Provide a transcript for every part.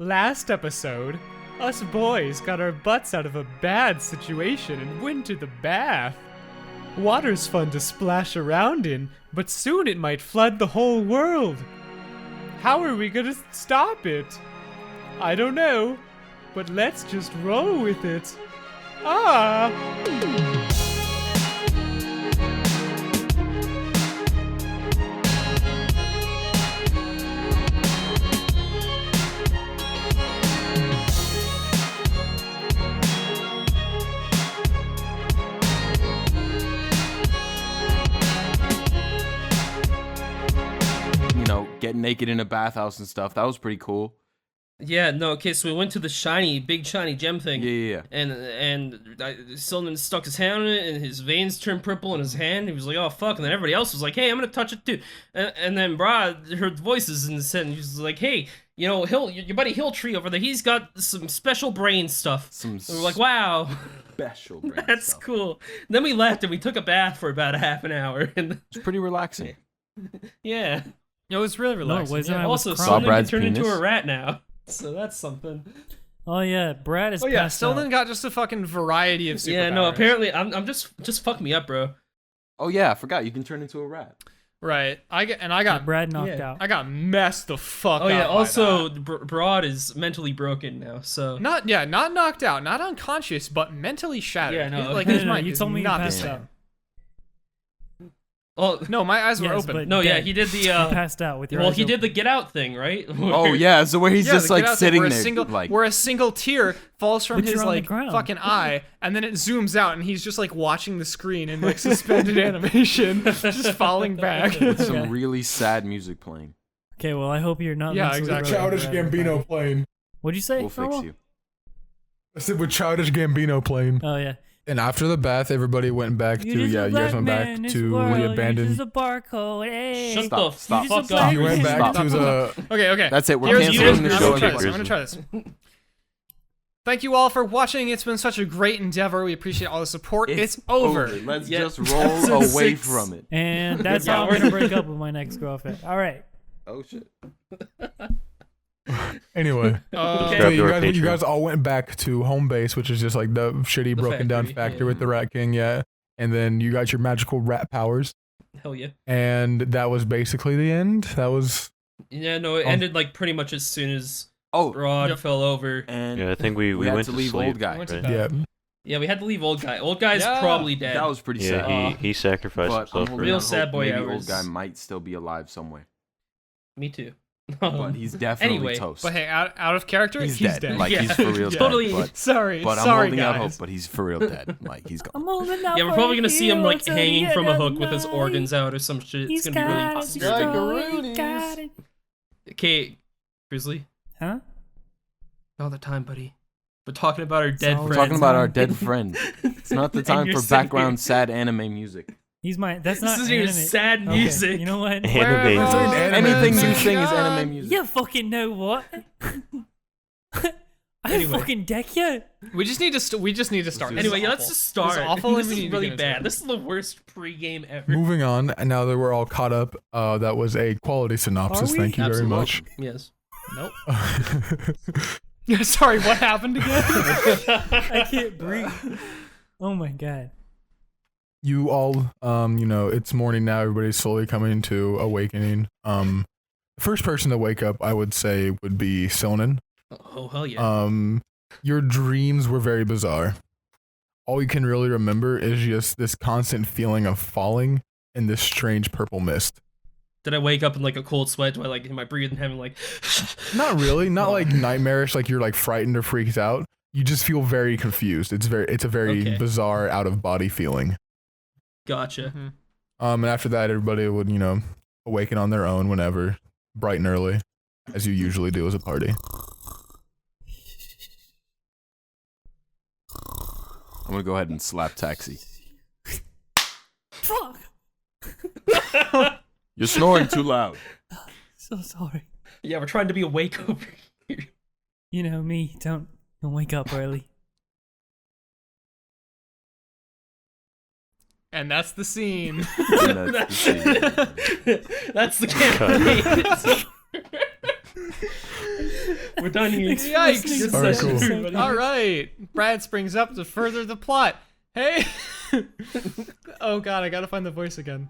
Last episode, us boys got our butts out of a bad situation and went to the bath. Water's fun to splash around in, but soon it might flood the whole world. How are we gonna stop it? I don't know, but let's just roll with it. Getting naked in a bathhouse and stuff. That was pretty cool. Yeah, no, okay, so we went to the big shiny gem thing. Yeah. And Silman stuck his hand on it, and his veins turned purple in his hand. He was like, oh, fuck. And then everybody else was like, hey, I'm gonna touch it too. And then Br'aad heard voices in his head, and he was like, hey, you know, your buddy Hilltree over there, he's got some special brain stuff. And we're like, wow. Special brain That's stuff. Cool. And then we left, and we took a bath for about a half an hour. And it's pretty relaxing. Yeah. It was really relaxing. No, it wasn't. Yeah, I was also, crying. Silman turned into a rat now. So that's something. Oh yeah, Br'aad is. Oh yeah, passed Silman out. got just a fucking variety of superpowers. Yeah, no, apparently I'm just fuck me up, bro. Oh yeah, I forgot you can turn into a rat. Right. I got Br'aad knocked out. I got messed the fuck up. Oh yeah, by also that. Br'aad is mentally broken now, so not knocked out, not unconscious, but mentally shattered. Yeah, no. Like No, his no, mind you is told me you not the passed same. out. Oh No, my eyes were Yes, open. but- no, yeah, dead. he did the You passed out with your. well, eyes he did open. the get out thing, right? Oh yeah, so where he's Yeah, just the like get out thing sitting where there, where a single tear falls from But his you're on the like ground. fucking eye, and then it zooms out, and he's just like watching the screen in like suspended animation, just falling back. with some really sad music playing. Okay, well, I hope you're not. Yeah, mentally exactly. broken, Childish Br'aad. Gambino playing. What'd you say? We'll fix Farwell? you. I said with Childish Gambino playing. Oh yeah. And after the bath, everybody went back to you guys went back to the abandoned. You're just a barcode. Hey. Shut the Stop. fuck up. You went back to the. Okay. That's it. We're Here's- canceling the I'm show. gonna try this. Thank you all for watching. It's been such a great endeavor. We appreciate all the support. It's over. Let's Yeah. just roll away from it. And that's Yeah, how I'm we're- gonna break up with my next girlfriend. All right. Oh shit. Anyway, Okay. so you guys all went back to home base, which is just like the shitty broken down factory, factory yeah. with the Rat King, yeah. And then you got your magical rat powers, Hell yeah. and that was basically the end. That was Yeah, no, it ended like pretty much as soon as Oh, Br'aad fell over. and Yeah, I think we had went to to leave sleep. old guy. Went to right? bed. yeah. Yeah, we had to leave old guy. Old guy's Yeah. probably dead. That was pretty Yeah, sad. he sacrificed But I'm himself for holding Real out sad hope boy maybe hours. old guy might still be alive somewhere, Me too. but he's definitely Anyway. toast. But hey, out of character, he's dead. Like Yeah. he's for real dead. Totally. But, sorry, but I'm sorry holding guys. out hope. But he's for real dead. Like he's gone. I'm holding out Yeah, we're for probably gonna see him you like till hanging the from a end hook of with his the organs night. out or some shit. He's It's gonna be really got it, disturbing. he's got it. Okay, Grizzly. Huh? Another time, buddy. We're talking about our dead all We're friends. talking about our dead friend. It's not the And time you're for sitting background here. sad anime music. He's my. That's This not isn't even anime. sad Okay, music. You know what? Anime. Anything you music. sing is anime music. You fucking know what? I Anyway. fucking deck you. We just need to start. This Anyway, is Anyway, yeah, let's just start. This is awful. This and we is need to really get into bad. it. This is the worst pregame ever. Moving on, and now that we're all caught up, that was a quality synopsis. Are we? Thank you very much. Yes. Nope. Sorry, what happened again? I can't breathe. Oh my god. You all, it's morning now. Everybody's slowly coming to awakening. The first person to wake up, I would say, would be Silnan. Oh hell yeah. Your dreams were very bizarre. All you can really remember is just this constant feeling of falling in this strange purple mist. Did I wake up in like a cold sweat? Do I like am I breathing heavy like? Not really, not like nightmarish, like you're like frightened or freaked out. You just feel very confused. It's a very Okay. bizarre out of body feeling. Gotcha. And after that, everybody would, awaken on their own whenever, bright and early, as you usually do as a party. I'm gonna go ahead and slap Taxi. Fuck. You're snoring too loud. So sorry. Yeah, we're trying to be awake over here. You know me. Don't wake up early. And that's the scene. And that's the scene. That's the campaign. We're done here. Thanks for Yikes. listening. All right, Session, cool. everybody. All right. Br'aad springs up to further the plot. Hey. Oh God, I gotta find the voice again.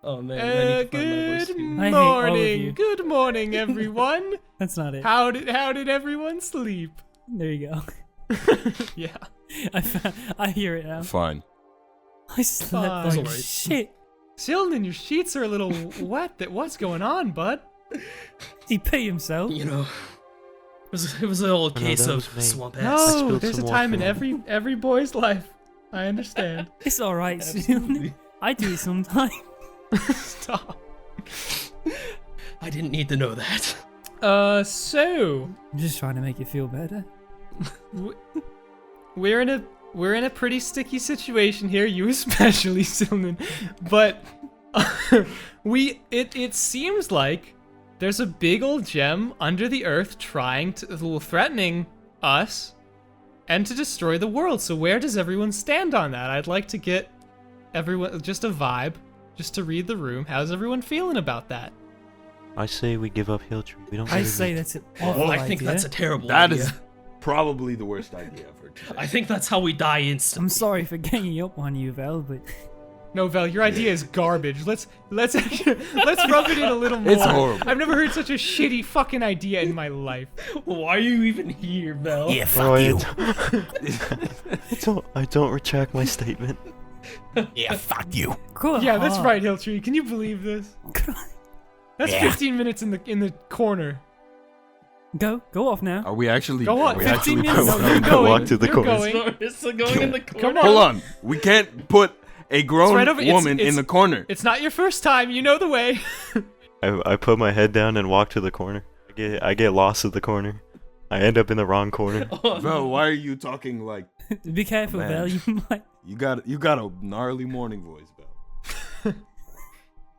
Oh man, I need to find my voice Good too. I hate all of morning. you. Good morning, everyone. That's not it. How did everyone sleep? There you go. Yeah. I hear it now. Fine. I slept Fine. like Alright. shit. Sheldon, your sheets are a little wet. What's going on, bud? He pee himself. You know, it was an old Oh, no, case that of was me. swamp ass. No, spilled there's a some time in water. every boy's life. I understand. It's alright, Absolutely. I do it sometimes. Stop. I didn't need to know that. So I'm just trying to make you feel better. we're in a pretty sticky situation here, you especially, Silman. But it seems like there's a big old gem under the earth threatening us and to destroy the world. So where does everyone stand on that? I'd like to get everyone just a vibe, just to read the room. How's everyone feeling about that? I say we give up Hill Tree. We don't. I really say need- that's an awful I think idea. that's a terrible That idea. is probably the worst idea I've heard today. I think that's how we die instantly. I'm sorry for ganging up on you, Vel, but No, Vel, your idea is garbage. Let's rub it in a little more. It's horrible. I've never heard such a shitty fucking idea in my life. Why are you even here, Mel? Oh, I don't retract my statement. Yeah, fuck you. go Yeah, that's hard. right, Hilltree. Can you believe this? That's 15 minutes in the corner. Go off now. Are we actually? Go on, are we 15 actually minutes. No, going- you're going. Walk to the You're corner. going. It's still going in the corner. Come on. Hold on. We can't put a grown right over- it's- woman in it's- the corner. It's not your first time. You know the way. I put my head down and walk to the corner. I get lost at the corner. I end up in the wrong corner. Vel, why are you talking like Be careful, Man. Vel. You might. you got a gnarly morning voice, Vel?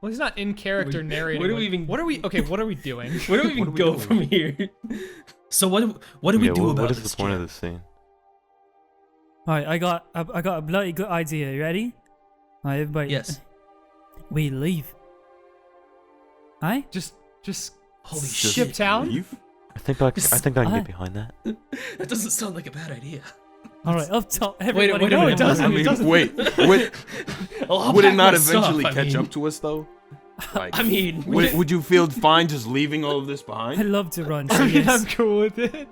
Well, he's not in character narrating. what do we even- What are we? Okay, what are we doing? Where do we even go from here? So what do we do about what is this? the point of Jim? this scene? Alright, I got a bloody good idea. You ready? Alright, everybody. Yes. We leave. Aye? Just Holy Just shit! town? leave? I think I can I- get behind that. That doesn't sound like a bad idea. Alright, up top. Wait, Everybody wait a No, minute. it doesn't. I It mean, doesn't. wait. I'll Would it pack not my stuff, eventually I catch mean. up to us though? Like, I mean, would you feel fine just leaving all of this I behind? love to run, I so mean, I'm yes. cool with it.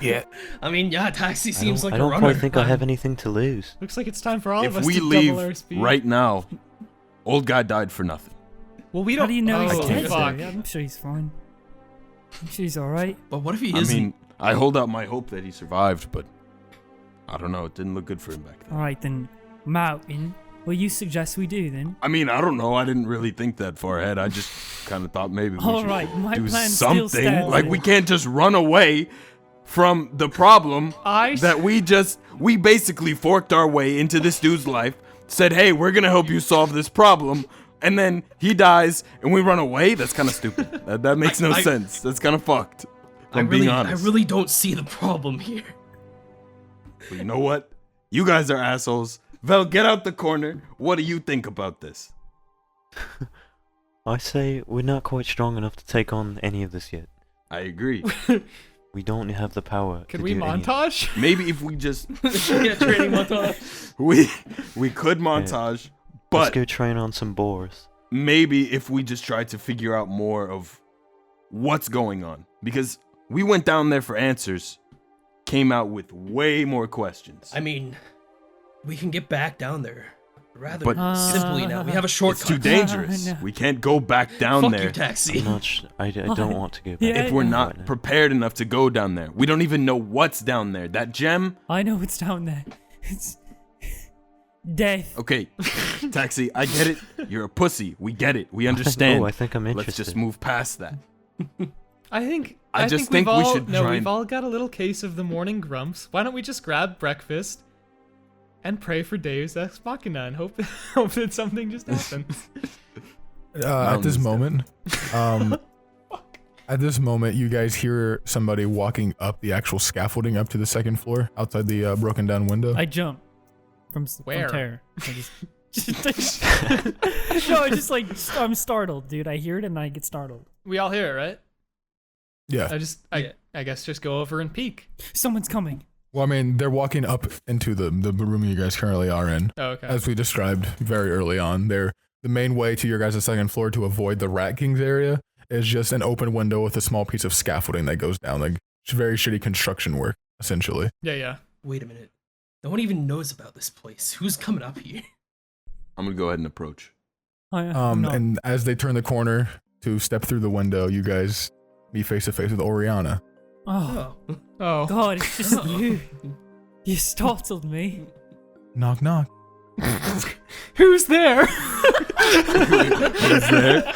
Yeah. yeah, taxi seems like I a don't runner. quite think I have anything to lose. Looks like it's time for all of If us we to leave double our speed. right now, old guy died for nothing. Well, we don't. How do you know he's oh, dead? fuck. though? I'm sure he's fine. I'm sure he's alright. But what if he I isn't? mean, I hold out my hope that he survived, but I don't know. It didn't look good for him back then. Alright then, Mountain. What you suggest we do then? I mean, I don't know. I didn't really think that far ahead. I just kind of thought maybe we All should right, my do plan still something. stands. Like we can't just run away from the problem that we basically forked our way into this dude's life. Said, "Hey, we're gonna help you solve this problem," and then he dies, and we run away. That's kind of stupid. That makes no sense. That's kind of fucked. If I'm being honest. I really don't see the problem here. But you know what? You guys are assholes. Vel, get out the corner. What do you think about this? I say we're not quite strong enough to take on any of this yet. I agree. We don't have the power. Can to we do any of- montage? Maybe if we just Yeah, training montage. we could montage, Let's but go train on some boars. maybe if we just tried to figure out more of what's going on, because we went down there for answers, came out with way more questions. I mean, we can get back down there rather But- simply now. We have a It's shortcut. too dangerous. no. We can't go back down Fuck there you, taxi. I'm not I don't want to go back. Yeah, if we're right not now. prepared enough to go down there. We don't even know what's down there. That gem. I know what's down there. It's death. Okay, taxi. I get it. You're a pussy. We get it. We understand. Oh, I think I'm interested. Let's just move past that. I think. I just we've think we all, should No, try we've and- all got a little case of the morning grumps. Why don't we just grab breakfast and pray for Deus Ex Machina and hope that something just happens? At this Mountains. moment, at this moment, you guys hear somebody walking up the actual scaffolding up to the second floor outside the broken down window. I jump from Where? terror. I no, I just like I'm startled, dude. I hear it and I get startled. We all hear it, right? Yeah. I guess just go over and peek. Someone's coming. Well, I mean, they're walking up into the room you guys currently are in. Oh, okay. As we described very early on, the main way to your guys' second floor to avoid the Rat King's area is just an open window with a small piece of scaffolding that goes down. Like, it's very shitty construction work, essentially. Yeah. Wait a minute. No one even knows about this place. Who's coming up here? I'm gonna go ahead and approach. Oh, yeah. No. And as they turn the corner to step through the window, you guys meet face to face with Oriana. Oh, Oh. God, it's just you. You startled me. Knock, knock. Who's there? Is there?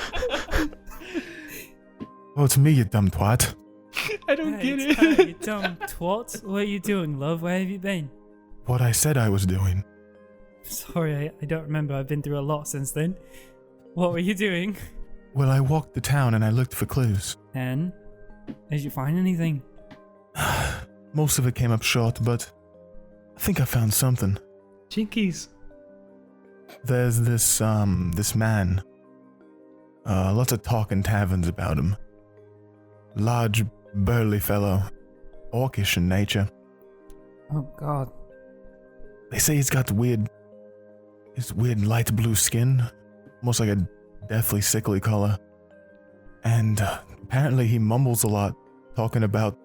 Oh, it's me, you dumb twat. I don't get Hey, it. you dumb twat. What are you doing, love? Where have you been? What I said I was doing. Sorry, I don't remember. I've been through a lot since then. What were you doing? Well, I walked the town and I looked for clues. And? Did you find anything? Most of it came up short, but I think I found something. Jinkies. There's this man. Lots of talk in taverns about him. Large, burly fellow. Orcish in nature. Oh, God. They say he's got weird light blue skin. Almost like a deathly sickly color. And apparently he mumbles a lot, talking about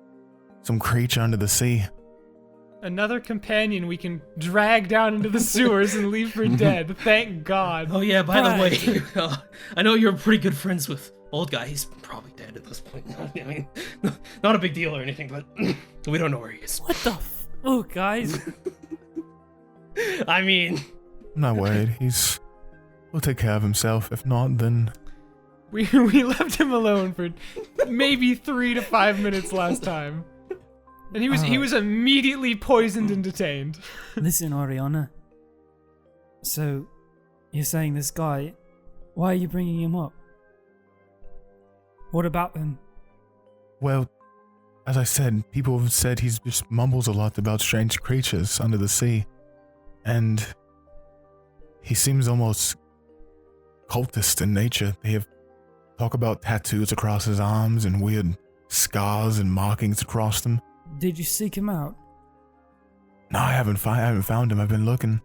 some creature under the sea. Another companion we can drag down into the sewers and leave for dead. Thank God. Oh yeah, by the way, I know you're pretty good friends with old guy. He's probably dead at this point. I mean, not a big deal or anything, but we don't know where he is. What the Oh, guys. I mean... I'm not worried. He'll take care of himself. If not, then... We left him alone for maybe 3 to 5 minutes last time. And he was immediately poisoned and detained. Listen, Oriana. So, you're saying this guy... Why are you bringing him up? What about him? Well, as I said, people have said he just mumbles a lot about strange creatures under the sea. And he seems almost cultist in nature. They have talk about tattoos across his arms and weird scars and markings across them. Did you seek him out? No, I haven't found him. I've been looking.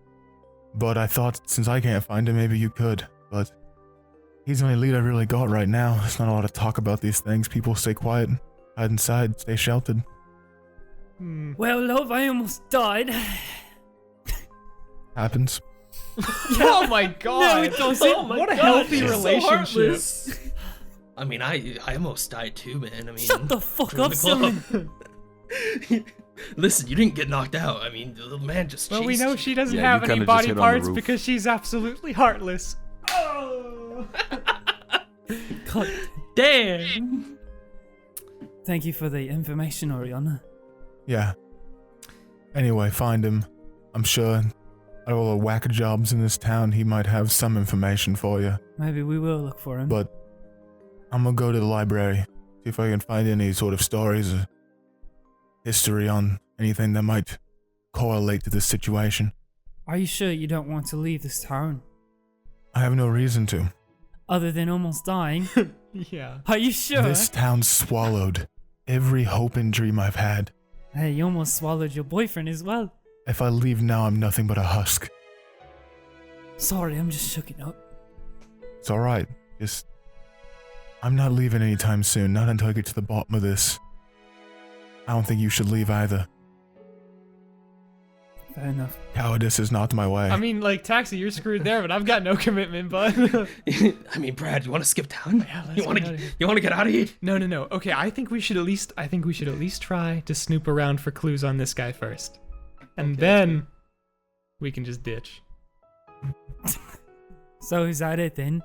But I thought since I can't find him, maybe you could. But he's the only lead I really got right now. There's not a lot of talk about these things. People stay quiet, hide inside, stay sheltered. Well, love, I almost died. Happens. Oh my God! No, it doesn't. Oh my what a healthy God, relationship. So I mean, I almost died too, man. I mean, Shut the fuck join up, the club. Simon. Listen, you didn't get knocked out. I mean, the man just. Well, we know chased she doesn't Yeah, have you any kinda just body hit on the parts roof. because she's absolutely heartless. Oh! God. Damn. Thank you for the information, Oriana. Yeah. Anyway, find him. I'm sure out of all the whack jobs in this town, he might have some information for you. Maybe we will look for him. But I'm gonna go to the library, see if I can find any sort of stories or history on anything that might correlate to this situation. Are you sure you don't want to leave this town? I have no reason to. Other than almost dying? Yeah. Are you sure? This town swallowed every hope and dream I've had. Hey, you almost swallowed your boyfriend as well. If I leave now, I'm nothing but a husk. Sorry, I'm just shooking up. It's alright. I'm not leaving anytime soon, not until I get to the bottom of this. I don't think you should leave either. Fair enough. Cowardice is not my way. I mean, like, Taxi, you're screwed there, but I've got no commitment, bud. I mean, Br'aad, you want to skip town? Yeah, let's you want get outta to here. you want to get out of here? No. Okay, I think we should at least try to snoop around for clues on this guy first. And then we can just ditch. So is that it then?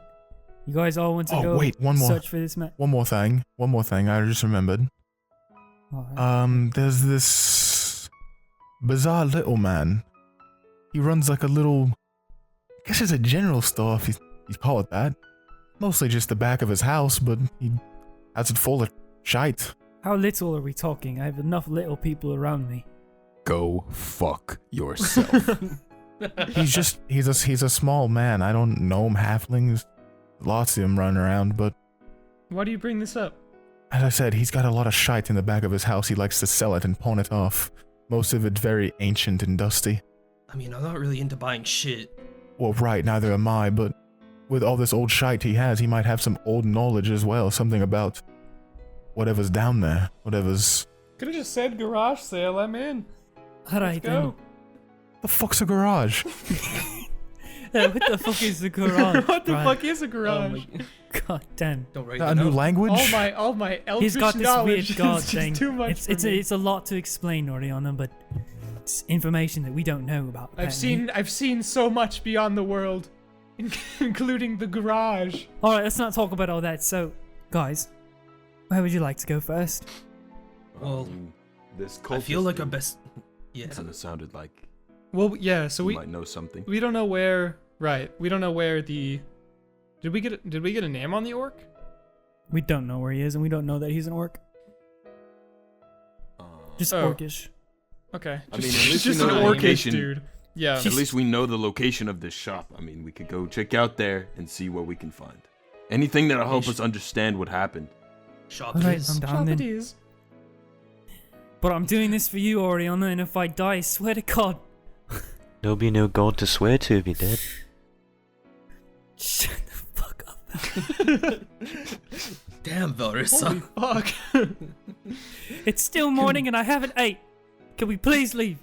You guys all want to Oh, go wait, one more. search for this man? One more thing, I just remembered. Alright. There's this bizarre little man. He runs like a little, I guess it's a general store if you call it that. Mostly just the back of his house, but he has it full of shite. How little are we talking? I have enough little people around me. Go fuck yourself. He's a small man. I don't know him halflings. Lots of them running around, but Why do you bring this up? As I said, he's got a lot of shite in the back of his house. He likes to sell it and pawn it off. Most of it very ancient and dusty. I mean, I'm not really into buying shit. Well, right, neither am I, but with all this old shite he has, he might have some old knowledge as well. Something about whatever's down there. Whatever's... Could have just said garage sale, I'm in. Alright then. Go. The fuck's a garage? What the fuck is the garage? What the Br'aad? fuck is a garage? God damn. Don't write A that new down. language? All my elfish He's got this knowledge weird god is just thing. too much for me. It's a lot to explain, Oriana, but it's information that we don't know about. I've apparently. seen so much beyond the world, including the garage. Alright, let's not talk about all that. So, guys, where would you like to go first? Well, this I feel like our best. Yeah. Kind of sounded like Well, yeah. So we we might know something. we don't know where. Right. We don't know where the. Did we get a name on the orc? We don't know where he is, and we don't know that he's an orc. Just Oh. orcish. Okay. I mean, at least just we know an the orcish location. dude. Yeah. At least we know the location of this shop. I mean, we could go check out there and see what we can find. Anything that'll help us understand what happened. Shop Alright, is. I'm down Shop it then. is. But I'm doing this for you, Oriana, and if I die, I swear to God. There'll be no gold to swear to if you're dead. Shut the fuck up. Damn, Velrissa. Holy fuck. It's still morning and I haven't ate. Can we please leave?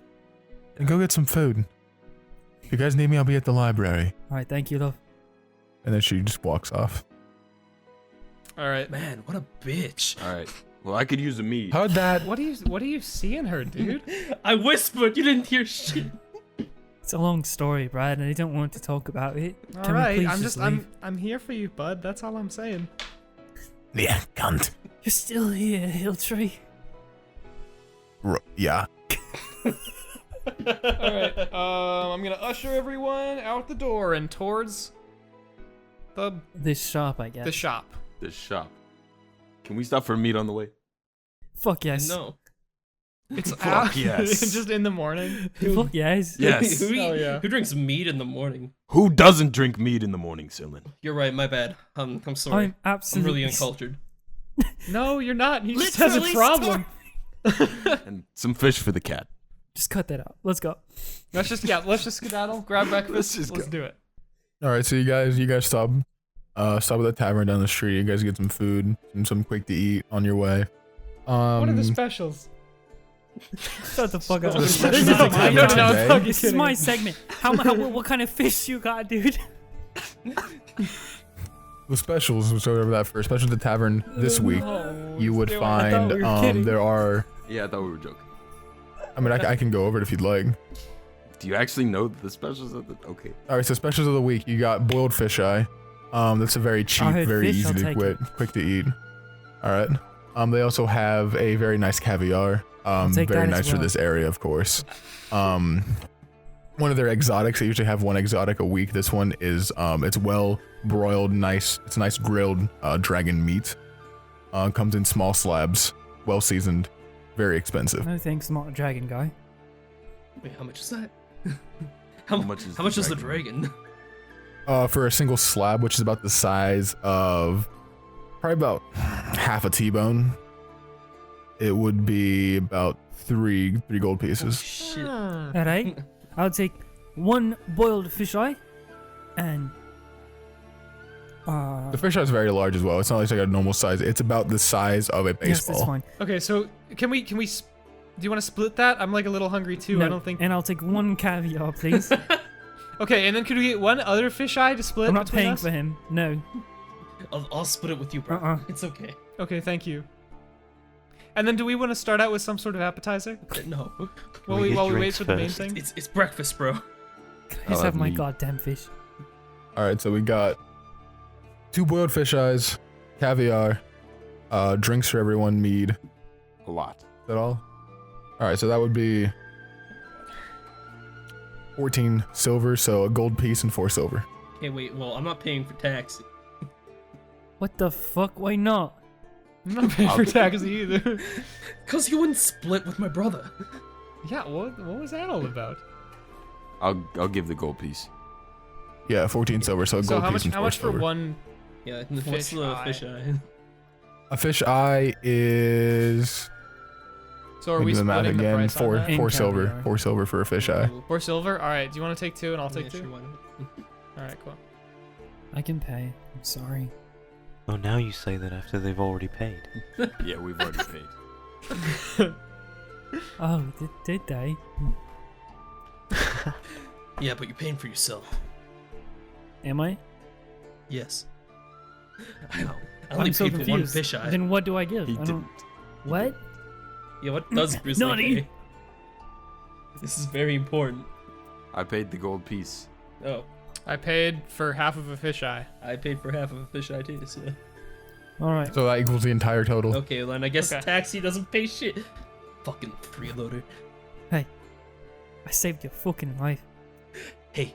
And go get some food. If you guys need me, I'll be at the library. Alright, thank you, love. And then she just walks off. All right. Man, what a bitch. All right. Well, I could use a mead. How'd that? What do you see in her, dude? I whispered. You didn't hear shit. It's a long story, Br'aad, and I don't want to talk about it. All Can we right. please leave? I'm here for you, bud. That's all I'm saying. Yeah, cunt. You're still here, Hilltree. Yeah. All right. I'm gonna usher everyone out the door and towards This shop, I guess. the shop. This shop. Can we stop for meat on the way? Fuck yes. No. It's Fuck out, yes. just in the morning. Fuck yes. Yes. Oh, yeah. Who drinks meat in the morning? Who doesn't drink mead in the morning, Sylvan? You're right. My bad. I'm sorry. I'm absolutely. I'm really uncultured. No, you're not. He just has a Literally problem. And some fish for the cat. Just cut that out. Let's go. Let's just skedaddle, grab breakfast. Let's do it. All right, so you guys stop at the tavern down the street. You guys get some food, some quick to eat on your way. What are the specials? Shut the fuck up. The This specials is of the my tavern no, time. today- fuck This is my segment. What kind of fish you got, dude? The specials, so whatever that for specials at the tavern this week, you would still- I find thought we were kidding. there are. Yeah, I thought we were joking. I mean, I can go over it if you'd like. Do you actually know the specials of the... Okay. All right, so specials of the week, you got boiled fisheye. That's a very cheap, heard very fish, I'll easy to take it. quick to eat. All right. They also have a very nice caviar. take Very that as nice for well. this area, of course. One of their exotics. They usually have one exotic a week. This one is it's well broiled, nice. It's nice grilled dragon meat. Comes in small slabs, well seasoned, very expensive. No thanks, I'm not a dragon guy. Wait, how much is that? How much is how the much is the dragon? dragon? For a single slab, which is about the size of probably about half a T-bone, it would be about three gold pieces. Shit. Alright. I'll take one boiled fisheye and The fisheye is very large as well. It's not like a normal size. It's about the size of a yes, baseball. that's fine. Okay, so can we? Do you want to split that? I'm like a little hungry too. No, I don't think. And I'll take one caviar, please. Okay, and then could we get one other fisheye to split? I'm not between paying us? for him. No. I'll split it with you, bro. It's okay. Okay, thank you. And then do we want to start out with some sort of appetizer? No. While we we get wait drinks for the main first? thing? It's breakfast, bro. Can I I'll just have have my meat. goddamn fish? All right, so we got 2 boiled fisheyes, caviar, drinks for everyone, mead. A lot. Is that all? All right, so that would be 14 silver, so a gold piece and 4 silver. Okay, wait. Well, I'm not paying for taxi. What the fuck? Why not? I'm not paying for taxi either. Cause you wouldn't split with my brother. Yeah, what was that all about? I'll give the gold piece. Yeah, 14 silver, so a So gold how piece much? and How 4 much for silver. one? Yeah, what's the Fish eye. fish eye? A fish eye is. So are Let me we do the math splitting the again. price on that? Four In silver. caviar. 4 silver for a fish eye. 4 silver? Alright, do you want to take 2 and I'll take 2? Yeah, sure, why not? Alright, cool. I can pay. I'm sorry. Oh, now you say that after they've already paid. Yeah, we've already paid. Oh, did they? Yeah, but you're paying for yourself. Am I? Yes. I I'm only so paid for one confused. fish eye. Then what do I give? He I don't. didn't. What? Yeah, what does Grizzly Naughty. pay? This is very important. I paid the gold piece. Oh, I paid for half of a fisheye. I paid for half of a fish eye too, so... All right. So that equals the entire total. Okay, well then I guess Okay. Taxi doesn't pay shit. Fucking freeloader. I saved your fucking life. Hey.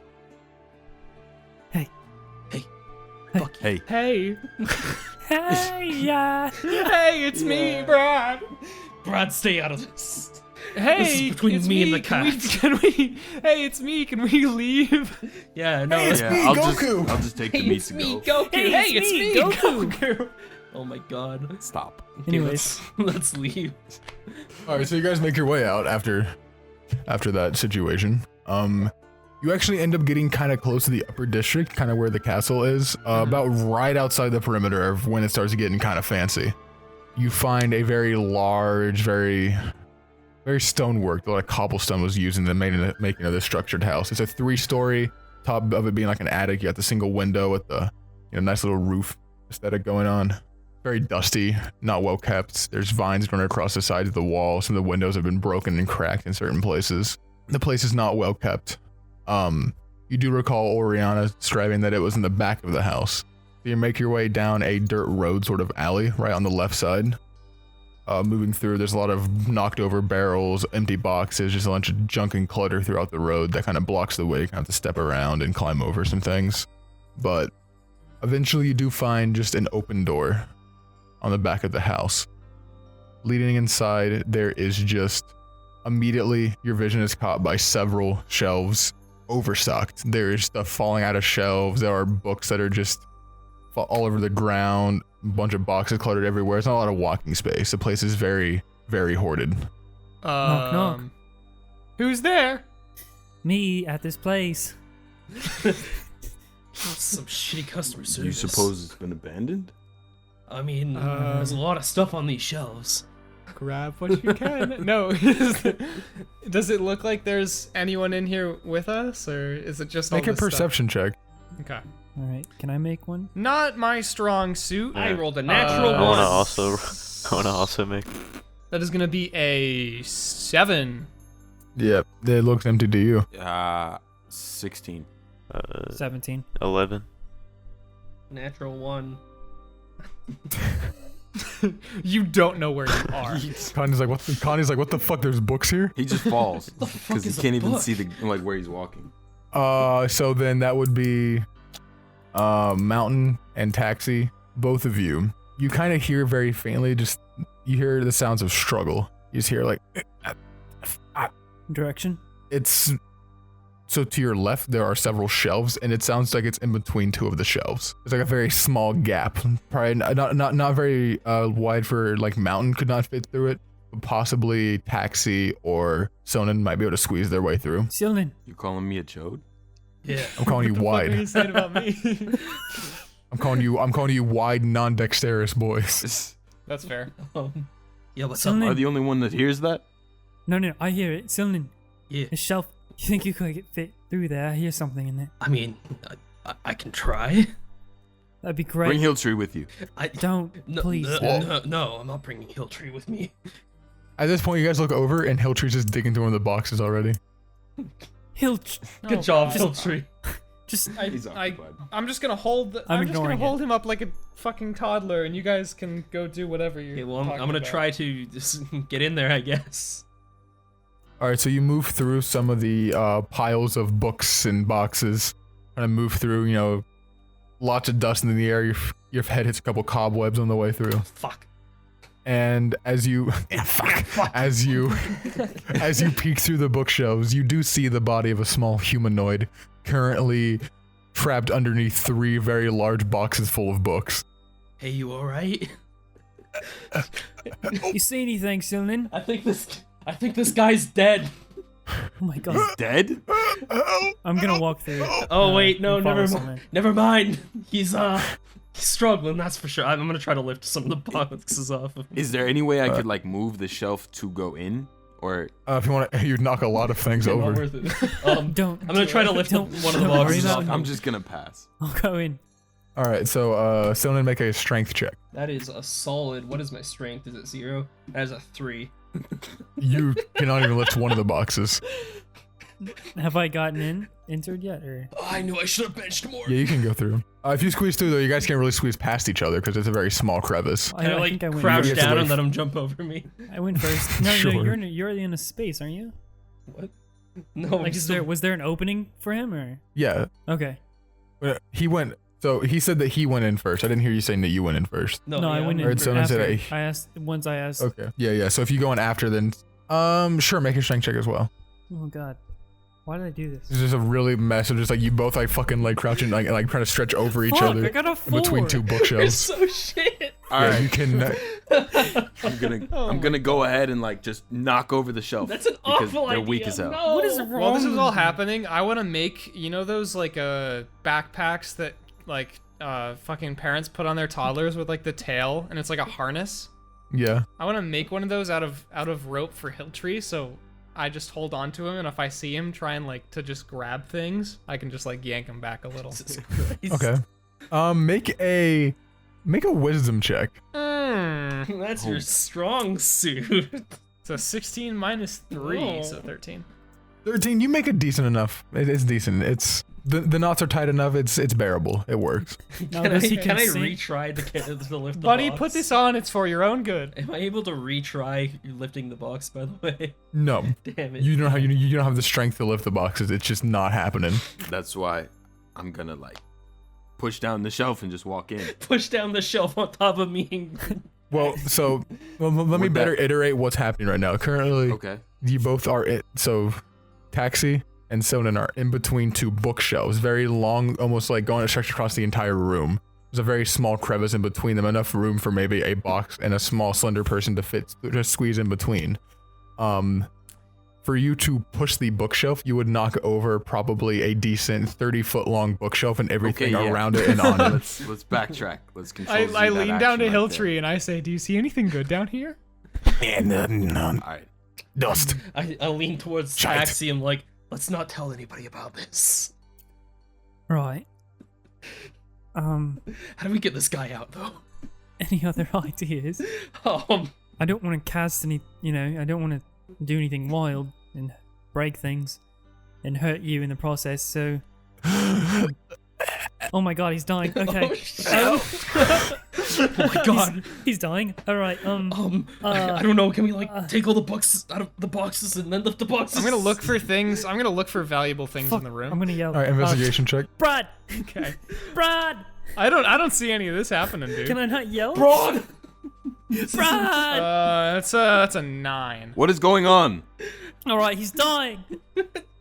Hey. Hey. Fuck you. Hey, Hey! Hey, yeah. Hey, it's me, Br'aad! Br'aad, stay out of this. Hey! This is between it's me and the Can we... Hey, it's me, can we leave? Yeah, no, Hey, it's it's yeah, me, I'll Goku! just take the Hey, meat it's to me, go. Goku. Hey, Hey, it's it's me, me, Goku. Goku! Oh my god. Stop. Okay, Anyways. let's leave. All right, so you guys make your way out after that situation. You actually end up getting kind of close to the upper district, kind of where the castle is, about right outside the perimeter of when it starts getting kind of fancy. You find a very large, very stonework. A lot of cobblestone was used in the making of this structured house. It's a 3-story, top of it being like an attic. You got the single window with the nice little roof aesthetic going on. Very dusty, not well kept. There's vines running across the sides of the wall. Some of the windows have been broken and cracked in certain places. The place is not well kept. You do recall Oriana describing that it was in the back of the house. So you make your way down a dirt road sort of alley right on the left side. Moving through, there's a lot of knocked over barrels, empty boxes, just a bunch of junk and clutter throughout the road that kind of blocks the way. You kind of have to step around and climb over some things. But eventually you do find just an open door on the back of the house. Leading inside, there is just immediately your vision is caught by several shelves overstocked. There is stuff falling out of shelves. There are books that are just all over the ground. A bunch of boxes cluttered everywhere. It's not a lot of walking space. The place is very, very hoarded. Knock, knock. Who's there? Me at this place. Some shitty customer service. You suppose it's been abandoned? I mean, there's a lot of stuff on these shelves. Grab what you can. No. Does it look like there's anyone in here with us, or is it just all Make a this stuff? perception check. Okay. All right. Can I make one? Not my strong suit. I Yeah. rolled a natural I one. wanna also make. That is gonna be a 7. Yep, it looks empty to you. 16. 17. 11. Natural one. You don't know where you are. Connie's like, what the fuck? There's books here. He just falls the fuck because he is a can't even book? see where he's walking. So then that would be, Mountain and Taxi, both of you. You kind of hear very faintly, you hear the sounds of struggle. You just hear like, Direction. it's. So to your left, there are several shelves, and it sounds like it's in between 2 of the shelves. It's like a very small gap, probably not very wide for like Mountain could not fit through it, but possibly Taxi or Sonnen might be able to squeeze their way through. Sylvan. You calling me a chode? Yeah. I'm calling you What are you wide. saying about me? I'm calling you wide, non-dexterous boys. That's fair. Yeah, what's Sylvan. up? Am I the only one that hears that? No, I hear it. Sylvan. Yeah. The shelf. You think you could get fit through there? I hear something in there. I mean, I can try. That'd be great. Bring Hilltree with you. Don't, please. No, I'm not bringing Hilltree with me. At this point, you guys look over, and Hilltree's just digging through one of the boxes already. He'll Good job, God. Hilltree. just. He's occupied. I'm just gonna hold. I'm just gonna ignoring hold him up like a fucking toddler, and you guys can go do whatever you. Okay, well, I'm gonna try to just get in there, I guess. All right, so you move through some of the piles of books and boxes. Kind of move through, lots of dust in the air. Your head hits a couple cobwebs on the way through. Fuck. And as you as you peek through the bookshelves, you do see the body of a small humanoid currently trapped underneath 3 very large boxes full of books. Hey, you alright? You see anything, Silnin? I think this guy's dead. Oh my god. Dead? I'm gonna walk through. Oh wait, no, and follow never Silnin. mind. Never mind. He's struggling, that's for sure. I'm gonna try to lift some of the boxes off of him. Is there any way I could like move the shelf to go in? Or If you want to, you knock a lot of things Not over. worth it. Don't. I'm gonna try to lift don't- one of the don't worry boxes about off. it. I'm just gonna pass. I'll go in. All right, so Silnan, make a strength check. That is a solid. What is my strength? Is it 0? That is a 3. You cannot even lift one of the boxes. Have I entered yet, or? Oh, I knew I should have benched more. Yeah, you can go through. If you squeeze through, though, you guys can't really squeeze past each other because it's a very small crevice. Can I like think I went crouch You have to down wait and let him jump over me? I went first. No, Sure. you're in a space, aren't you? What? No. Like, was there an opening for him, or? Yeah, Okay. he went. So he said that he went in first. I didn't hear you saying that you went in first. No, I went in Alright, so instead after. I- I asked once I asked. Okay. Yeah. So if you go in after, then sure, make a strength check as well. Oh god, why did I do this? It's just a really mess of just like you both like fucking like crouching like trying to stretch over each Fuck, other I got a in 4. between two You're bookshelves. so shit. All Yeah, right, you can. I'm gonna go ahead and like just knock over the shelf. That's an because awful they're idea. weak as hell. No. What is wrong? While this is all happening, I want to make, you know, those like backpacks that like fucking parents put on their toddlers with like the tail and it's like a harness. Yeah. I want to make one of those out of rope for Hiltree, so I just hold on to him, and if I see him trying like to just grab things, I can just like yank him back a little. Jesus Christ. Okay. Make a wisdom check. That's your strong suit. So 16 minus 3, Oh. so 13. 13. You make it decent enough. It's decent. It's the knots are tight enough. It's bearable. It works. Now, Can I, does he can I consent? retry to lift the Buddy, box? put this on. It's for your own good. Am I able to retry lifting the box, by the way? No. Damn it. You don't have you don't have the strength to lift the boxes. It's just not happening. That's why I'm gonna like push down the shelf and just walk in. Push down the shelf on top of me. Well, so let me Would better that- iterate what's happening right now. Currently, Okay. you both are so Taxi and Sonnen are in between two bookshelves, very long, almost like going stretched across the entire room. There's a very small crevice in between them, enough room for maybe a box and a small, slender person to fit, just squeeze in between. For you to push the bookshelf, you would knock over probably a decent 30-foot long bookshelf and everything Okay, yeah. around it and on it. Let's backtrack. Let's control. I that lean down to action right Hiltree and I say, "Do you see anything good down here?" And there. All right. dust. I lean towards Shite. Taxi. I'm like, let's not tell anybody about this. Right. How do we get this guy out, though? Any other ideas? I don't want to cast any. I don't want to do anything wild and break things and hurt you in the process. So. Oh my god, he's dying. Okay. Oh my god. He's dying. All right. I don't know. Can we like take all the boxes out of the boxes and then lift the boxes? I'm gonna look for things. I'm gonna look for valuable things Fuck, in the room. I'm gonna yell. All right, investigation check. Br'aad! Okay. Br'aad! I don't see any of this happening, dude. Can I not yell? Br'aad! Br'aad! That's a 9. What is going on? All right, he's dying.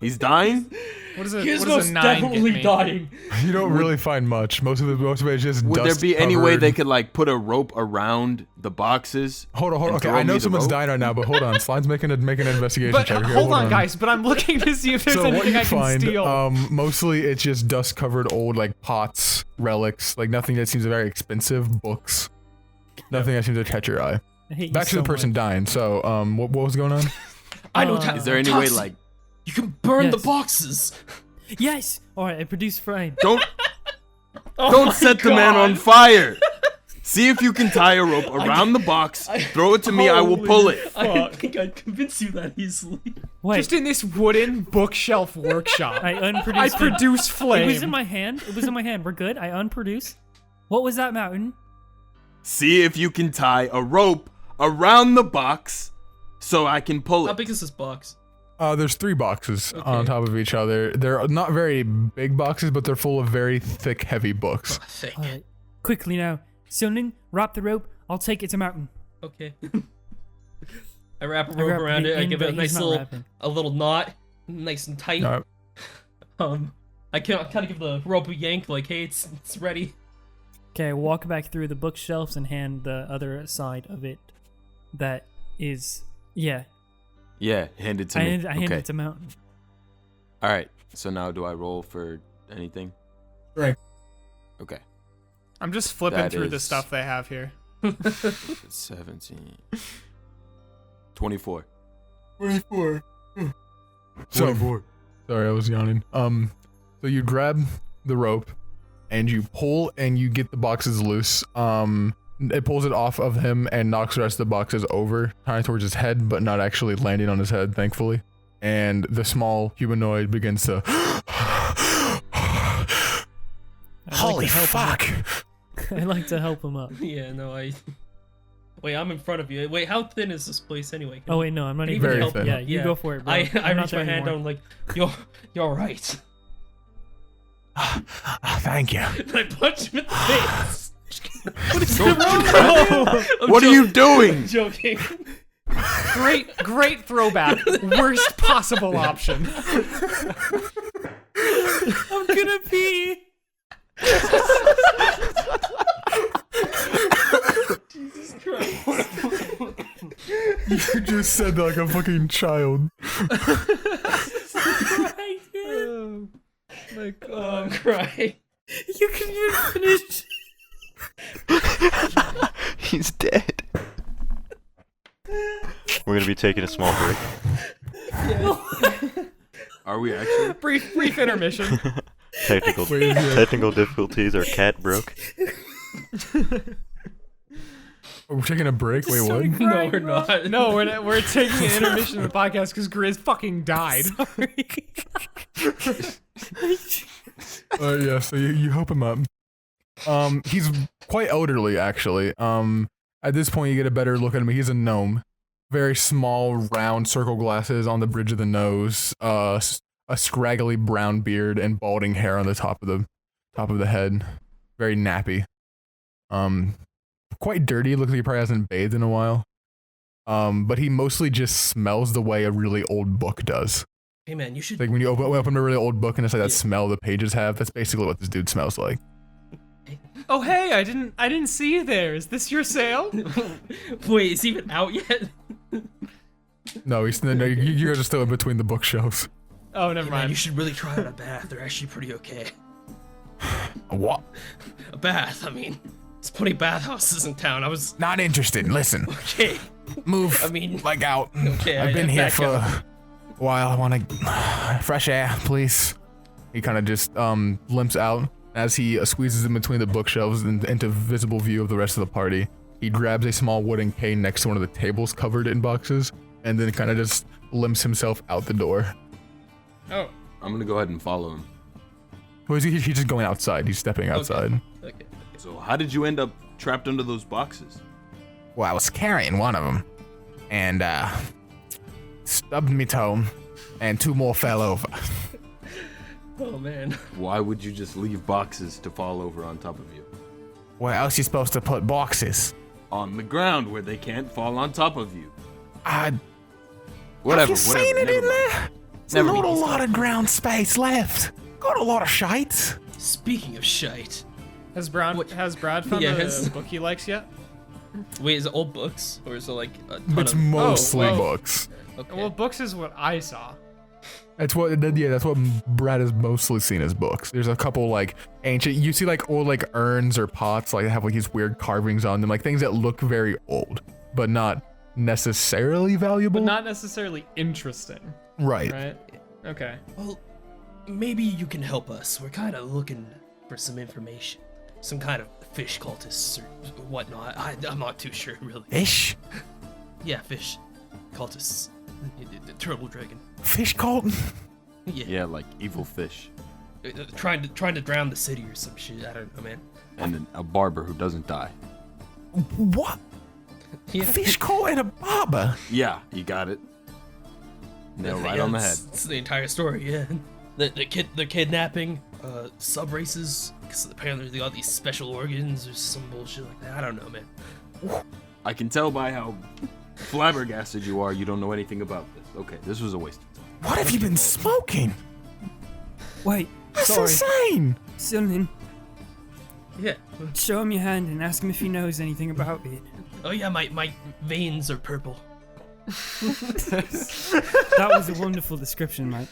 He's dying? What is it? He's What does most a 9 get definitely me? dying. You don't really find much. Most of it is just Would there dust be any way covered. they could like put a rope around the boxes? Hold on. and Okay, throw I know me the someone's rope? dying right now, but hold on. Slide's making an investigation But check. Okay, hold on, guys. But I'm looking to see if there's So what anything you I can find, steal. mostly it's just dust-covered old like pots, relics, like nothing that seems very expensive. Books, nothing that seems to catch your eye. I hate you Back to so the person much. dying. So, what was going on? I know. Uh, Is there any way Toxic. like You can burn the Yes. boxes. Yes. All right, I produce flame. don't Oh don't my set the man on God. fire? See if you can tie a rope around the box. Throw it to me. I will pull it. I don't think I'd convince you that easily. Wait, Just in this wooden bookshelf workshop, I I unproduced. produce flame. It was in my hand. It was in my hand. We're good. I unproduce. What was that, Mountain? See if you can tie a rope around the box so I can pull How it. big is this box? There's 3 boxes on Okay. top of each other. They're not very big boxes, but they're full of very thick, heavy books. Thick. All right, quickly now. Sonnen, wrap the rope. I'll take it to Mountain. Okay. I wrap a I rope wrap around it. I in, give it a but nice he's not wrapping. little knot, nice and tight. Alright. I kind of give the rope a yank, like, hey, it's ready. Okay, walk back through the bookshelves and hand the other side of it. That is, yeah. Yeah, hand it to me. I hand it to Mountain. All right. So now do I roll for anything? Right. Okay. I'm just flipping That through the is- stuff they have here. 17. 24. 24. So, sorry, I was yawning. So you grab the rope and you pull and you get the boxes loose. It pulls it off of him and knocks the rest of the boxes over, kind of towards his head, but not actually landing on his head, thankfully. And the small humanoid begins to. Holy fuck! I like to help him up. Yeah, no, Wait, I'm in front of you. Wait, how thin is this place anyway? Oh wait, no, I'm not Can even Very helping. thin. Yeah, you go for it, bro. I I'm not reach my there hand anymore. down like, you're right. Thank you. And I punch him in the face. What are you doing? I'm joking. Great throwback. Worst possible option. I'm gonna pee. Jesus Christ. You just said that like a fucking child. Oh my God. I'm crying. You can even finish. He's dead. We're gonna be taking a small break. Are we actually? Brief intermission. Technical difficulties. Our cat broke. We're taking a break? Wait, what? No, we're not. No, we're taking an intermission in the podcast because Grizz fucking died. Yeah, so you help him up. He's quite elderly, actually. At this point, you get a better look at him. He's a gnome. Very small, round circle glasses on the bridge of the nose. A scraggly brown beard and balding hair on the top of the head. Very nappy. Quite dirty. Looks like he probably hasn't bathed in a while. But he mostly just smells the way a really old book does. Hey man, you should. Like when you open a really old book and it's like that smell the pages have. That's basically what this dude smells like. Oh hey, I didn't see you there. Is this your sale? Wait, is he even out yet? No, you guys are still in between the bookshelves. Oh, never Man, mind. you should really try out a bath. They're actually pretty okay. What? A bath, I mean. There's plenty of bathhouses in town. I was Not interested. Listen, okay. move. I mean, like out. okay, I've been I here back for up. a while. I want to fresh air, please. He kind of just limps out as he squeezes in between the bookshelves and into visible view of the rest of the party. He grabs a small wooden cane next to one of the tables covered in boxes, and then kind of just limps himself out the door. Oh, I'm gonna go ahead and follow him. Or is he's just going outside? He's stepping outside. Okay. So how did you end up trapped under those boxes? Well, I was carrying one of them, and stubbed me toe, and two more fell over. Oh man. Why would you just leave boxes to fall over on top of you? Where else you supposed to put boxes? On the ground where they can't fall on top of you. Whatever. Have you seen it never in mind. there? There's not a lot of ground space left. Got a lot of shite. Speaking of shite. has Br'aad found Yeah, a his- book he likes yet? Wait, is it old books? Or is it like a ton It's of... mostly well- books. Okay. Well, books is what I saw. That's what Br'aad has mostly seen as books. There's a couple like ancient, you see like old like urns or pots like have like these weird carvings on them, like things that look very old, but not necessarily valuable. But not necessarily interesting, right. right? Okay. Well, maybe you can help us. We're kind of looking for some information. Some kind of fish cultists or whatnot. I'm not too sure, really. Fish? Yeah, fish. Cultists. The turtle dragon. Fish cult? Yeah. Yeah, like evil fish. Trying to drown the city or some shit. I don't know, man. And then a barber who doesn't die. What? Yeah. Fish cult and a barber? Yeah, you got it. Nail right on the head. It's the entire story, yeah. The kidnapping, sub races, because apparently they got these special organs or some bullshit like that. I don't know, man. I can tell by how flabbergasted you are, you don't know anything about this. Okay, this was a waste of time. What have you been smoking? Wait, That's sorry. insane. Silnin, Yeah. Show him your hand and ask him if he knows anything about it. Oh yeah, my veins are purple. That was a wonderful description, mate.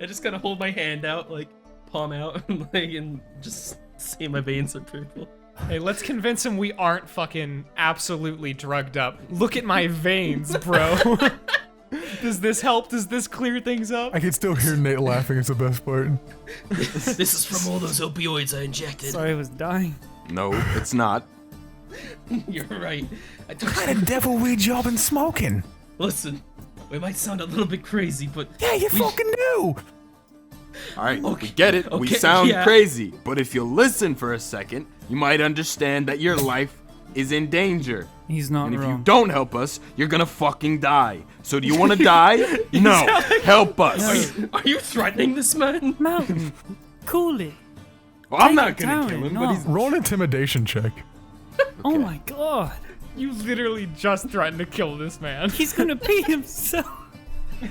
I just gotta hold my hand out, like palm out, and just say my veins are purple. Hey, let's convince him we aren't fucking absolutely drugged up. Look at my veins, bro. Does this help? Does this clear things up? I can still hear Nate laughing. It's the best part. This is from all those opioids I injected. Sorry, I was dying. No, it's not. You're right. What kind of devil weed y'all been smoking? Listen, we might sound a little bit crazy, but Yeah, you fucking do. All right, Okay, we get it. We okay, sound yeah. crazy. But if you listen for a second, you might understand that your life is in danger. He's not And if you wrong. don't help us, you're gonna fucking die. So do you want to die? No. Help us. Are you threatening this man? Mountain, cool it. Well, I'm Take not it gonna down, kill him, no. but he's. Roll an intimidation check. Oh my god. You literally just threatened to kill this man. He's gonna pee himself. This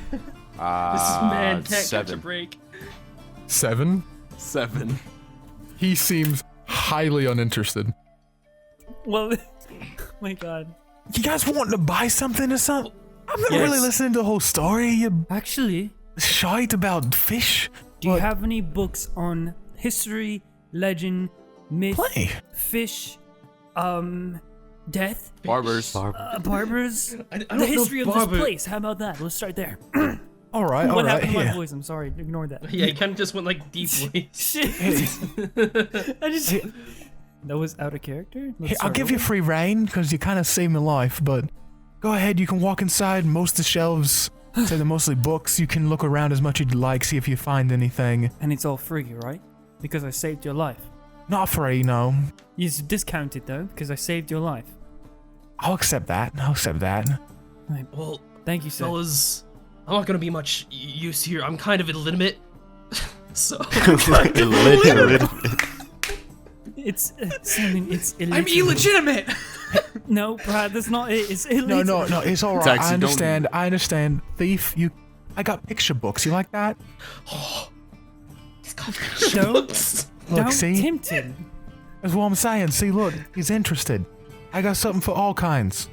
man can't catch a 7. break. 7. 7. He seems highly uninterested. Well, oh my god. You guys wanting to buy something or something? I'm not really Yes. listening to the whole story. You Actually, shite about fish. do you What? have any books on history, legend, myth, Plenty. fish, death, Barbers. barbers? I don't The know history if of this barber- place. How about that? Let's start there. All right, all What right. happened to my Here. voice? I'm sorry. Ignore that. Yeah, he kind of just went like deep voice. Shit. I just. That was out of character? Let's Here, I'll start give you over. free reign because you kind of saved my life. But go ahead, you can walk inside. Most of the shelves say they're mostly books. You can look around as much as you'd like, see if you find anything. And it's all free, right? Because I saved your life. Not free, no. It's discounted though, because I saved your life. I'll accept that. I'll accept that. Well, Thank you, sir. fellas, I'm not gonna be much use here. I'm kind of illiterate, so Illiterate. It's something. It's I'm illegitimate. No, Brad, that's not it. It's No, illegal. no, it's all right. Taxi, I don't- understand. I understand. Thief, I got picture books. You like that? Don't, Look, don't see? tempt him. That's what I'm saying. See, look, he's interested. I got something for all kinds.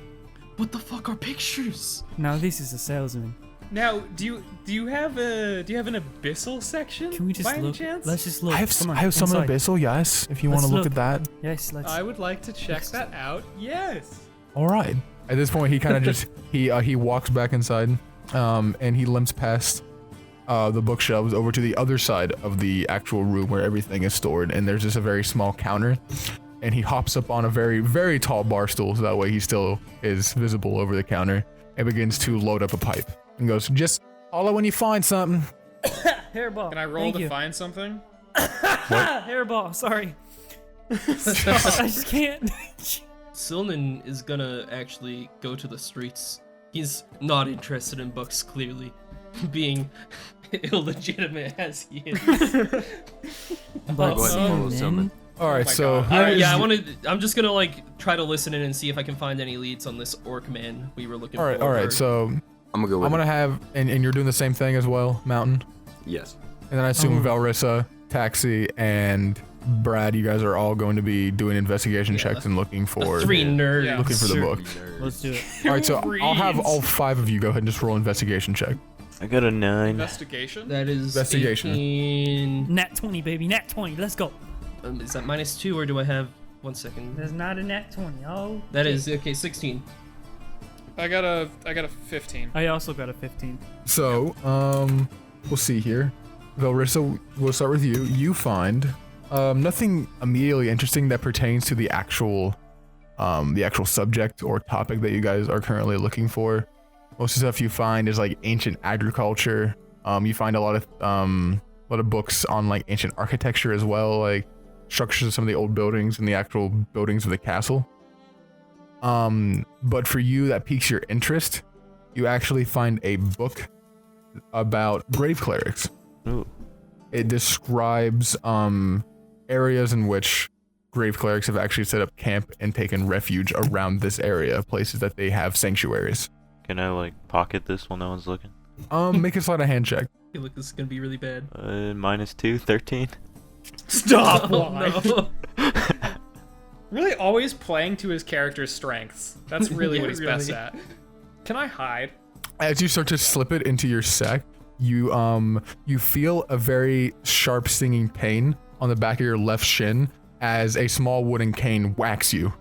what the fuck are pictures? Now this is a salesman. Now, do you have an abyssal section? Can we just by any look? chance? Let's just look. I have, Come on, I have some inside. abyssal, yes. If you want Let's to look look. at that. Yes, let's. I would like to check that out. Yes. All right. At this point, he kind of just he walks back inside, and he limps past the bookshelves over to the other side of the actual room where everything is stored. And there's just a very small counter, and he hops up on a very, very tall bar stool, so that way he still is visible over the counter, and begins to load up a pipe. And goes, just holler when you find something. Hairball. Can I roll Thank to you. find something? Hairball. Sorry. I just can't. Silnan is gonna actually go to the streets. He's not interested in books, clearly, being illegitimate as he is. But Go ahead and roll Silman- summon. All right, my so God. here's- Yeah, I'm just gonna like try to listen in and see if I can find any leads on this orc man we were looking all right, for. all right. So I'm gonna go with I'm gonna it. have, and you're doing the same thing as well, Mountain. Yes. And then I assume Oh. Velrissa, Taxi, and Br'aad, you guys are all going to be doing investigation Yeah, checks and looking for the three nerds. Yeah. looking for the book. Let's do it. All right, so I'll have Reads. all 5 of you go ahead and just roll investigation check. I got a 9. Investigation. That is Investigation. 18. Nat 20, baby. Nat 20. Let's go. Is that -2 or do I have 1 second? There's not a nat 20. Oh. That is okay. 16. I got a 15. I also got a 15. So, we'll see here. Velrissa, we'll start with you. You find nothing immediately interesting that pertains to the actual subject or topic that you guys are currently looking for. Most of the stuff you find is like ancient agriculture. You find a lot of books on like ancient architecture as well, like structures of some of the old buildings and the actual buildings of the castle. But for you, that piques your interest. You actually find a book about grave clerics. Ooh. It describes areas in which grave clerics have actually set up camp and taken refuge around this area, places that they have sanctuaries. Can I like pocket this while no one's looking? Make a sleight of hand check. I feel like this is gonna be really bad. -2, 13. Stop! Oh, Why? no. Really always playing to his character's strengths. That's really Yeah, what he's best really. at. Can I hide? As you start to slip it into your sack, you feel a very sharp stinging pain on the back of your left shin as a small wooden cane whacks you.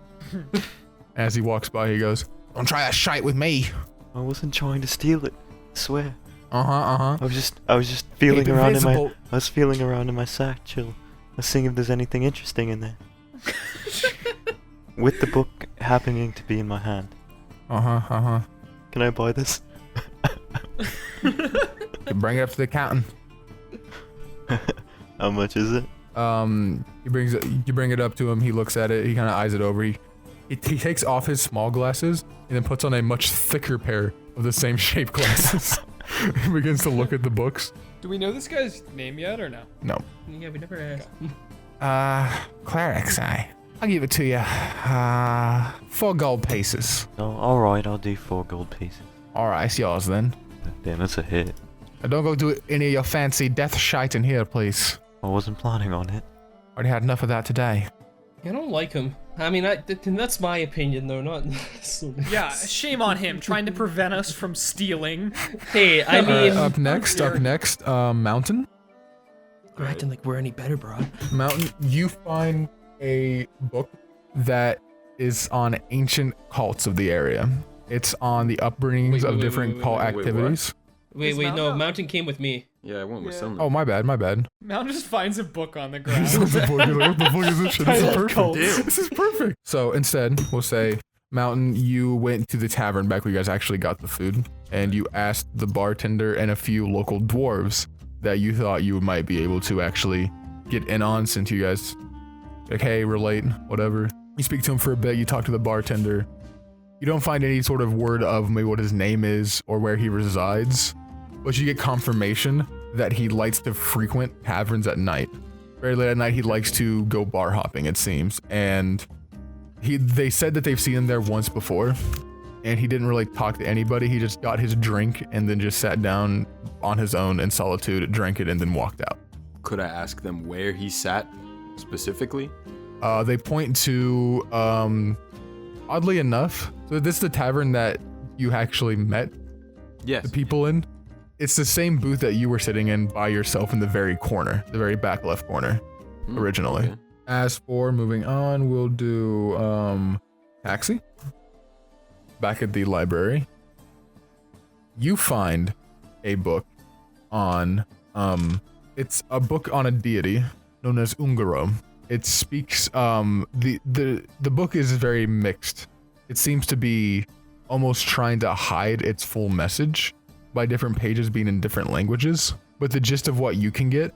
As he walks by, he goes, "Don't try that shite with me." I wasn't trying to steal it. I swear. Uh-huh. I was just feeling Keep around invisible. I was feeling around in my sack, chill. I was seeing if there's anything interesting in there. With the book happening to be in my hand. Uh-huh. Can I buy this? You bring it up to the accountant. How much is it? You bring it up to him, he looks at it, he kind of eyes it over, he takes off his small glasses and then puts on a much thicker pair of the same shape glasses. He begins to look at the books. Do we know this guy's name yet or no? No. Yeah, we never asked. Clerics, I'll give it to you. 4 gold pieces. Oh, alright, I'll do 4 gold pieces. Alright, it's yours then. Damn, that's a hit. Now don't go do any of your fancy death shite in here, please. I wasn't planning on it. Already had enough of that today. I don't like him. I mean, that's my opinion, though, not. Yeah, shame on him, trying to prevent us from stealing. Hey, I mean. Up next, Mountain. We're acting like we're any better, bro. Mountain, you find a book that is on ancient cults of the area. It's on the upbringings of different cult activities. Wait, no, Mountain came with me. Yeah, I went with Selma. Oh, my bad. Mountain just finds a book on the ground. What the fuck is this shit? This is Titled perfect. Cults. This is perfect. So instead, we'll say, Mountain, you went to the tavern back where you guys actually got the food, and you asked the bartender and a few local dwarves that you thought you might be able to actually get in on, since you guys, like, hey, relate, whatever. You speak to him for a bit, you talk to the bartender. You don't find any sort of word of maybe what his name is or where he resides, but you get confirmation that he likes to frequent taverns at night. Very late at night, he likes to go bar hopping, it seems, and they said that they've seen him there once before, and he didn't really talk to anybody. He just got his drink and then just sat down on his own in solitude, drank it, and then walked out. Could I ask them where he sat specifically? They point to, oddly enough, so this is the tavern that you actually met Yes. the people in. It's the same booth that you were sitting in by yourself in the very corner, the very back left corner, originally. Okay. As for moving on, we'll do taxi. Back at the library, you find a book on it's a book on a deity known as Ungaro. It speaks the book is very mixed. It seems to be almost trying to hide its full message by different pages being in different languages. But the gist of what you can get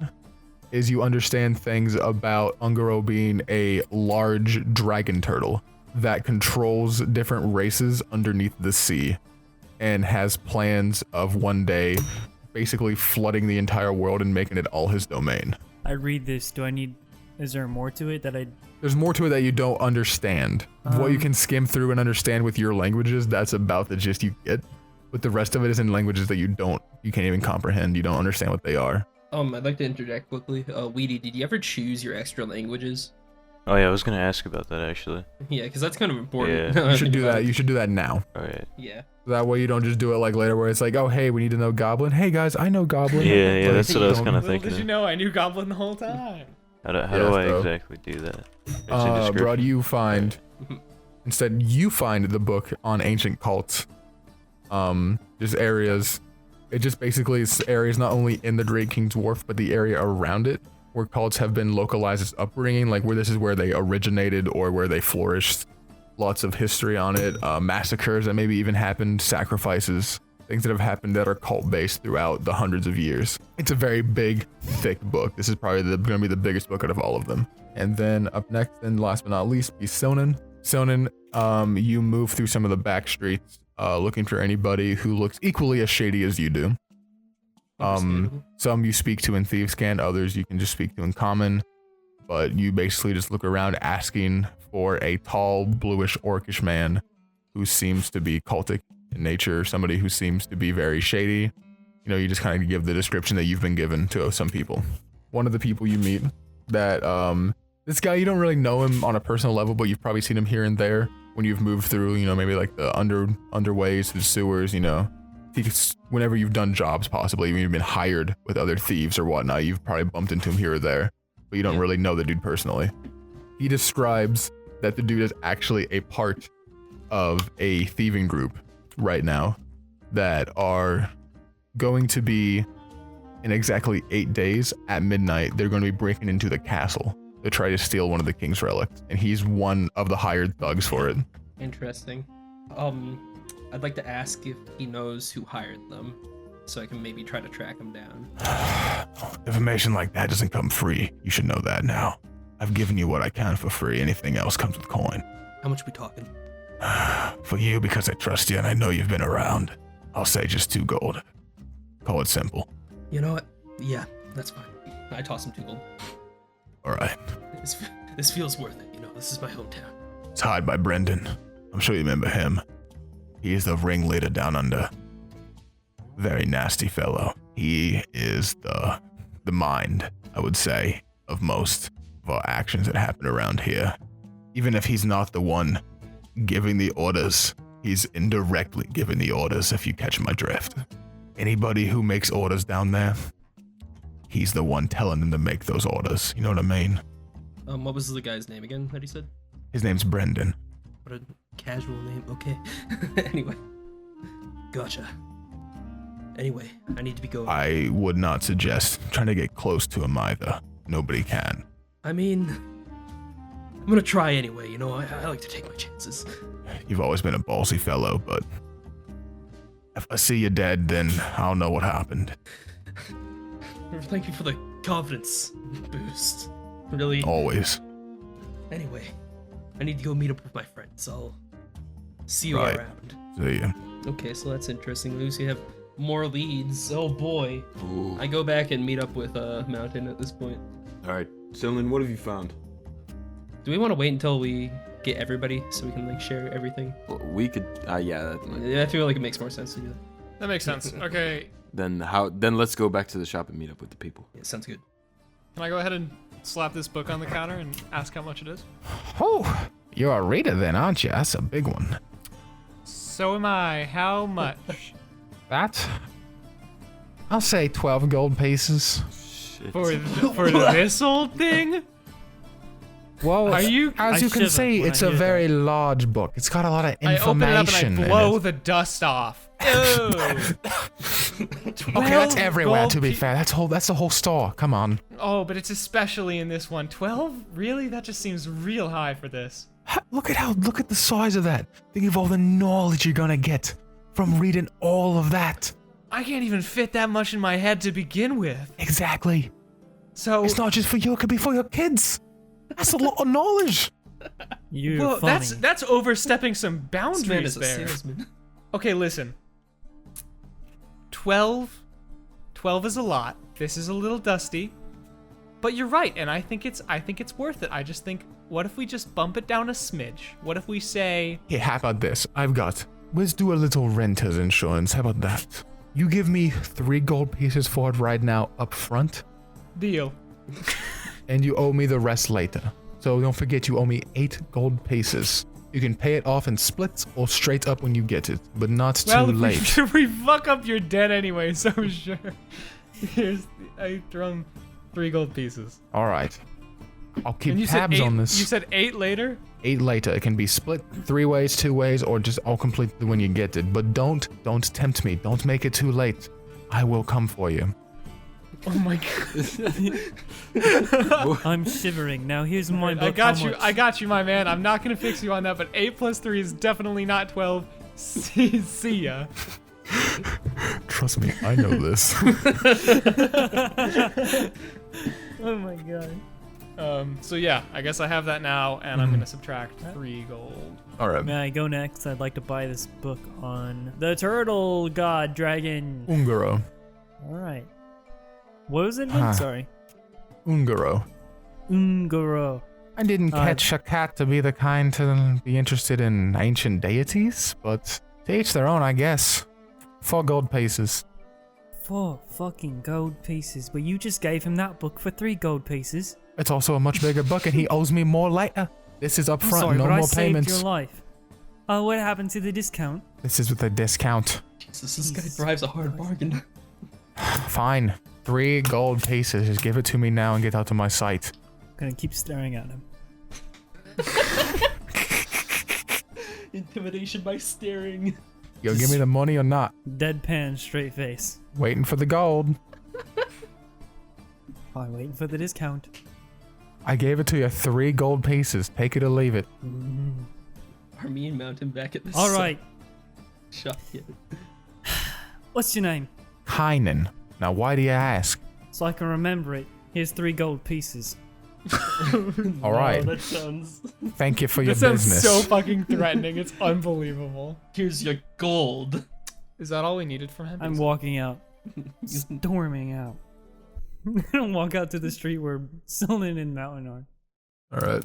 is you understand things about Ungaro being a large dragon turtle that controls different races underneath the sea and has plans of one day basically flooding the entire world and making it all his domain. I read this. Is there more to it that There's more to it that you don't understand. What you can skim through and understand with your languages, that's about the gist you get. But the rest of it is in languages that you can't even comprehend. You don't understand what they are. I'd like to interject quickly. Wheatie, did you ever choose your extra languages? Oh yeah, I was gonna ask about that actually. Yeah, because that's kind of important. Yeah. You should do that. You should do that now. Alright. Yeah. That way you don't just do it like later where it's like, oh hey, we need to know Goblin. Hey guys, I know Goblin. Yeah, Like, that's what I was don't- kind of Little thinking. did you know, I knew Goblin the whole time. How do Yeah, I so- exactly do that? It's a description. Br'aad, you find instead you find the book on ancient cults. Just areas. It just basically is areas not only in the Great King's Wharf, but the area around it, where cults have been localized as upbringing, like where this is where they originated or where they flourished. Lots of history on it, massacres that maybe even happened, sacrifices, things that have happened that are cult-based throughout the hundreds of years. It's a very big, thick book. This is probably gonna be the biggest book out of all of them. And then up next, and last but not least, be Sonnen. Sonnen, you move through some of the back streets, looking for anybody who looks equally as shady as you do. Some you speak to in Thieves' Cant, others you can just speak to in common, but you basically just look around asking for a tall, bluish, orcish man who seems to be cultic in nature, somebody who seems to be very shady. You know, you just kind of give the description that you've been given to some people. One of the people you meet that this guy, you don't really know him on a personal level, but you've probably seen him here and there when you've moved through, you know, maybe like the underways, the sewers, you know. Whenever you've done jobs, possibly, when you've been hired with other thieves or whatnot, you've probably bumped into him here or there, but you don't really know the dude personally. He describes that the dude is actually a part of a thieving group right now that are going to be, in exactly 8 days at midnight, they're going to be breaking into the castle to try to steal one of the king's relics, and he's one of the hired thugs for it. Interesting. I'd like to ask if he knows who hired them, so I can maybe try to track him down. Information like that doesn't come free. You should know that now. I've given you what I can for free. Anything else comes with coin. How much are we talking? For you, because I trust you and I know you've been around, I'll say just 2 gold. Call it simple. You know what? Yeah, that's fine. I toss him 2 gold. Alright. This feels worth it, you know, this is my hometown. It's hired by Brendan. I'm sure you remember him. He is the ringleader down under. Very nasty fellow. He is the mind, I would say, of most of our actions that happen around here. Even if he's not the one giving the orders, he's indirectly giving the orders, if you catch my drift. Anybody who makes orders down there, he's the one telling them to make those orders. You know what I mean? What was the guy's name again that he said? His name's Brendan. What a casual name. Okay. Anyway. Gotcha. Anyway, I need to be going. I would not suggest trying to get close to him either. Nobody can. I mean, I'm gonna try anyway, you know, I like to take my chances. You've always been a ballsy fellow, but if I see you dead, then I'll know what happened. Thank you for the confidence boost. Really. Always. Anyway, I need to go meet up with my friends. I'll see you Right. around. See ya. Okay, so that's interesting. At least we have more leads. Oh boy. Ooh. I go back and meet up with Mountain at this point. All right, Sylvan, what have you found? Do we want to wait until we get everybody so we can like share everything? Well, we could. Yeah. Yeah, I feel like it makes more sense to do that. That makes sense. Okay, Then let's go back to the shop and meet up with the people. Yeah, sounds good. can I go ahead and slap this book on the counter and ask how much it is? Oh, you're a reader then, aren't you? That's a big one. So am I. How much? That? I'll say 12 gold pieces. Shit. For this old thing? Well, Are you- as I you can shiver see, when it's I a hear very large book. It's got a lot of I open it up information and I in blow it. the dust off. Ew. Okay, that's everywhere, gold to be pe- fair. That's the whole store. Come on. Oh, but it's especially in this one. 12? Really? That just seems real high for this. Look at the size of that. Think of all the knowledge you're gonna get from reading all of that. I can't even fit that much in my head to begin with. Exactly. So It's not just for you, it could be for your kids. That's a lot of knowledge. You're well, funny. that's overstepping some This man boundaries is a there. salesman. Okay, listen. 12 is a lot. This is a little dusty. But you're right, and I think it's worth it. I just think, what if we just bump it down a smidge? What if we say, Hey, how about this? Let's do a little renter's insurance. How about that? You give me 3 gold pieces for it right now up front, deal? and you owe me the rest later. So don't forget you owe me 8 gold pieces. You can pay it off in splits or straight up when you get it, but not Well, too if late. if we fuck up, you're dead anyway, so sure. I throw him 3 gold pieces. Alright. I'll And keep you said tabs 8, on this. You said 8 later? 8 later. It can be split 3 ways, 2 ways, or just all completely when you get it. But don't tempt me. Don't make it too late. I will come for you. Oh my god. I'm shivering. Now here's my book. I got How you. much? I got you, my man. I'm not gonna fix you on that, but 8 plus 3 is definitely not 12. See ya. Trust me, I know this. Oh my god. So yeah, I guess I have that now, and I'm gonna subtract 3 gold. Alright. May I go next? I'd like to buy this book on the turtle god dragon. Ungaro. Alright. What was it again? Huh. Sorry. Ungaro. Ungaro. I didn't catch a cat to be the kind to be interested in ancient deities, but to each their own, I guess. 4 gold pieces. 4 fucking gold pieces. But you just gave him that book for 3 gold pieces. It's also a much bigger book, and he owes me more later. This is I'm upfront, sorry, no but I more saved payments. your life. Oh, what happened to the discount? This is with a discount. Jesus, this guy drives a hard bargain. Fine. 3 gold pieces. Just give it to me now and get out of my sight. I'm gonna keep staring at him. Intimidation by staring. You'll give me the money or not? Deadpan, straight face. Waiting for the gold. I'm waiting for the discount. I gave it to you. 3 gold pieces. Take it or leave it. Armin mountain back at the All right. shop yet. What's your name? Heinen. Now, why do you ask? So I can remember it. Here's 3 gold pieces. All right. Oh, that sounds... Thank you for your That sounds business. so fucking threatening. It's unbelievable. Here's your gold. Is that all we needed from him? I'm walking out. Storming out. I don't walk out to the street where Sullivan and Mountain are. All right.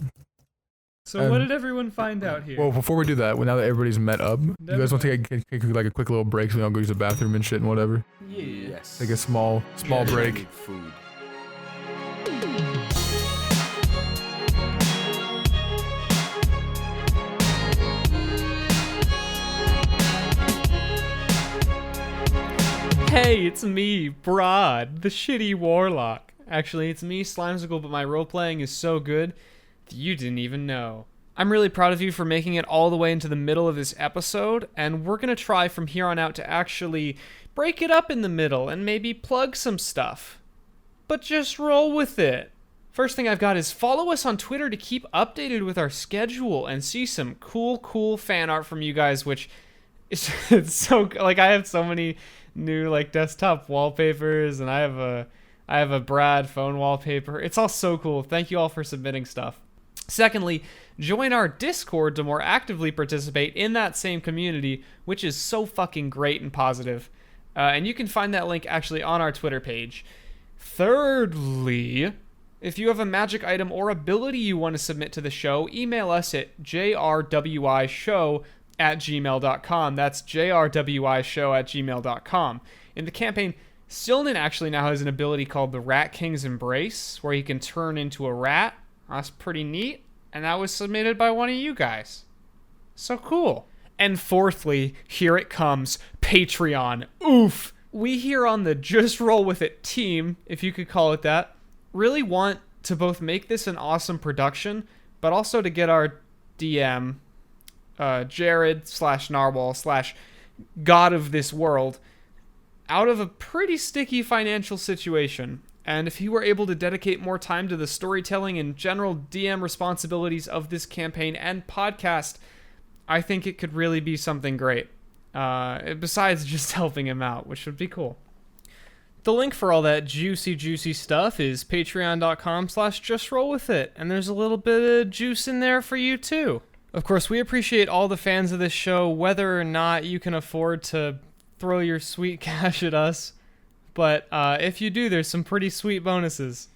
So what did everyone find out here? Well, before we do that, now that everybody's met up, you guys want to take like a quick little break so we all go use the bathroom and shit and whatever? Yeah. Yes. Take a small break. Food. Hey, it's me, Br'aad, the shitty warlock. Actually, it's me, Slimecicle, but my role-playing is so good that you didn't even know. I'm really proud of you for making it all the way into the middle of this episode, and we're gonna try from here on out to actually break it up in the middle and maybe plug some stuff. But just roll with it. First thing I've got is follow us on Twitter to keep updated with our schedule and see some cool fan art from you guys, which is it's so, like, I have so many new, like, desktop wallpapers, and I have a Br'aad phone wallpaper. It's all so cool. Thank you all for submitting stuff. Secondly, join our Discord to more actively participate in that same community, which is so fucking great and positive. And you can find that link actually on our Twitter page. Thirdly, if you have a magic item or ability you want to submit to the show, email us at jrwishow@gmail.com. That's jrwishow@gmail.com. In the campaign, Silnan actually now has an ability called the Rat King's Embrace, where he can turn into a rat. That's pretty neat, and that was submitted by one of you guys. So cool. And fourthly, here it comes, Patreon. Oof! We here on the Just Roll With It team, if you could call it that, really want to both make this an awesome production, but also to get our DM, Jared/Narwhal/God of this world, out of a pretty sticky financial situation. And if he were able to dedicate more time to the storytelling and general DM responsibilities of this campaign and podcast, I think it could really be something great. Besides just helping him out, which would be cool. The link for all that juicy stuff is patreon.com/justrollwithit, and there's a little bit of juice in there for you too. Of course, we appreciate all the fans of this show, whether or not you can afford to throw your sweet cash at us. But if you do, there's some pretty sweet bonuses.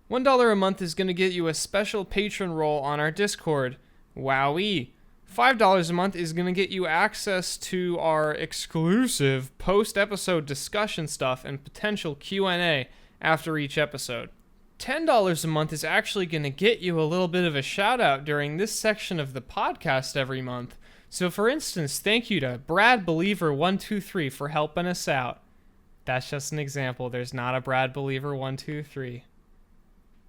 $1 a month is going to get you a special patron role on our Discord. Wowee. $5 a month is going to get you access to our exclusive post-episode discussion stuff and potential Q&A after each episode. $10 a month is actually going to get you a little bit of a shout-out during this section of the podcast every month. So for instance, thank you to Br'aad Believer 123 for helping us out. That's just an example. There's not a Br'aad Believer 123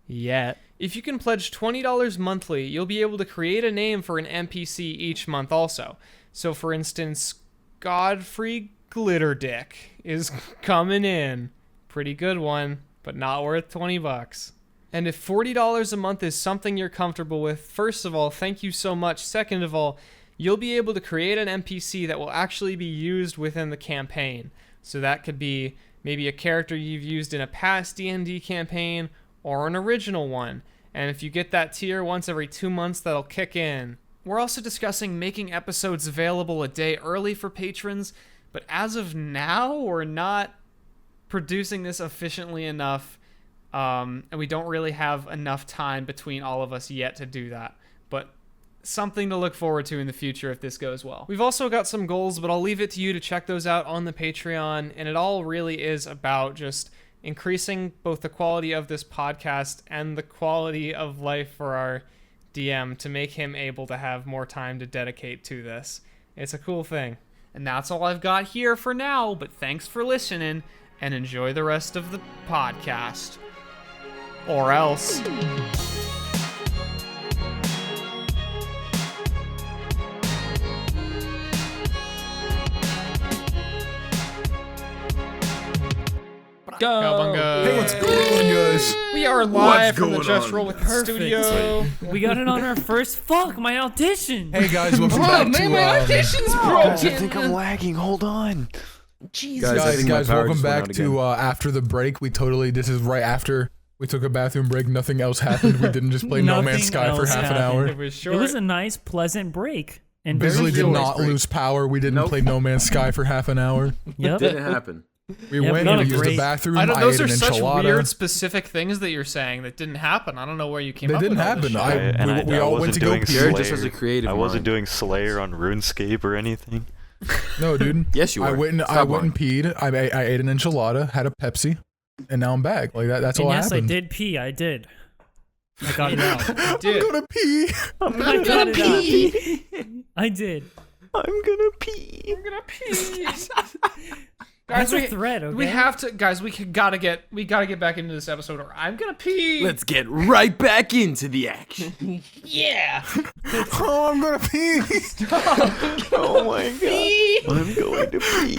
yet. If you can pledge $20 monthly, you'll be able to create a name for an NPC each month also. So for instance, Godfrey Glitterdick is coming in. Pretty good one, but not worth $20. And if $40 a month is something you're comfortable with, first of all, thank you so much. Second of all, you'll be able to create an NPC that will actually be used within the campaign. So that could be maybe a character you've used in a past D&D campaign or an original one. And if you get that tier once every 2 months, that'll kick in. We're also discussing making episodes available a day early for patrons, but as of now, we're not producing this efficiently enough, and we don't really have enough time between all of us yet to do that. But something to look forward to in the future if this goes well. We've also got some goals, but I'll leave it to you to check those out on the Patreon, and it all really is about just increasing both the quality of this podcast and the quality of life for our DM to make him able to have more time to dedicate to this. It's a cool thing. And that's all I've got here for now, but thanks for listening and enjoy the rest of the podcast. Or else. Go! Hey, what's going on, guys? We are live from the going Just on? Roll with the studio. We got it on our first. Fuck, my audition! Hey, guys, welcome back to audition's broken! I think I'm lagging. Hold on. Jesus. I think my guys, power welcome just went back out to after the break. This is right after we took a bathroom break. Nothing else happened. We didn't just play No Man's Sky for else half an happened. hour. It was short. It was a nice, pleasant break. And Bisley very did short. not lose power. We didn't play No Man's Sky for half an hour. Yep. Didn't happen. We Yep, went not in, a we used the great- bathroom. I don't. I Those ate are an such enchilada. weird, specific things that you're saying that didn't happen. I don't know where you came They up didn't with all happen. this shit. We all went to go doing pee. Jared Slayer. just has a creative I wasn't mind. doing Slayer on RuneScape or anything. No, dude. Yes, you were. I went and Stop lying. peed. I ate an enchilada, had a Pepsi, and now I'm back. Like that. That's And all yes, happened. I did pee. I did. I got it out. I'm gonna pee. I got it out. I did. I'm gonna pee. I'm gonna pee. That's Guys, a threat, okay? we have to. Guys, we gotta get back into this episode, or I'm gonna pee. Let's get right back into the action. Yeah! Oh, I'm gonna pee. Oh my god. I'm going to pee.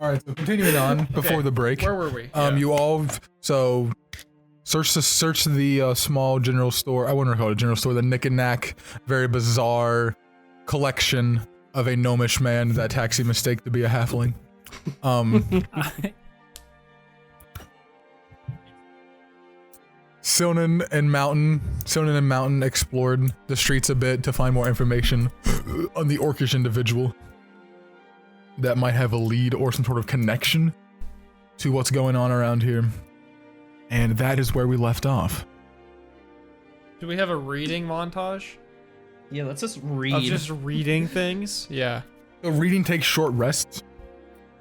All right. So continuing on before the break. Where were we? You all search the small general store. I wouldn't call it a general store. The Knick and Knack, very bizarre collection of a gnomish man that Taxi mistaked to be a halfling. Silnan and Mountain explored the streets a bit to find more information on the orcish individual that might have a lead or some sort of connection to what's going on around here. And that is where we left off. Do we have a reading montage Yeah, let's just read. of just reading things? Yeah. The reading takes short rests.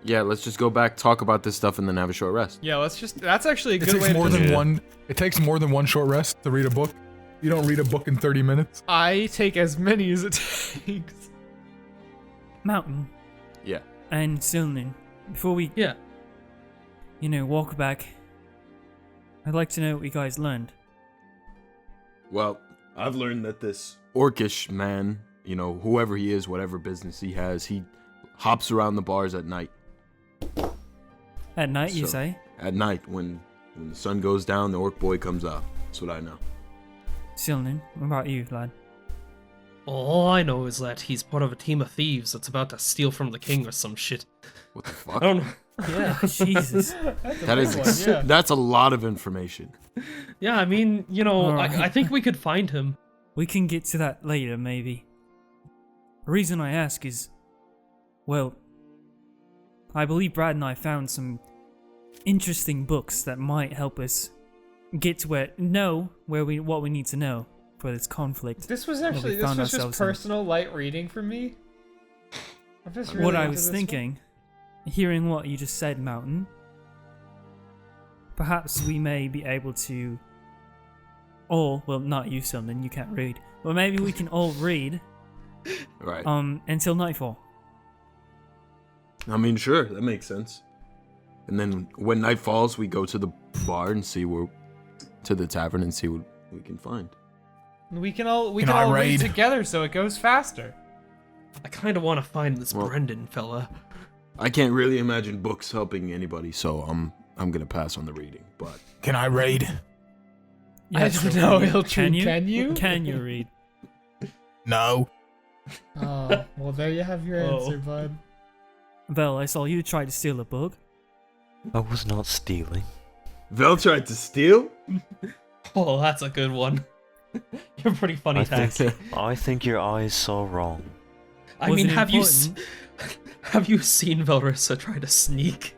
Yeah, let's just go back, talk about this stuff, and then have a short rest. Yeah. Let's just. That's actually a It good takes way more to. than Yeah. one. It takes more than one short rest to read a book. You don't read a book in 30 minutes. I take as many as it takes. Mountain Yeah. and Silnan, before we, Yeah. walk back, I'd like to know what you guys learned. Well, I've learned that this orcish man, whoever he is, whatever business he has, he hops around the bars at night. At night, you So- say? At night, when the sun goes down, the orc boy comes up. That's what I know. Silnan, what about you, lad? All I know is that he's part of a team of thieves that's about to steal from the king or some shit. What the I fuck? don't know. Yeah. Jesus. That is yeah. that's a lot of information. Yeah, I mean, Alright. I think we could find him. We can get to that later, maybe. The reason I ask is, well, I believe Br'aad and I found some interesting books that might help us get to what we need to know for this conflict. This was What we actually found just ourselves in. personal light reading for me. I'm just really What I into was this thinking, hearing what you just said, Mountain, perhaps we may be able to, or, well, not you, Silnan, you can't read, but maybe we can all read Right. until nightfall. I mean, sure, that makes sense. And then when night falls, we go to the bar and to the tavern and see what we can find. one. We can all Can I read raid? together so it goes faster. I kind of want to find this Well- Brendan fella. I can't really imagine books helping anybody, so I'm gonna pass on the reading. But Can I raid? I don't know, Iltrin, can you? Can you read? No. Oh, well, there you have your Oh. answer, bud. Vel, I saw you try to steal a book. I was not stealing. Vel tried to steal. Oh, that's a good one. You're pretty funny, Taxi. I think your eyes saw wrong. I Was mean, it have you important? have you seen Velrissa try to sneak?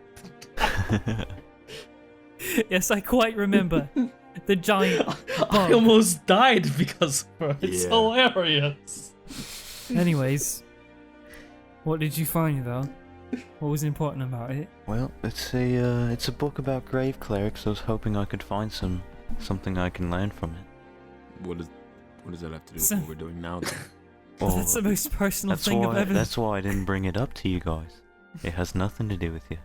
Yes, I quite remember. The giant I bug. almost died because of her. It's Yeah. hilarious. Anyways, what did you find, Vel? What was important about it? Well, it's a book about grave clerics. I was hoping I could find something I can learn from it. What does that have to do with So- what we're doing now? Then? Well, That's the most personal thing I've ever... that's why I didn't bring it up to you guys. It has nothing to do with you.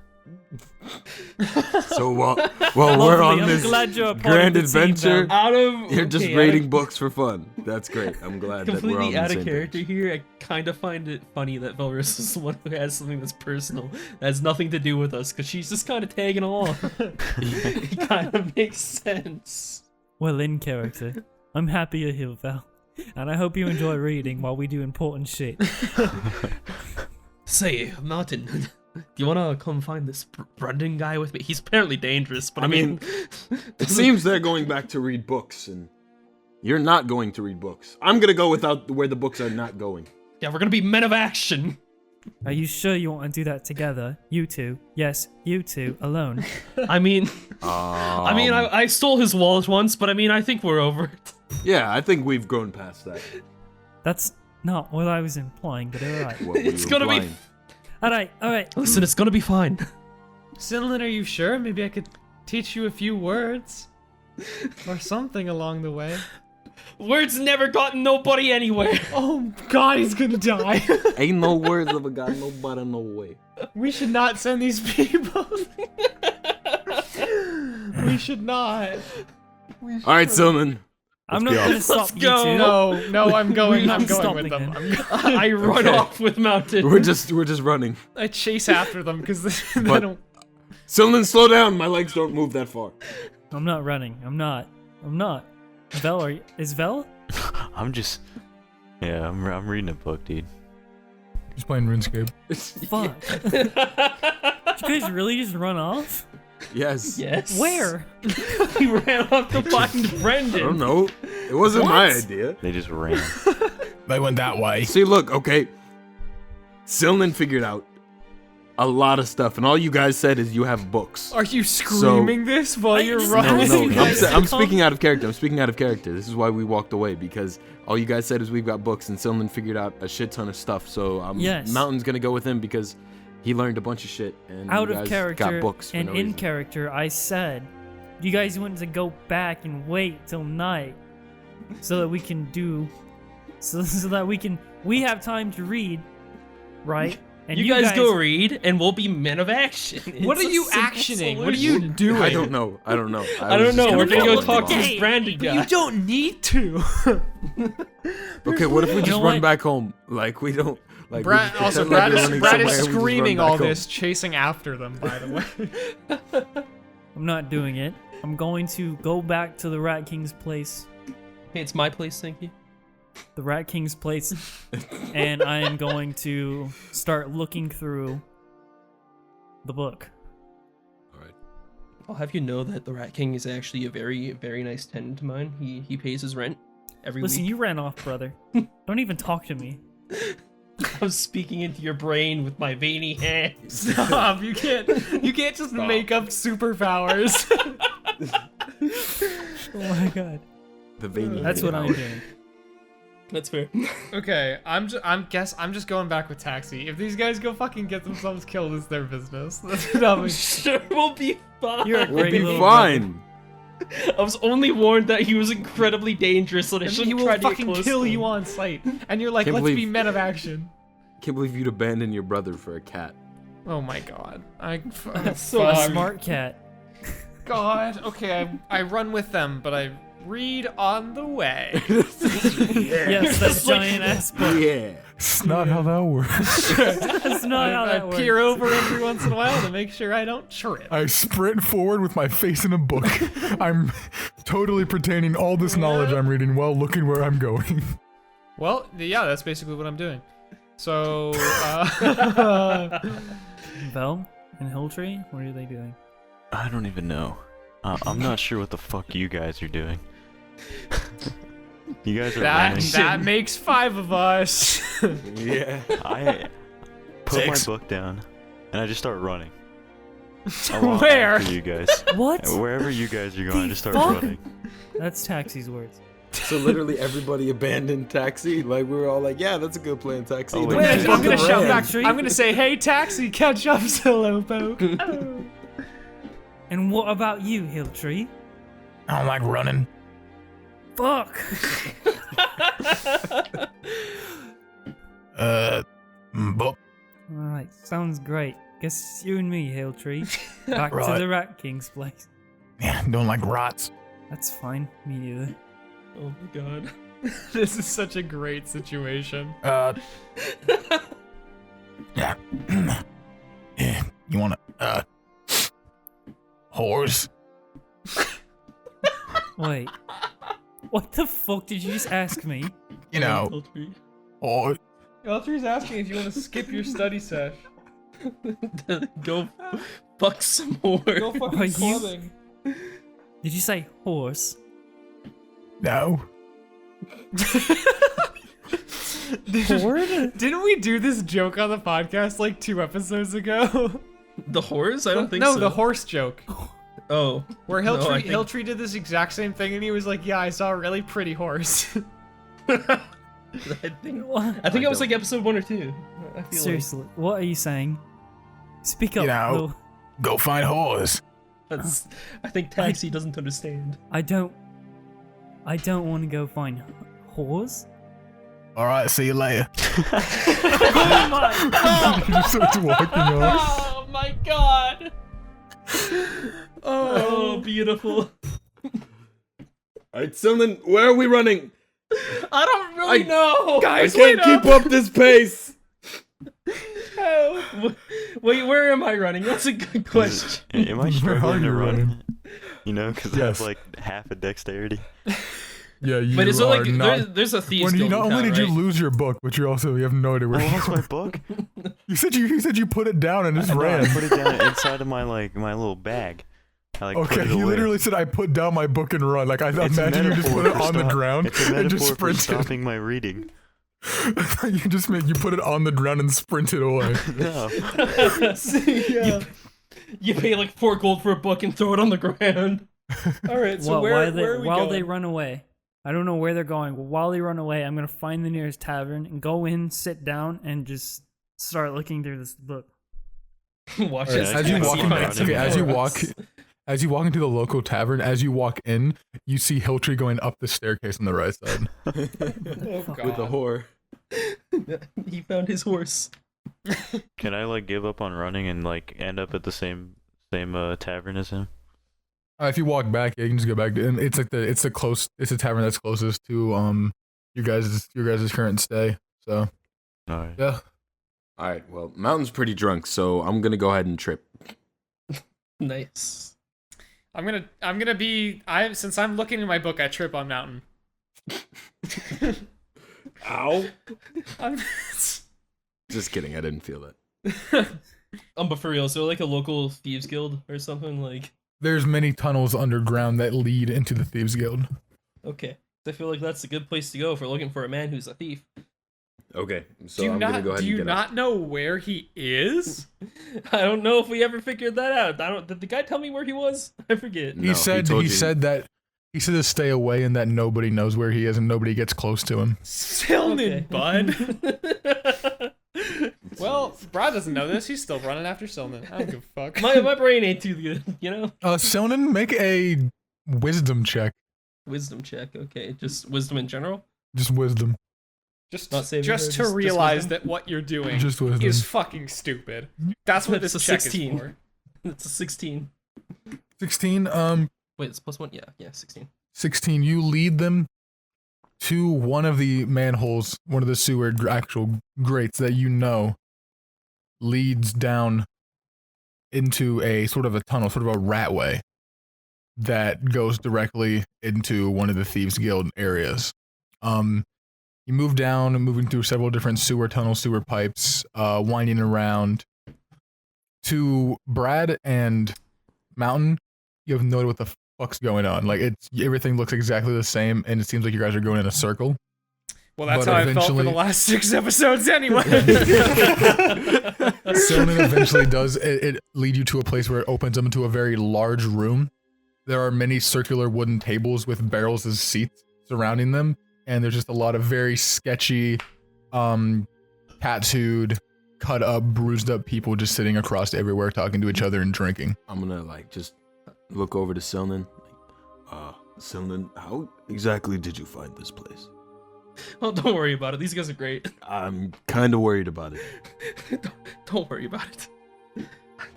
So while Lovely, we're on I'm this glad you're a part grand of the team, adventure, Val. Out of you're just okay, rating books for fun. That's great. I'm glad that we're on completely the out same of character page. here. I kind of find it funny that Velrissa is the one who has something that's personal that has nothing to do with us, because she's just kind of tagging along. It kind of makes sense. Well, in character. I'm happy you're here, Val. And I hope you enjoy reading while we do important shit. Say, Martin, do you want to come find this Brendan guy with me? He's apparently dangerous, but I mean... It seems they're going back to read books, and you're not going to read books. I'm gonna go without where the books are not going. Yeah, we're gonna be men of action. Are you sure you want to do that together? You two? Yes, you two, alone. I mean... I stole his wallet once, but I mean, I think we're over it. Yeah, I think we've grown past that. That's not what I was implying, but alright. What were It's you gonna be... implying? Alright. Listen, it's gonna be fine. Sinlin, are you sure? Maybe I could teach you a few words? Or something along the way. Words never gotten nobody anywhere. Oh god, he's gonna die. Ain't no words of a god, no butter, no way. We should not send these people. We should not. All right, Silman. I'm not go. gonna stop Let's you go. two. No, I'm going. I'm Stop going with again. them. I run Okay. off with Mountain. We're just running. I chase after them because they But- don't. Silman, slow down. My legs don't move that far. I'm not running. I'm not. Vel, is Vel? I'm just... Yeah, I'm reading a book, dude. Just playing RuneScape. Fuck. Did you guys really just run off? Yes. Yes. Where? He ran off to find Brendan. I don't know. It wasn't my What? idea. They just ran. They went that way. See, look, okay. Silman figured out a lot of stuff, and all you guys said is you have books. Are you screaming this while you're just- running? No, You I'm, guys I'm come- speaking out of character. I'm speaking out of character. This is why we walked away, because all you guys said is we've got books, and Silman figured out a shit ton of stuff. So Yes. Mountain's gonna go with him because he learned a bunch of shit, and Out you of guys character got books for and no in reason. character, I said you guys want to go back and wait till night so that we can do so that we have time to read, right? And You guys go read, and we'll be men of action. What It's are a you simple actioning? What are solution. you doing? I don't know. I don't know. I don't know. We're gonna go talk to Hey, this Brandon guy. You don't need to. Okay, what if we You just know run what? back home? Like we don't. Like we Brad, just also, pretend Brad like is, we're running Brad is somewhere and we just screaming run all back home. this, chasing after them, by the way. I'm not doing it. I'm going to go back to the Rat King's place. Hey, it's my place, thank you. The Rat King's place, and I am going to start looking through the book. I'll have you know that the Rat King is actually a very, very nice tenant of mine. He pays his rent every Listen, week. you ran off, brother. Don't even talk to me. I'm speaking into your brain with my veiny hands. Stop! You can't just make up superpowers. Oh my god. The veiny. That's what I'm doing. That's fair. Okay, I'm just going back with Taxi. If these guys go fucking get themselves killed, it's their business. That's what I'm Sure, we'll be fine. You're a We'll great be little fine. I was only warned that he was incredibly dangerous, and I And he shouldn't will try to get fucking close kill to you him. on sight. And you're like, Can't let's believe- be men of action. Can't believe you'd abandon your brother for a cat. Oh my god. That's so A hard. smart cat. God. Okay, I run with them, but I read on the way. Yes, that giant ass book. Yeah. It's not how that works. That's not how I that works. peer over every once in a while to make sure I don't trip. I sprint forward with my face in a book. I'm totally pertaining all this knowledge I'm reading while looking where I'm going. Well, yeah, that's basically what I'm doing. So, Vel and Hilltree, what are they doing? I don't even know. I'm not sure what the fuck you guys are doing. You guys are running. that makes 5 of us. Yeah. I put Six. my book down, and I just start running. I walk Where? after you guys. What? Wherever you guys are going, I just start fuck? running. That's Taxi's words. So literally everybody abandoned Taxi. Like we were all like, yeah, that's a good plan, Taxi. Oh, Then wait, we I'm just gonna fucking shout ran. back. I'm gonna say, "Hey, taxi, catch up, Slowpoke." Oh. And what about you, Hilltree? I don't like running. Fuck. Book. Alright, sounds great. Guess you and me, Hilltree. Back to Right. the Rat King's place. Yeah, don't like rots. That's fine, me neither. Oh my god. This is such a great situation. Yeah. Yeah, you want a horse? Wait. What the fuck did you just ask me? You know, Hilltree. horse. Eltree's asking if you want to skip your study sesh. Go fuck some more. Go Are fucking you- clubbing. Did you say horse? No. Didn't we do this joke on the podcast like 2 episodes ago? The horse? I don't think no, so. the horse joke. Oh. Where No, Hilltree, I think- Hilltree did this exact same thing and he was like, yeah, I saw a really pretty horse. I think it was like episode 1 or 2. I feel Seriously, what are you saying? Speak up. You know. Will. Go find horse. like I think Taxi doesn't understand. I don't want to go find whores. All right, see you later. Oh my god! He just starts walking off. Oh my god! Oh, beautiful. Alright, Sylvan, where are we running? I don't really know. I Guys, can't wait keep up! up this pace. Wait, where am I running? That's a good question. Am I struggling to you run? running? You know, because I Yes. have like half a dexterity. Yeah, you But is it are like not. there's a thieves When you guild not in only town, did you right? lose your book, but you also have no idea where I you lost are. my book. You said you put it down and just No, I ran. put it down inside of my little bag. I like put Okay, it you away. literally said I put down my book and run. Like I It's a imagine you just metaphor put it for on the stop- ground It's a and just metaphor for sprinted. stopping my reading. You just you put it on the ground and sprinted away. No. You pay like 4 gold for a book and throw it on the ground. All right, so Well, where are we while going? they run away, I don't know where they're going. But while they run away, I'm gonna find the nearest tavern and go in, sit down, and just start looking through this book. Watch Alright, this. as you walk as you walk into the local tavern, as you walk in, you see Hilltree going up the staircase on the right side. Oh, With a whore. He found his horse. Can I like give up on running and like end up at the same tavern as him? If you walk back, yeah, you can just go back. And it's like it's a tavern that's closest to your guys' current stay. So Alright. yeah. Alright, well, Mountain's pretty drunk, so I'm gonna go ahead and trip. Nice. I'm gonna be since I'm looking in my book, I trip on Mountain. Ow. I'm Just kidding, I didn't feel that. But for real, so like a local thieves guild or something like. There's many tunnels underground that lead into the Thieves Guild. Okay, I feel like that's a good place to go if we're looking for a man who's a thief. Okay, so do you I'm gonna not go ahead do and you get up. not know where he is? I don't know if we ever figured that out. Did the guy tell me where he was? I forget. No, He said told you. to stay away and that nobody knows where he is and nobody gets close to him. Silnan, Okay. bud. Well, Br'aad doesn't know this. He's still running after Silnan. I don't give a fuck. my brain ain't too good, you know? Silnan, make a wisdom check. Wisdom check, okay. Just wisdom in general? Just wisdom. Just Not saving just her, to just realize wisdom? that what you're doing Just wisdom. is fucking stupid. That's what It's this a check 16. is for. It's a 16. 16. Wait, it's +1? Yeah, 16. 16. You lead them to one of the manholes, one of the sewer actual grates that you know leads down into a sort of a tunnel, sort of a ratway that goes directly into one of the Thieves Guild areas. You move down, moving through several different sewer tunnels, sewer pipes, winding around to Br'aad and Mountain. You have no idea what the fuck's going on. Like everything looks exactly the same, and it seems like you guys are going in a circle. Well, that's But how I felt for the eventually- last 6 episodes anyway. Silnan eventually does it lead you to a place where it opens up into a very large room. There are many circular wooden tables with barrels as seats, surrounding them, and there's just a lot of very sketchy, tattooed, cut up, bruised up people just sitting across everywhere talking to each other and drinking. I'm gonna like just look over to Silnan. Silnan, how exactly did you find this place? Oh, don't worry about it. These guys are great. I'm kind of worried about it. Don't worry about it.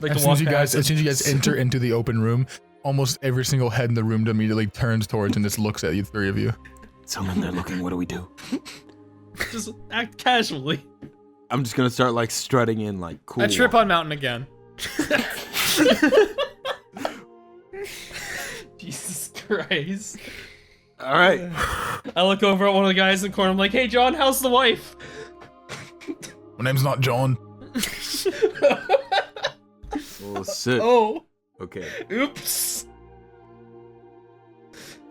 As soon as you guys enter into the open room, almost every single head in the room immediately turns towards and just looks at you, three of you. Silnan, they're looking. What do we do? Just act casually. I'm just gonna start like strutting in like cool. I trip on mountain again. Jesus Christ. All right. I look over at one of the guys in the corner. I'm like, hey, John, how's the wife? My name's not John. Oh, shit. Oh. Okay. Oops.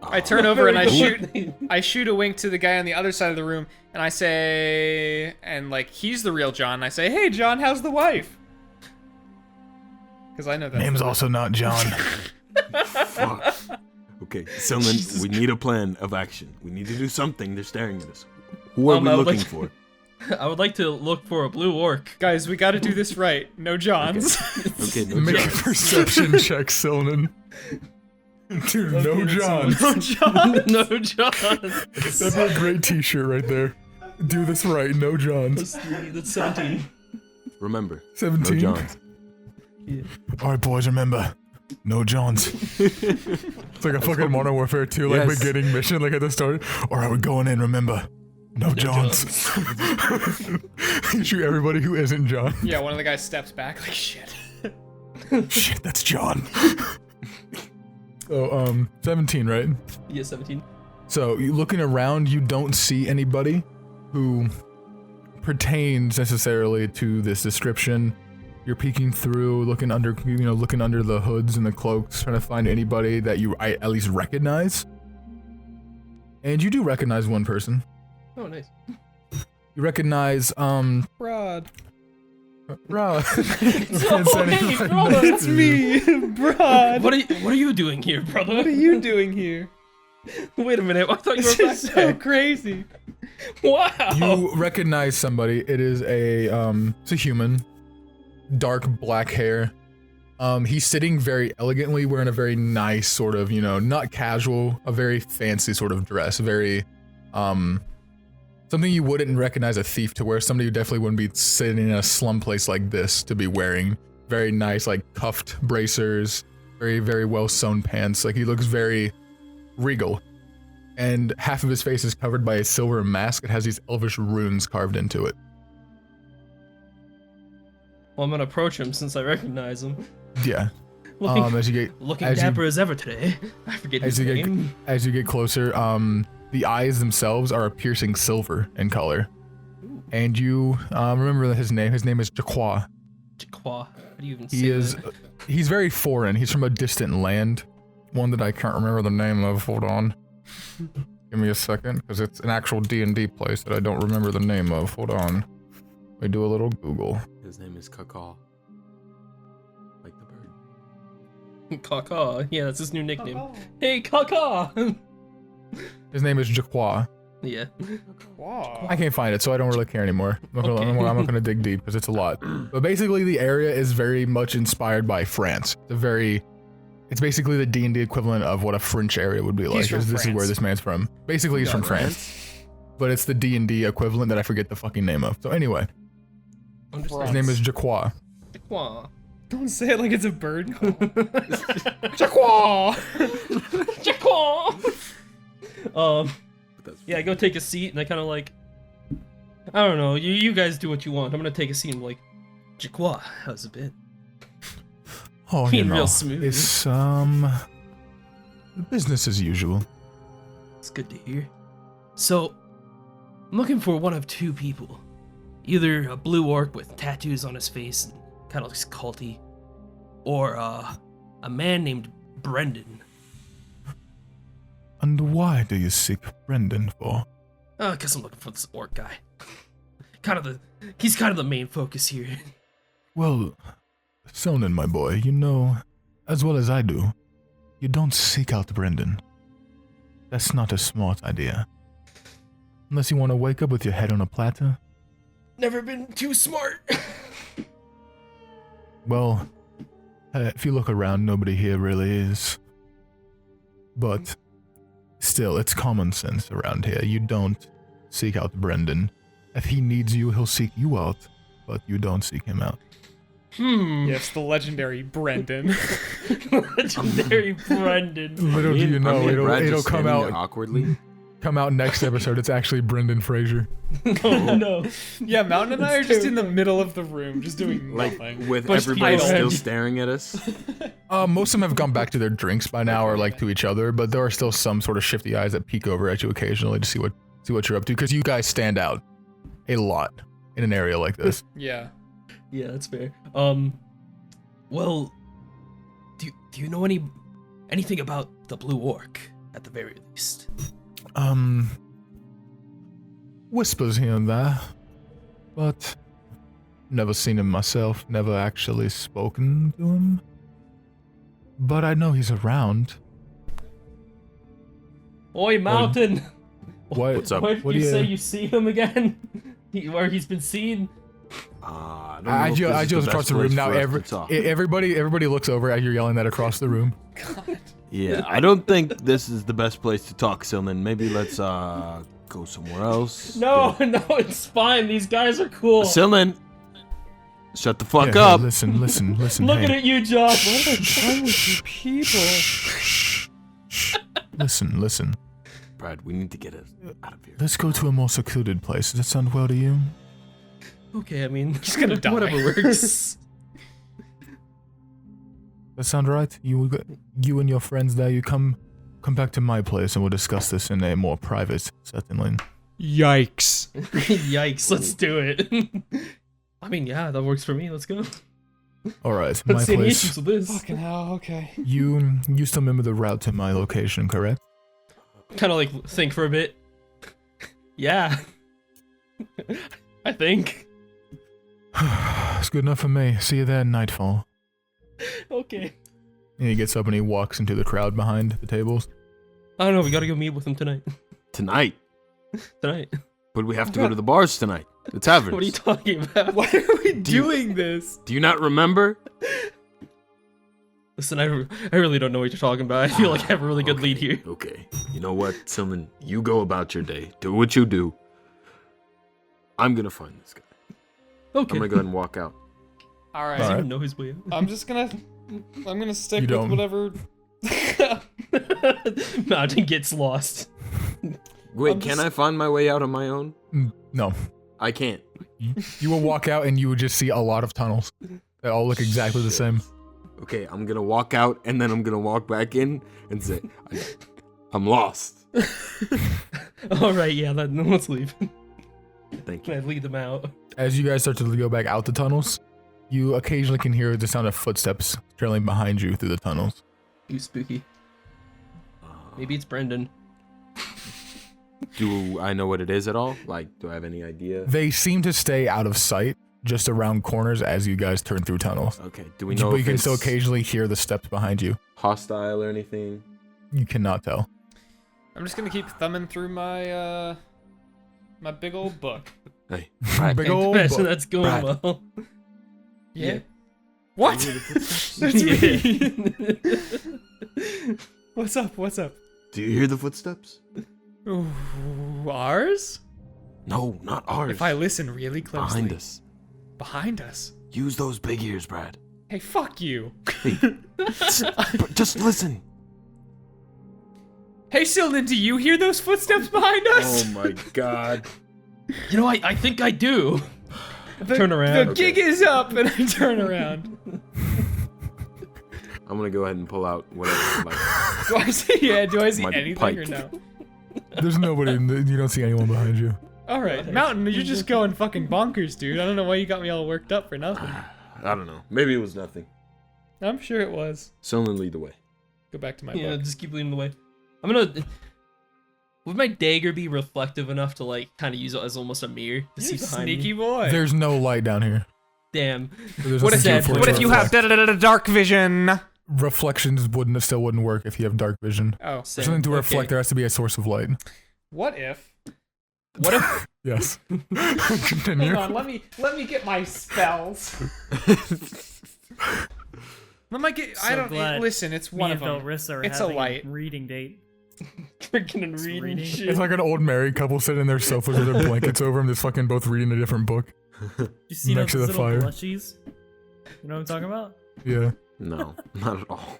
I turn over and I shoot a wink to the guy on the other side of the room, and I say, and like he's the real John. I say, hey, John, how's the wife? Because I know that. Name's also not John. Fuck. Okay, Silnan, we need a plan of action. We need to do something. They're staring at us. Who are we looking for? I would like to look for a blue orc. Guys, we got to do this right. No Johns. Okay, no Make a Johns. perception check, Silnan. Dude, no John. No John. No John. That'd be a great t-shirt right there. Do this right, no Johns. That's 17. Remember, 17? no Johns. Yeah. Alright, boys, remember. No Johns. It's like a fucking Modern Warfare 2, like Yes. beginning mission, like at the start. Alright, we're going in, remember. No Johns. You shoot everybody who isn't John. Yeah, one of the guys steps back like, shit. Shit, that's John. So, 17, right? Yeah, 17. So, you looking around, you don't see anybody who pertains necessarily to this description. You're peeking through, looking under the hoods and the cloaks, trying to find anybody that you at least recognize. And you do recognize one person. Oh, nice. You recognize, Br'aad. Br'aad. Oh, hey, brother, It's me, Br'aad. What are you doing here, brother? What are you doing here? Wait a minute. I thought you This were is back so there. crazy. Wow. You recognize somebody. It is it's a human. Dark black hair. He's sitting very elegantly, wearing a very nice sort of, not casual, a very fancy sort of dress. Very, something you wouldn't recognize a thief to wear. Somebody who definitely wouldn't be sitting in a slum place like this to be wearing. Very nice, like cuffed bracers, very, very well sewn pants. Like he looks very regal. And half of his face is covered by a silver mask. It has these elvish runes carved into it. Well, I'm gonna approach him since I recognize him. Yeah. Looking, As you get looking as you- dapper as ever today. I forget his name. as you get closer, the eyes themselves are a piercing silver in color. And you remember his name. His name is Jaqua. Jaqua. How do you even say that? He's very foreign. He's from a distant land. One that I can't remember the name of. Hold on. Give me a second, because it's an actual D&D place that I don't remember the name of. Hold on. Let me do a little Google. His name is Kaka. Like the bird. Kaka. Yeah, that's his new nickname. Hey, Kaka. His name is Jaqua. Yeah. Wow. I can't find it, so I don't really care anymore. I'm not gonna dig deep because it's a lot. But basically, the area is very much inspired by France. It's basically the D&D equivalent of what a French area would be like. from This is where France. this man's from. Basically, he's from France. But it's the D&D equivalent that I forget the fucking name of. So anyway, his name is Jaqua. Jaqua. Don't say it like it's a bird. Jaqua. Jaqua. Yeah, I go take a seat and I kind of like, I don't know. You guys do what you want. I'm gonna take a seat and be like, Jaqua, how's it been? Oh, Being real smooth. It's business as usual. It's good to hear. So, I'm looking for one of two people. Either a blue orc with tattoos on his face and kind of looks culty, or a man named Brendan. And why do you seek Brendan for? Cause I'm looking for this orc guy. He's kind of the main focus here. Well, Sonan, my boy, you know, as well as I do, you don't seek out Brendan. That's not a smart idea. Unless you want to wake up with your head on a platter. Never been too smart. Well, if you look around, nobody here really is. But still, it's common sense around here. You don't seek out Brendan. If he needs you, he'll seek you out, but you don't seek him out. Yes, the legendary Brendan. Legendary Brendan. Little do you know, it'll come out awkwardly. Come out next episode. It's actually Brendan Fraser. Oh no. Yeah, Mountain and I are just in the middle of the room, just doing nothing. With But everybody still- still staring at us. Most of them have gone back to their drinks by now, or like to each other. But there are still some sort of shifty eyes that peek over at you occasionally to see what you're up to, because you guys stand out a lot in an area like this. Yeah. Yeah, that's fair. Well, do you know anything about the Blue Orc at the very least? Whispers here and there, but never seen him myself, never actually spoken to him. But I know he's around. Oi, Mountain! What's up? What What did do you say you- you see him again? Where he's been seen? I just across the room now. Everybody looks over as you're yelling that across the room. Yeah, I don't think this is the best place to talk, Silman. Maybe let's go somewhere else. No, it's fine. These guys are cool. Silman, shut the fuck Yeah, up. Listen. Looking Hey, at you, Josh. People. listen. Brad, we need to get us out of here. Let's go to a more secluded place. Does that sound well to you? Okay, I mean, He's gonna die. whatever works. That sound right? You and your friends there, you come back to my place and we'll discuss this in a more private setting. Yikes. Yikes, let's do it. I mean, yeah, that works for me. Let's go. All right, Let's my see any place. issues with this. Fucking hell, okay. You still remember the route to my location, correct? Kind of like think for a bit. Yeah. I think. It's good enough for me. See you there at nightfall. Okay. And he gets up and he walks into the crowd behind the tables. I don't know. We gotta go meet with him tonight. Tonight. Tonight. But we have to go to the bars tonight. The taverns. What are you talking about? Why are we doing this? Do you not remember? Listen, I really don't know what you're talking about. I feel like I have a really good lead here. Okay. You know what, Silman? You go about your day. Do what you do. I'm gonna find this guy. Okay. I'm gonna go ahead and walk out. Alright. Does he Alright. even know his way out? I'm gonna stick You with don't. whatever. Mountain gets lost. Wait, I'm can just- I find my way out on my own? No. I can't. You will walk out and you would just see a lot of tunnels that all look exactly the same. Okay, I'm gonna walk out and then I'm gonna walk back in and say, I'm lost. All right, yeah. Let's leave. Thank I you. lead them out. As you guys start to go back out the tunnels, you occasionally can hear the sound of footsteps trailing behind you through the tunnels. You spooky. Maybe it's Brendan. Do I know what it is at all? Like, do I have any idea? They seem to stay out of sight just around corners as you guys turn through tunnels. Okay, do we know But if you can it's still occasionally hear the steps behind you. hostile or anything? You cannot tell. I'm just gonna keep thumbing through my my big old book. Hey, Brad, Big Can't old imagine book. that's going Brad. well. Yeah. What? That's Yeah. me. What's up? do you hear the footsteps? Ooh, ours? No, not ours. If I listen really closely. Behind us. Behind us. Use those big ears, Brad. Hey, fuck you. Just listen. Hey, Sildon, do you hear those footsteps behind us? Oh my god. You know, I think I do. Turn The around. gig is up, and I turn around. I'm gonna go ahead and pull out whatever. Like, Do I see My anything pike. or no? There's nobody, you don't see anyone behind you. Alright, Mountain, you're just going fucking bonkers, dude. I don't know why you got me all worked up for nothing. I don't know. Maybe it was nothing. I'm sure it was. Someone lead the way. Go back to my Yeah, book. just keep leading the way. I'm gonna. Would my dagger be reflective enough to like kind of use it as almost a mirror to You see behind sneaky me? boy. There's no light down here. Damn. So there's What if, nothing for it to what if you have reflect. dark vision? reflections still wouldn't work if you have dark vision. Oh. For something to reflect, there has to be a source of light. What if? Yes. Continue. Hang on, let me get my spells. Let me get. I don't listen. It's one of them. Velrissa are It's a having light. reading date. Freaking reading shit. It's like an old married couple sitting in their sofas with their blankets over them, just fucking both reading a different book. You see Next those to the little fire. plushies? You know what I'm talking about? Yeah. No, not at all.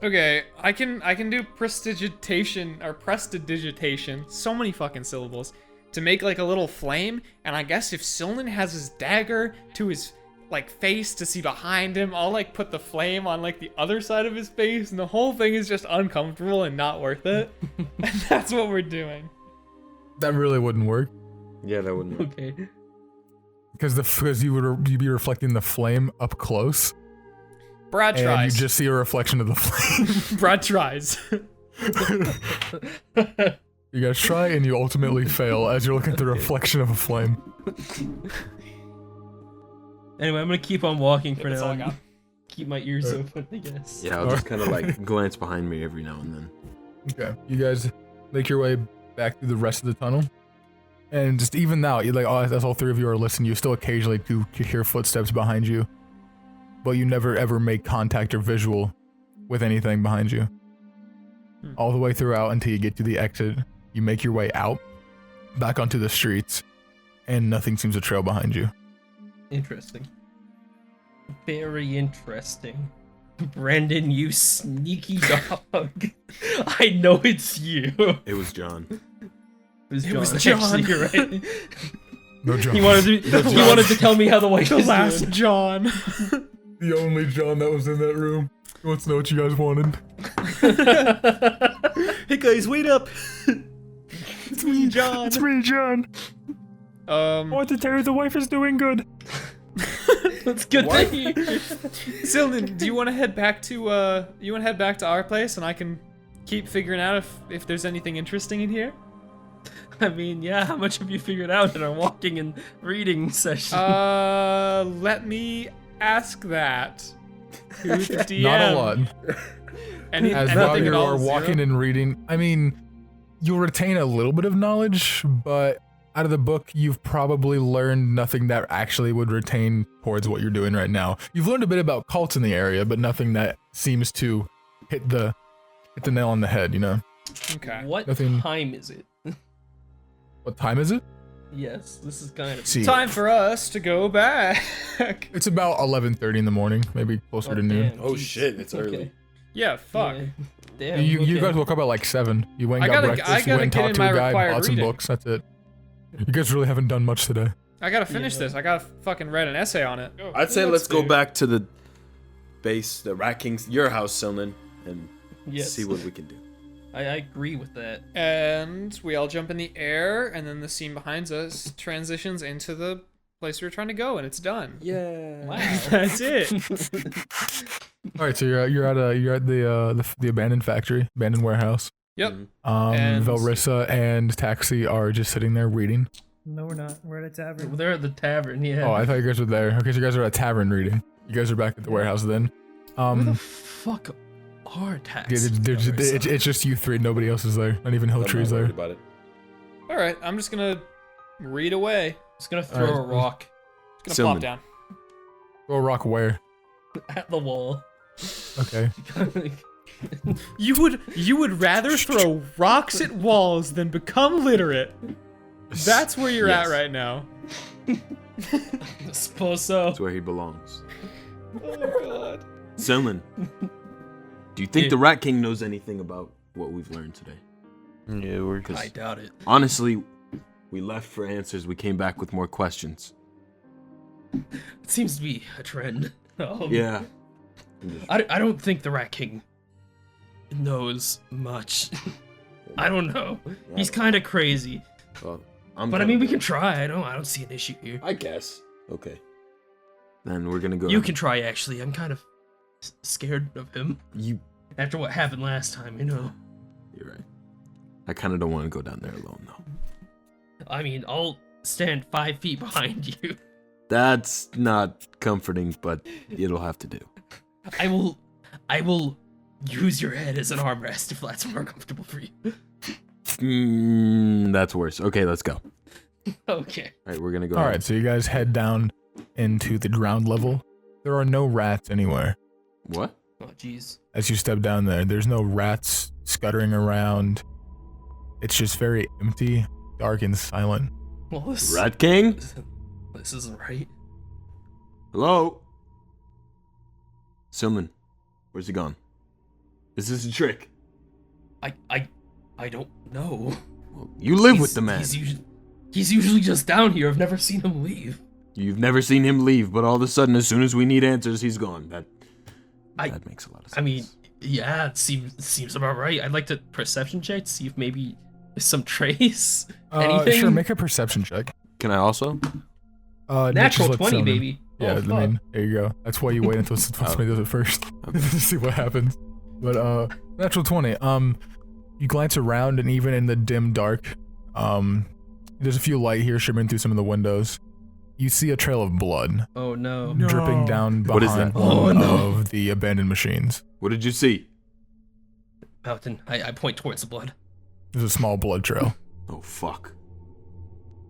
Okay, I can do prestidigitation. So many fucking syllables to make like a little flame. And I guess if Silnan has his dagger to his like face to see behind him, I'll like put the flame on like the other side of his face, and the whole thing is just uncomfortable and not worth it. And that's what we're doing. That really wouldn't work. Yeah, that wouldn't work. Okay. Because you'd be reflecting the flame up close. Br'aad And tries. you just see a reflection of the flame. Br'aad tries. You guys try and you ultimately fail as you're looking at the reflection of a flame. Anyway, I'm gonna keep on walking for That's now. all I got. Keep my ears open, I guess. Yeah, I'll just kind of like glance behind me every now and then. Okay, you guys make your way back through the rest of the tunnel. And just even now, you like, as all three of you are listening, you still occasionally do hear footsteps behind you. But you never ever make contact or visual with anything behind you. All the way throughout until you get to the exit. You make your way out, back onto the streets, and nothing seems to trail behind you. Interesting. Very interesting. Brandon, you sneaky dog. I know it's you. It was John. It was John. Actually, you're right. No John. He wanted to tell me how the wife was Last doing. John. The only John that was in that room. He wants to know what you guys wanted. Hey guys, wait up. It's me, John. It's me, John. I want to tell you the wife is doing good. That's good to hear. Silnan, do you want to head back to our place, and I can keep figuring out if there's anything interesting in here? I mean, yeah, how much have you figured out in our walking and reading session? Let me ask that to the DM. Not a lot. As while Anything you at all, are walking zero? and reading, I mean, you'll retain a little bit of knowledge, but out of the book, you've probably learned nothing that actually would retain towards what you're doing right now. You've learned a bit about cults in the area, but nothing that seems to hit the nail on the head, you know? Okay. What nothing- time is it? What time is it? Yes, this is kind of... See, Time for us to go back. it's about 11:30 in the morning, maybe closer to noon. damn, Oh jeez. shit, it's early. Yeah, fuck. Yeah. Damn, You okay. guys woke up at like 7. You went and I got gotta- I breakfast, you gotta went and get talked in to a my guy, required bought some reading. books, that's it. You guys really haven't done much today. I gotta finish Yeah. this. I gotta fucking write an essay on it. I'd say let's go do. back to the base, the Rat King's, your house, Silnan, and Yes. see what we can do. I agree with that. And we all jump in the air, and then the scene behind us transitions into the place we were trying to go, and it's done. Yeah. Wow. That's it. All right, so you're at the abandoned factory, abandoned warehouse. Yep. And Velrissa and Taxi are just sitting there reading. No, we're not. We're at a tavern. They're at the tavern, yeah. Oh, I thought you guys were there. Okay, so you guys are at a tavern reading. You guys are back at the warehouse then. Who the fuck are taxi? It's just you three. Nobody else is there. Not even Hilltree's there. About it. All right, I'm just gonna read away. Just gonna throw a rock It's gonna Silman. plop down. Throw a rock where? at the wall. Okay. You would rather throw rocks at walls than become literate. That's where you're Yes. at right now. I suppose so. That's where he belongs. Oh god. Silnan, do you think the Rat King knows anything about what we've learned today? Yeah, we're I doubt it. Honestly, we left for answers. We came back with more questions. It seems to be a trend. Yeah. I don't think the Rat King knows much. I don't know. He's kind of crazy. Well, But I mean, we can try. I don't see an issue here. I guess. Okay. Then we're gonna go. You can try, actually. I'm kind of scared of him You. after what happened last time, you know. You're right. I kind of don't want to go down there alone, though. I mean, I'll stand 5 feet behind you. That's not comforting, but it'll have to do. I will use your head as an armrest if that's more comfortable for you. That's worse. Okay, let's go. Okay. All right, we're gonna go. All right, so you guys head down into the ground level. There are no rats anywhere. What? Oh, jeez. As you step down there, there's no rats scuttering around. It's just very empty, dark, and silent. Well, this, Rat King? this isn't right. Hello? Silman, where's he gone? Is this a trick? I don't know. Well, you live with the man. He's usually just down here. I've never seen him leave. You've never seen him leave, but all of a sudden, as soon as we need answers, he's gone. That makes a lot of sense. I mean, yeah, it seems about right. I'd like to perception check to see if maybe there's some trace. Anything? Sure, make a perception check. Can I also? Natural 20, baby. Yeah, Oh, I mean, there you go. That's why you wait until somebody does it first to see what happens. But natural 20. You glance around, and even in the dim dark, there's a few light here shimmering through some of the windows. You see a trail of blood Oh no. dripping down What is behind that? one Oh, of the abandoned machines. What did you see? Mountain. I point towards the blood. There's a small blood trail. Oh, fuck.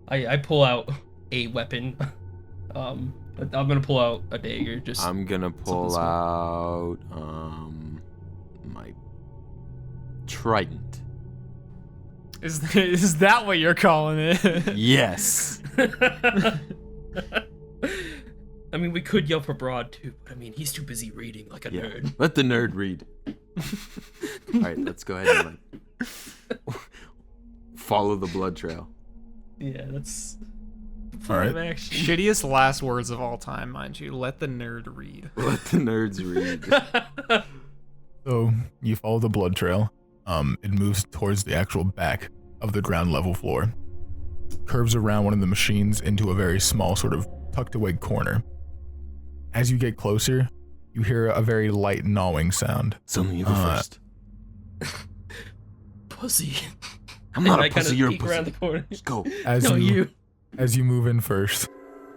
I pull out a weapon. I'm gonna pull out a dagger. Just I'm gonna pull something out, my trident. Is that what you're calling it? Yes. I mean, we could yell for Br'aad too, but I mean, he's too busy reading like a nerd. Let the nerd read. All right, let's go ahead and follow the blood trail. Yeah, that's. All right. Action. Shittiest last words of all time, mind you. Let the nerd read. Let the nerds read. So you follow the blood trail. It moves towards the actual back of the ground level floor. Curves around one of the machines into a very small sort of tucked away corner. As you get closer, you hear a very light gnawing sound. Something you go first. Pussy. I'm not And a I kind pussy, of you're a peek pussy. around the corner. Just go. As No, you you. as you move in first,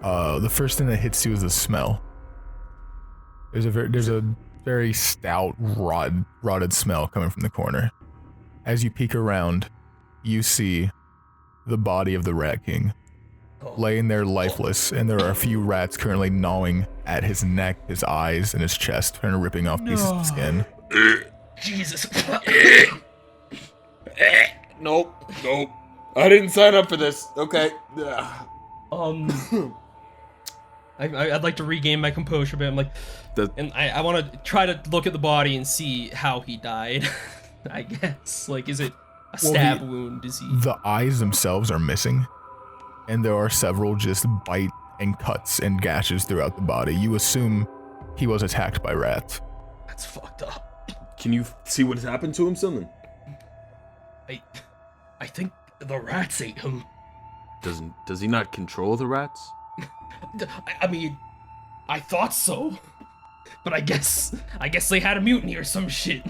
the first thing that hits you is the smell. There's a very stout, rotted smell coming from the corner. As you peek around, you see the body of the Rat King laying there lifeless, and there are a few rats currently gnawing at his neck, his eyes, and his chest, trying to ripping off pieces of skin. Jesus. Nope. I didn't sign up for this. Okay. I'd like to regain my composure, but I'm like, and I want to try to look at the body and see how he died. I guess, like, is it a stab wound? Is he? The eyes themselves are missing, and there are several just bite and cuts and gashes throughout the body. You assume he was attacked by rats. That's fucked up. Can you see what has happened to him, Silman? I think the rats ate him. Does he not control the rats? I mean, I thought so, but I guess they had a mutiny or some shit.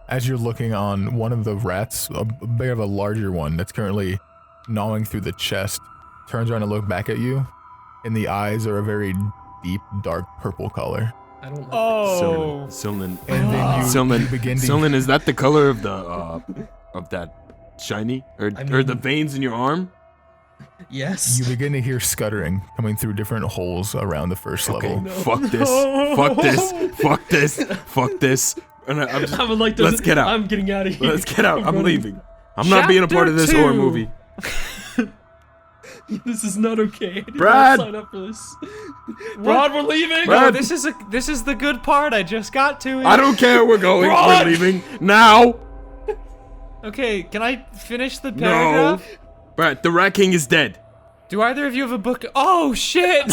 As you're looking on one of the rats, a bit of a larger one that's currently gnawing through the chest, turns around to look back at you, and the eyes are a very deep, dark purple color. I don't like Oh. Silman. And then you begin to... Silman, is that the color of the of that shiny or the veins in your arm? Yes. You begin to hear scuttering coming through different holes around the first level. Fuck this. Fuck this. Fuck this. Fuck this. And I'm just, I would like to. let's get out. I'm getting out of here. Let's get out. I'm running. leaving. I'm not being a part of this horror Chapter 2. movie. This is not okay. I did Br'aad! not sign up for this. Br'aad, we're leaving. Br'aad! This is the good part. I just got to it. I don't care. We're going. Run! We're leaving now. Okay, can I finish the paragraph? No. Brad, the Rat King is dead. Do either of you have a book? Oh shit!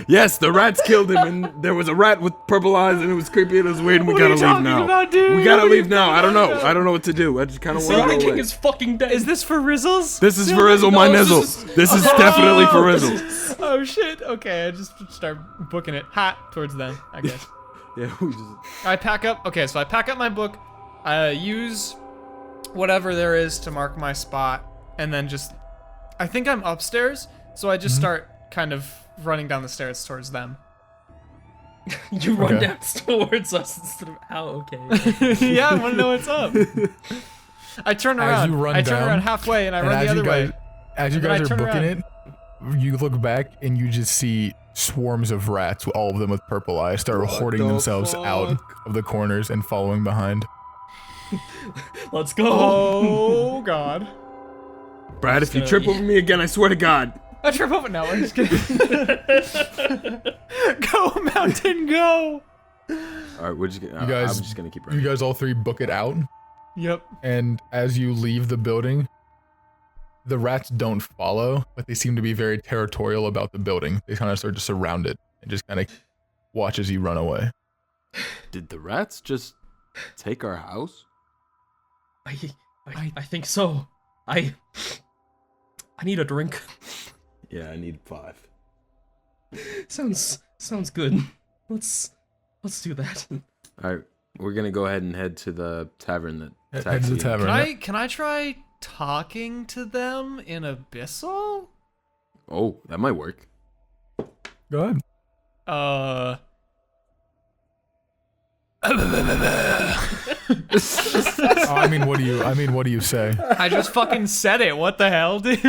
Yes, the rats killed him, and there was a rat with purple eyes, and it was creepy and it was weird, and we What are gotta you leave talking now. about, dude? We gotta What are leave you now. I don't know. talking about? I don't know what to do. I just kind of The want to Rat go King away. is fucking dead. Is this for Rizzles? This is No, for Rizzle, my no, nizzle. this This is definitely for Rizzle. Oh shit! Okay, I just start booking it towards them. I guess. Yeah, we just. I pack up. Okay, so I pack up my book. I use whatever there is to mark my spot, and then just. I think I'm upstairs, so I just start kind of running down the stairs towards them. You run Okay. down towards us instead of how? Okay. Yeah, I want to know what's up. I turn As around. you run I turn down, around halfway and I and run the as other you guys, way. As you And then I guys are turn booking around. it, you look back and you just see swarms of rats, all of them with purple eyes, start hoarding themselves out of the corners and following behind. Let's go. Oh God. Brad, if you trip over me again, I swear to God. I trip over now. We're just kidding. Go mountain, go. All right, we're just gonna. You guys, I'm just gonna keep you running. guys all three book it out, Yep. and as you leave the building, the rats don't follow, but they seem to be very territorial about the building. They kind of start to surround it and just kind of watch as you run away. Did the rats just take our house? I think so. I need a drink. Yeah, I need 5. Sounds good. Let's do that. All right, we're gonna go ahead and head to the tavern that. Head to the Taxi- tavern. Can I try talking to them in Abyssal? Oh, that might work. Go ahead. I mean, what do you say? I just fucking said it. What the hell, dude?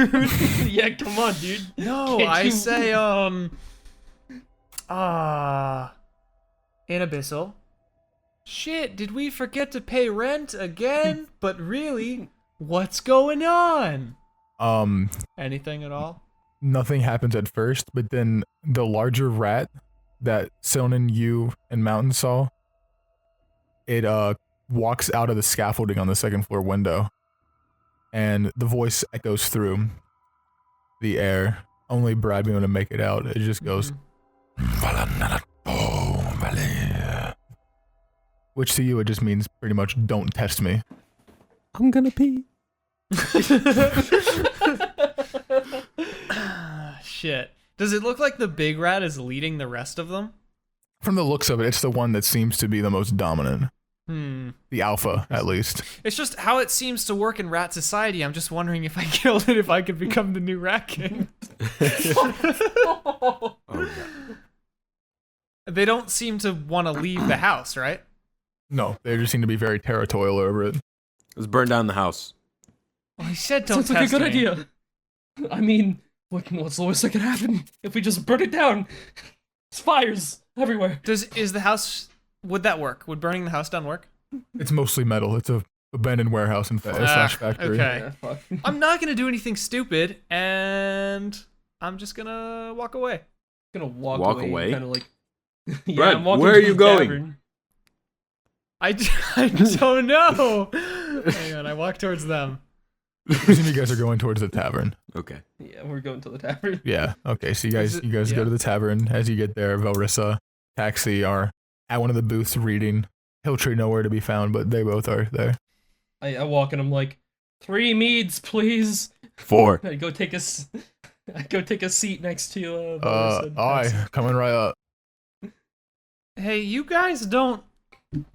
Yeah, come on, dude. No, Can't I you- say in Abyssal. Shit, did we forget to pay rent again? But really, what's going on? Anything at all? Nothing happens at first, but then the larger rat that Sonnen, you, and Mountain saw, it walks out of the scaffolding on the second floor window, and the voice echoes through the air. Only Br'aad being able to make it out. It just goes, which to you it just means pretty much don't test me. I'm gonna pee. Shit. Does it look like the big rat is leading the rest of them? From the looks of it, it's the one that seems to be the most dominant. The alpha, at least. It's just how it seems to work in rat society. I'm just wondering if I killed it, if I could become the new rat king. Oh, God. They don't seem to want to leave the house, right? No, they just seem to be very territorial over it. Let's burn down the house. Well, he said don't Sounds like a test good me. idea. I mean, what's the worst that could happen if we just burn it down? It's fires everywhere. Is the house... Would that work? Would burning the house down work? It's mostly metal. It's a abandoned warehouse and slash factory. Okay. Yeah, fuck. I'm not gonna do anything stupid, and I'm just gonna walk away. Gonna walk away? kind of like. Yeah, Brad, I'm walking where are to you the going? tavern. I don't know. Hang on, I walk towards them. I presume you guys are going towards the tavern. Okay. Yeah, we're going to the tavern. Yeah. Okay. So you guys it- go yeah. to the tavern. As you get there, Velrissa, Taxi are at one of the booths reading. Hilltree nowhere to be found, but they both are there. I walk and I'm like, 3 meads, please. 4. I go take a seat next to Velrissa. Aye, coming right up. Hey, you guys don't...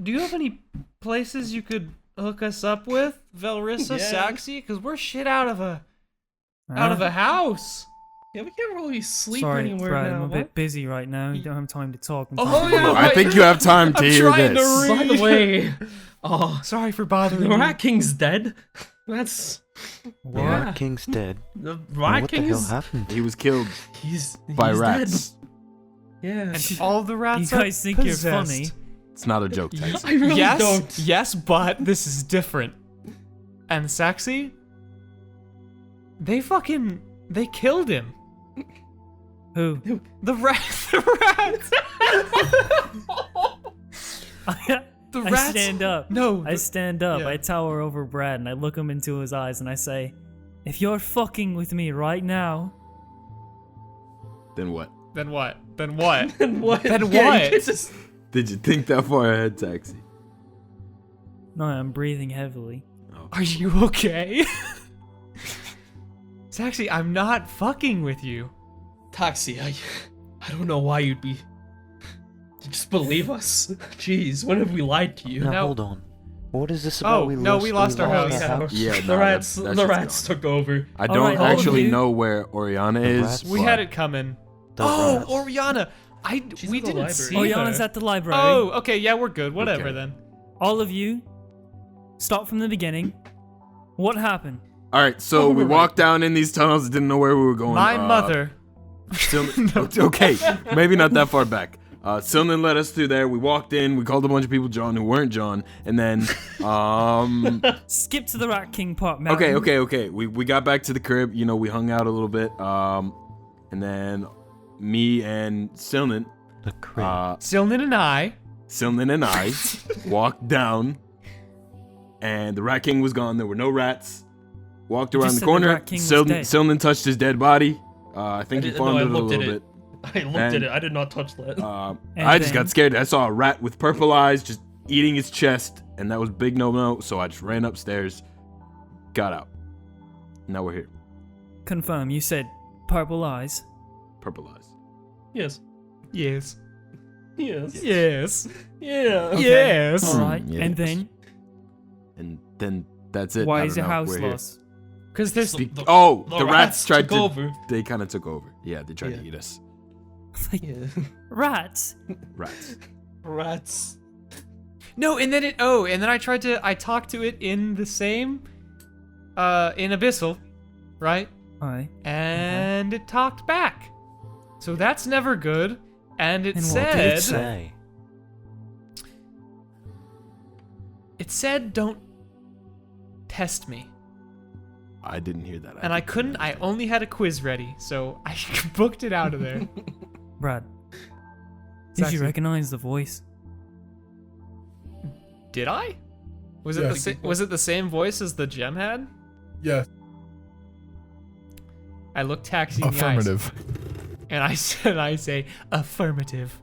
Do you have any places you could hook us up with, Velrissa, Yeah. Saxy? Because we're shit out of a house. Yeah, we can't really sleep Sorry, anywhere Brad, now. I'm a What? bit busy right now. You don't have time to talk. I'm Oh, trying to- yeah, I think you have time to I'm hear trying to this. By the way, oh, Sorry for bothering the you. Rat King's dead. That's The Yeah. Rat King's dead. the Well, Rat what the King hell is. happened? He was killed He's by he's rats. Dead. Yeah. And all the You rats guys are think you're possessed. funny? It's not a joke, Taxi. I really yes, don't. yes, but this is different. And Saxy, they killed him. Who? The rats. The I rats. stand up. No, I stand up. yeah. I tower over Br'aad and I look him into his eyes and I say, "If you're fucking with me right now, Then what? Then what? Then what? And what? Then Yeah, what? you can't just- Did you think that far ahead, Taxi? no, I'm breathing heavily." Are you okay? Saxy, I'm not fucking with you. Taxi, I don't know why you'd be. Just believe us. Jeez, when have we lied to you? Now No. hold on. What is this about? Oh, no, we lost our house. Yeah, the no, rats. that The shit's rats gone. took over. I All don't right, all of actually you- know where Oriana The is. rats- We but had it coming. The Oh, rats. Oriana! She's We in the didn't library. see Oh, her. Yana's at the library. Oh, okay, yeah, we're good. Whatever Okay. then. All of you, start from the beginning. What happened? All right, so we walked down in these tunnels, didn't know where we were going. My mother. Okay, maybe not that far back. Silnan led us through there. We walked in. We called a bunch of people John who weren't John, and then Skip to the Rat King part, Mountain. okay. We got back to the crib. You know, we hung out a little bit. And then me and Silnan, The crib. Silnan and I walked down, and the Rat King was gone. There were no rats. Walked You around just the said the corner. Rat King was dead. Silnan touched his dead body. I think he No, I fondled it a looked at little it. bit. I looked And- at it. I did not touch that. And I just then- got scared. I saw a rat with purple eyes just eating his chest, and that was big no-no, so I just ran upstairs, got out. Now we're here. Confirm, you said purple eyes. Purple eyes. Yes. Yes. Yes. Yes. Yeah. Yes. Alright, yes. and then, And then that's it. why I is don't your know. house We're here. lost? Because there's So- The rats the tried rats to. took over. They kind of took over. Yeah, they tried Yeah. to eat us. Like, Yeah. rats? Rats. Rats. no, and then I talked to it in the same, in Abyssal, right? Aye. And it talked back. So that's never good. And it And what did it said, Say. don't test me. I didn't hear that. And I couldn't, I only had a quiz ready, so I booked it out of there. Brad, did actually- you recognize the voice? Did I? Was it Yes. was it the same voice as the gem had? Yeah. I looked Taxi in the eyes, Affirmative. and I say affirmative.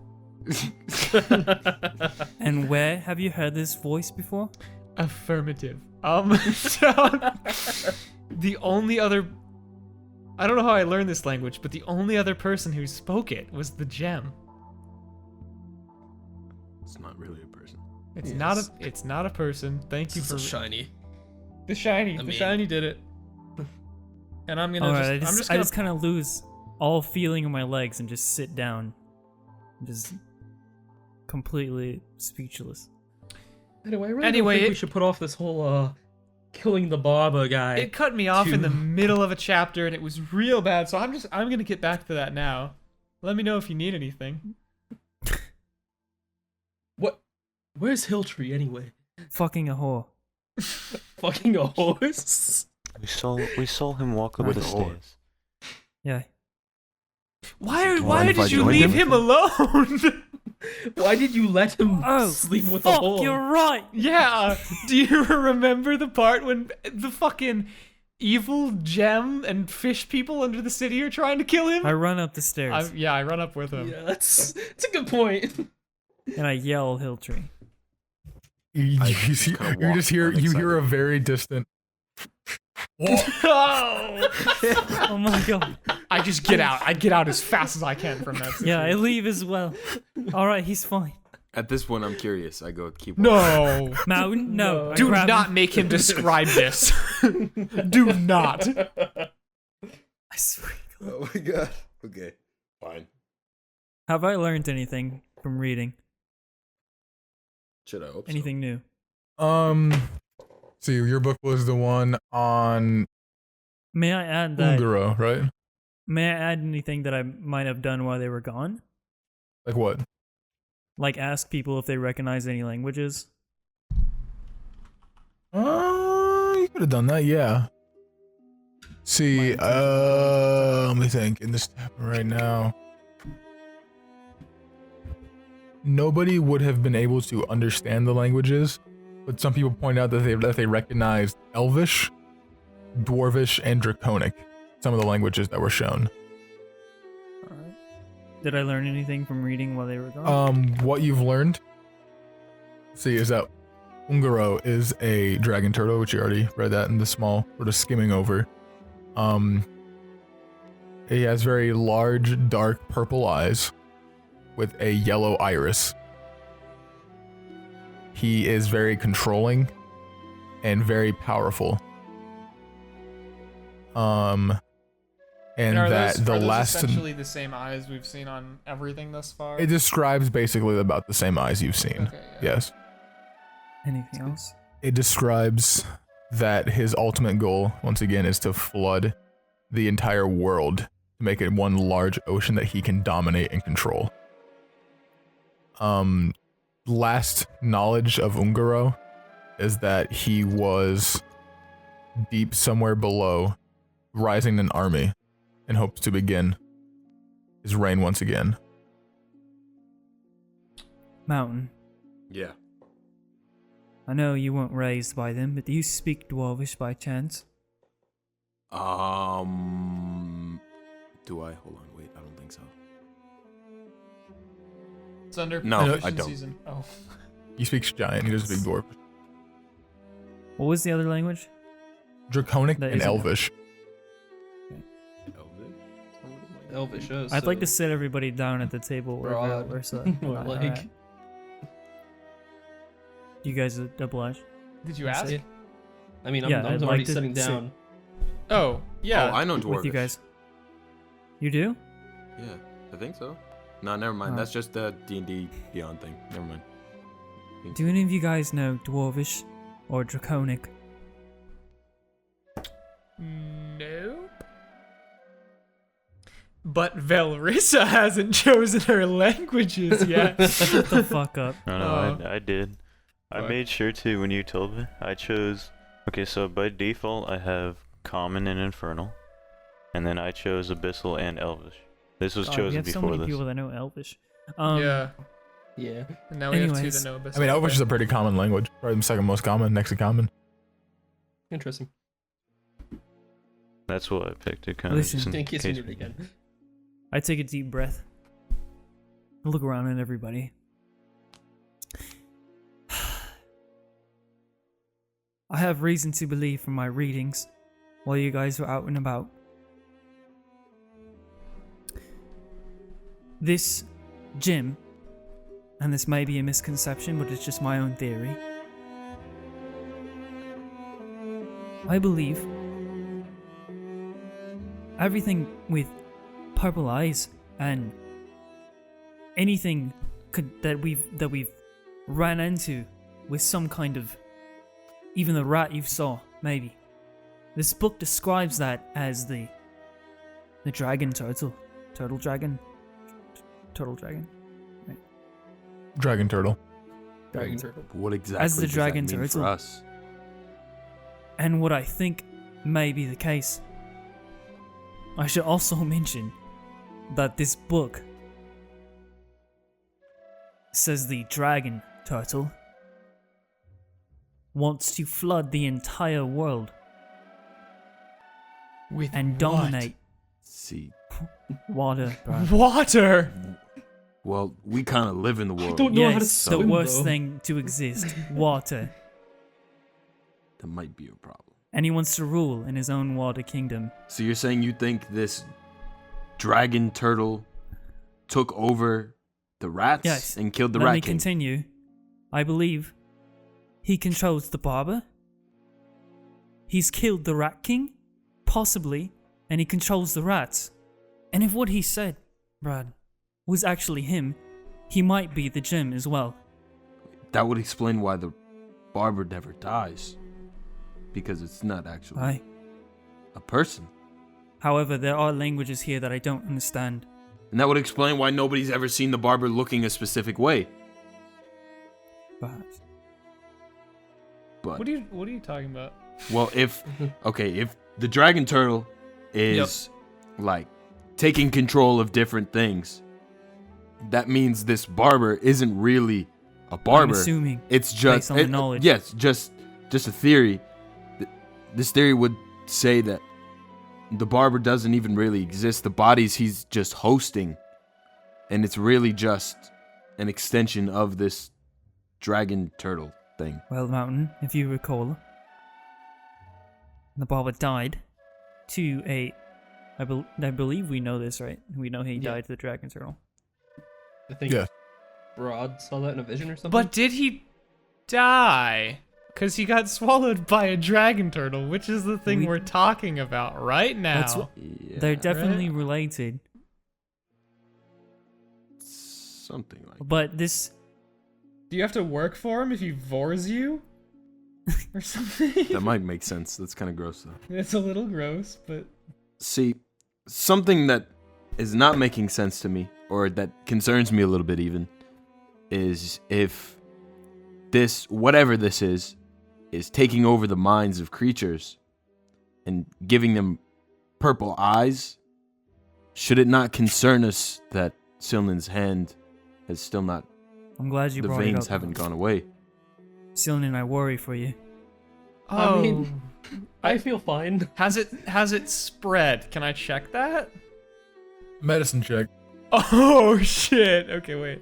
And where have you heard this voice before? Affirmative. So, the only other, I don't know how I learned this language, but the only other person who spoke it was the gem. It's not really a person. It's Yes. not a person. Thank you It's for a shiny. the shiny. I The mean- shiny did it. And I'm gonna Alright, just, I just kind of lose all feeling in my legs and just sit down. Just completely speechless. Anyway, I really Anyway, don't think it- we should put off this whole killing the barber guy. It cut me off in the to- middle of a chapter, and it was real bad. So I'm gonna get back to that now. Let me know if you need anything. What? Where's Hilltree anyway? Fucking a whore. Fucking a horse. We saw him walk up With the the horse. stairs. Yeah. Why mind if I did you join leave him? him alone? Why did you let him Oh, sleep with the fuck, whore? you're right! Yeah. Do you remember the part when the fucking evil gem and fish people under the city are trying to kill him? I run up the stairs I run up with him. Yeah, that's a good point. and I yell Hilltree. You I just kinda you walk just hear unexcited. a very distant. Oh! Oh my god. I just get out. I get out as fast as I can from that. Yeah, I situation. leave as well. Alright, he's fine. At this point, I'm curious. I go keep. No. Mountain? No. I Do grab not him. make him describe this. Do not. I swear. Oh my god. Okay. Fine. Have I learned anything from reading? Should I hope so? Anything new? See, your book was the one on May I add that? Ungaro, right? May I add anything that I might have done while they were gone? Like what? Like ask people if they recognize any languages? You could have done that, yeah. See, let me think. In this tab right now, nobody would have been able to understand the languages, but some people point out that they recognized Elvish, Dwarvish, and Draconic. Some of the languages that were shown. Alright. Did I learn anything from reading while they were gone? What you've learned, see, is that Ungaro is a dragon turtle, which you already read that in the small, sort of skimming over. He has very large, dark purple eyes with a yellow iris. He is very controlling and very powerful. and are that those, the are those last essentially the same eyes we've seen on everything thus far? it describes basically about the same eyes you've seen. Okay, yeah. Yes. Anything else? It describes that his ultimate goal, once again, is to flood the entire world to make it one large ocean that he can dominate and control. Last knowledge of Ungaro is that he was deep somewhere below, rising an army, and hopes to begin his reign once again. Mountain. Yeah. I know you weren't raised by them, but do you speak Dwarvish by chance? Do I? Hold on, wait, I don't think so. It's under No, I proficiency don't. season. Oh. He speaks giant, he doesn't speak dwarf. What was the other language? Draconic That and isn't- Elvish. Elvish. I'd like to sit everybody down at the table where Br'aad. Velrissa. More like. You guys are obliged. Did you ask? Yeah. I mean, Yeah, I'm I'd already like to sitting sit down. Oh, yeah. Oh, I know Dwarvish. With you guys. You do? Yeah, I think so. No, never mind. Oh. That's just the D&D Beyond thing. Never mind. Do any of you guys know Dwarvish or Draconic? Nope. But Velrissa hasn't chosen her languages yet. Shut the fuck up. No, I did. I Fuck. made sure to when you told me. I chose. Okay, so by default I have Common and Infernal, and then I chose Abyssal and Elvish. This was God, we chosen have so before many this. people that know Elvish. Yeah. Yeah. And now we have two Anyways. that know Abyssal. I mean, Elvish is a pretty common language. Probably the second most common, next to common. Interesting. That's what I picked. It kind of Listen. just In case you case- need it again. I take a deep breath. I look around at everybody. I have reason to believe from my readings while you guys were out and about. This gym, and this may be a misconception, but it's just my own theory. I believe everything with purple eyes and anything that we've ran into with some kind of, even the rat you saw, maybe. This book describes that as the dragon turtle dragon. Dragon turtle. Dragon turtle. What exactly As the does dragon that mean turtle. for us? And what I think may be the case. I should also mention that this book says the dragon turtle wants to flood the entire world With and what? dominate See, water. Br'aad. Water. well, we kind of live in the world. don't know how to Yes, the swim, worst though. thing to exist. Water. That might be a problem. And he wants to rule in his own water kingdom. So you're saying you think this dragon turtle took over the rats Yes. and killed the Let rat me king? continue. I believe he controls the barber. He's killed the rat king, possibly, and he controls the rats. And if what he said, Br'aad, was actually him, he might be the gem as well. That would explain why the barber never dies. Because it's not actually Aye. a person. However, there are languages here that I don't understand. And that would explain why nobody's ever seen the barber looking a specific way. Perhaps. But What are you talking about? well, if the dragon turtle is like taking control of different things, that means this barber isn't really a barber. I'm assuming. It's just based on the knowledge. Yes, just a theory. This theory would say that the barber doesn't even really exist. The bodies he's just hosting, and it's really just an extension of this dragon turtle thing. Well, Mountain, if you recall, the barber died to a. I believe we know this, right? We know he Yeah. died to the dragon turtle. I think Yeah. Br'aad saw that in a vision or something. But did he die? Because he got swallowed by a dragon turtle, which is the thing We- we're talking about right now. That's what- They're definitely related. Something like But this... Do you have to work for him if he vores you? Or something? that might make sense. That's kind of gross, though. It's a little gross, but... See, something that is not making sense to me, or that concerns me a little bit even, is if this, whatever this is taking over the minds of creatures and giving them purple eyes, should it not concern us that Silnan's hand has still not, I'm glad you the brought it up. veins haven't gone away? Silnan, I worry for you. I mean, I feel fine. Has it spread? Can I check that? Medicine check. Oh shit. Okay, wait.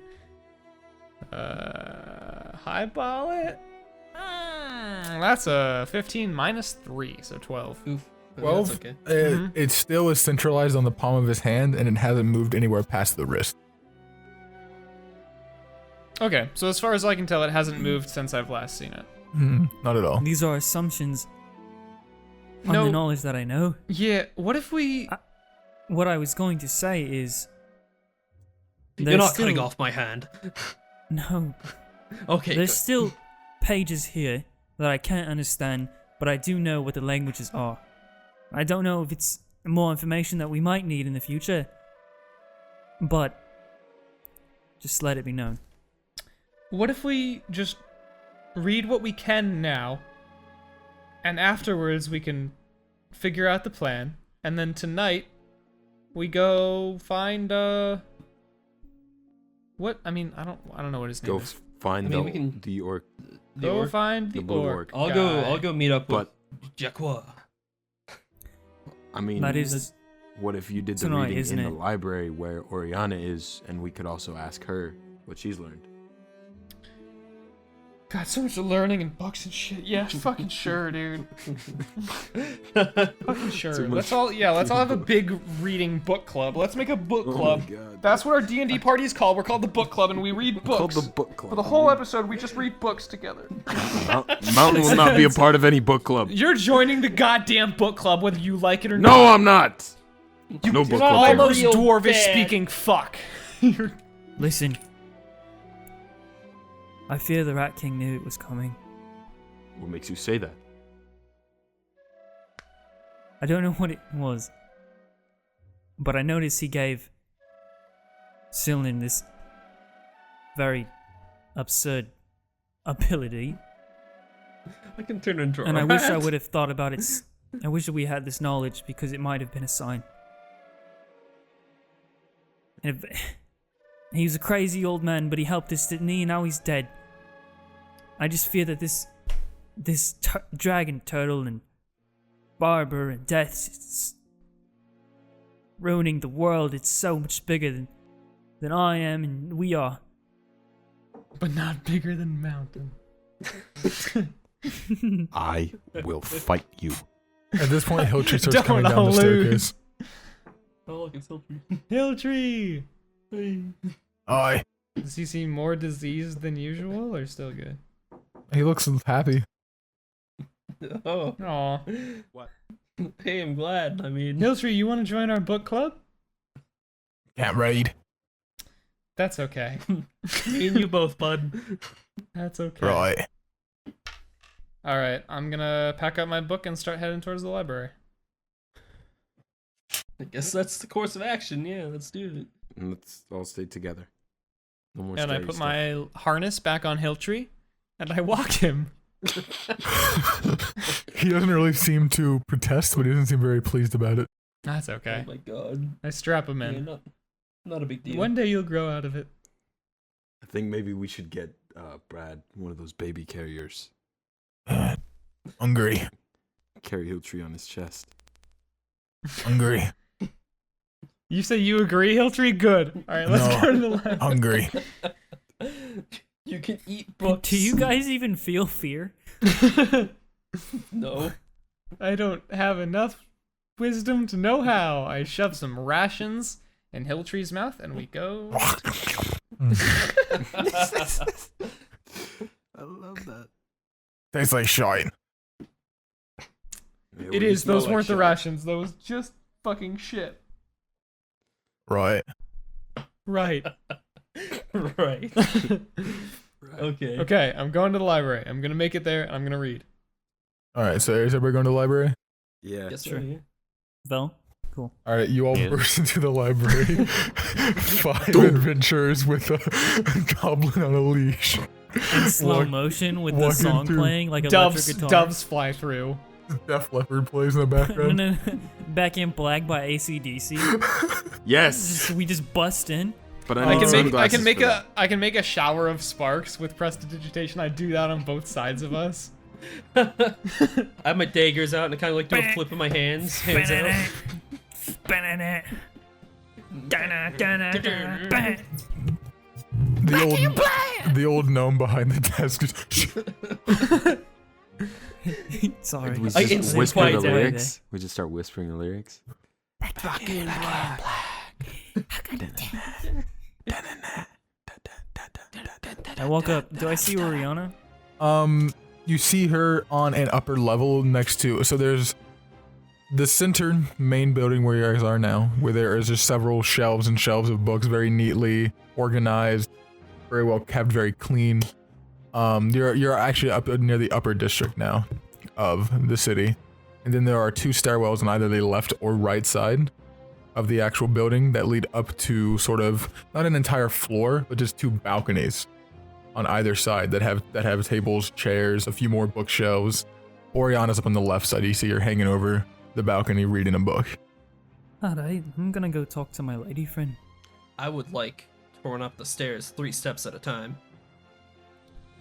Highball it? That's a 15 minus 3, so 12. Oof. 12. That's okay. It still is centralized on the palm of his hand, and it hasn't moved anywhere past the wrist. Okay, so as far as I can tell, it hasn't moved since I've last seen it. Not at all. These are assumptions on No. the knowledge that I know. Yeah, what if we... What I was going to say is... You're not still- cutting off my hand. No. Okay. There's good. still pages here that I can't understand, but I do know what the languages are. I don't know if it's more information that we might need in the future, but just let it be known. What if we just read what we can now, and afterwards we can figure out the plan, and then tonight we go find what? I mean, I don't know what his name Go is. find I mean, we can- the orc. The Go orc? find the, The blue orc. orc. I'll go meet up with But Jaqua. I mean, That is what if you did the tonight, reading isn't in it? the library where Oriana is, and we could also ask her what she's learned? God, so much learning in books and shit. Yeah, fucking sure, dude. Fucking sure. Too much. Let's all have a big reading book club. Let's make a book club. Oh my God. That's what our D&D party is called. We're called the book club, and we read books. Called the book club. For the whole episode, we just read books together. Mountain will not be a part of any book club. You're joining the goddamn book club, whether you like it or not. No, I'm not. No book club. here. Almost Real dwarvish bad. speaking fuck. Listen. I fear the Rat King knew it was coming. What makes you say that? I don't know what it was, but I noticed he gave Silnan this very absurd ability, I can turn into a and I wish I rat. would have thought about it. I wish we had this knowledge because it might have been a sign. And he was a crazy old man, but he helped us, didn't he? And now he's dead. I just fear that this dragon turtle and barber and death is ruining the world. It's so much bigger than I am and we are. But not bigger than Mountain. I will fight you. At this point, Hiltree starts Don't coming down the lose. staircase. Oh, look, it's Hiltree. Hilltree! Aye. Does he seem more diseased than usual, or still good? He looks happy. Oh, Aw. hey, I'm glad. I mean, Hilltree, you want to join our book club? Can't raid. That's okay. me and you both, bud. That's okay. Right. Alright, I'm gonna pack up my book and start heading towards the library. I guess that's the course of action. Yeah, let's do it. And let's all stay together. No more And I scary put stuff. my harness back on Hilltree, and I walk him. He doesn't really seem to protest, but he doesn't seem very pleased about it. That's okay. Oh my god. I strap him Yeah, in. not a big deal. One day you'll grow out of it. I think maybe we should get Br'aad one of those baby carriers. Hungry. Carry Hilltree on his chest. Hungry. You say you agree, Hilltree? Good. Alright, let's No. go to the library. Hungry. You can eat books. Do you guys even feel fear? No. I don't have enough wisdom to know how. I shove some rations in Hilltree's mouth, and we go. I love that. Tastes like shite. It is. Those weren't the rations. Those just fucking shit. Right. Right. Right. Okay. Okay, I'm going to the library. I'm gonna make it there, and I'm gonna read. Alright, so is everybody going to the library? Yeah. Yes, Sure. sir. Vel? Cool. Alright, you all Yeah. burst into the library. 5 adventurers with a goblin on a leash. In slow Walk- motion with the walking song through. playing like Doves, electric guitar. doves fly through. Def Leppard plays in the background. Back in Black by AC/DC. Yes. We just bust in. But I I need can sunglasses make for that. I can make a shower of sparks with prestidigitation. I do that on both sides of us. I have my daggers out and I kind of like do a flip of my hands out. The old gnome behind the desk is Sorry. We I just instantly whisper the quiet down. lyrics. We just start whispering the lyrics. I walk up. Do I see Oriana? you see her on an upper level next to, so there's the center main building where you guys are now, where there is just several shelves and shelves of books, very neatly organized, very well kept, very clean. You're actually up near the upper district now of the city, and then there are 2 stairwells on either the left or right side of the actual building that lead up to sort of not an entire floor, but just 2 balconies on either side that have tables, chairs, a few more bookshelves. Oriana's up on the left side. You see her hanging over the balcony reading a book. Alright, I'm gonna go talk to my lady friend. I would like to run up the stairs 3 steps at a time.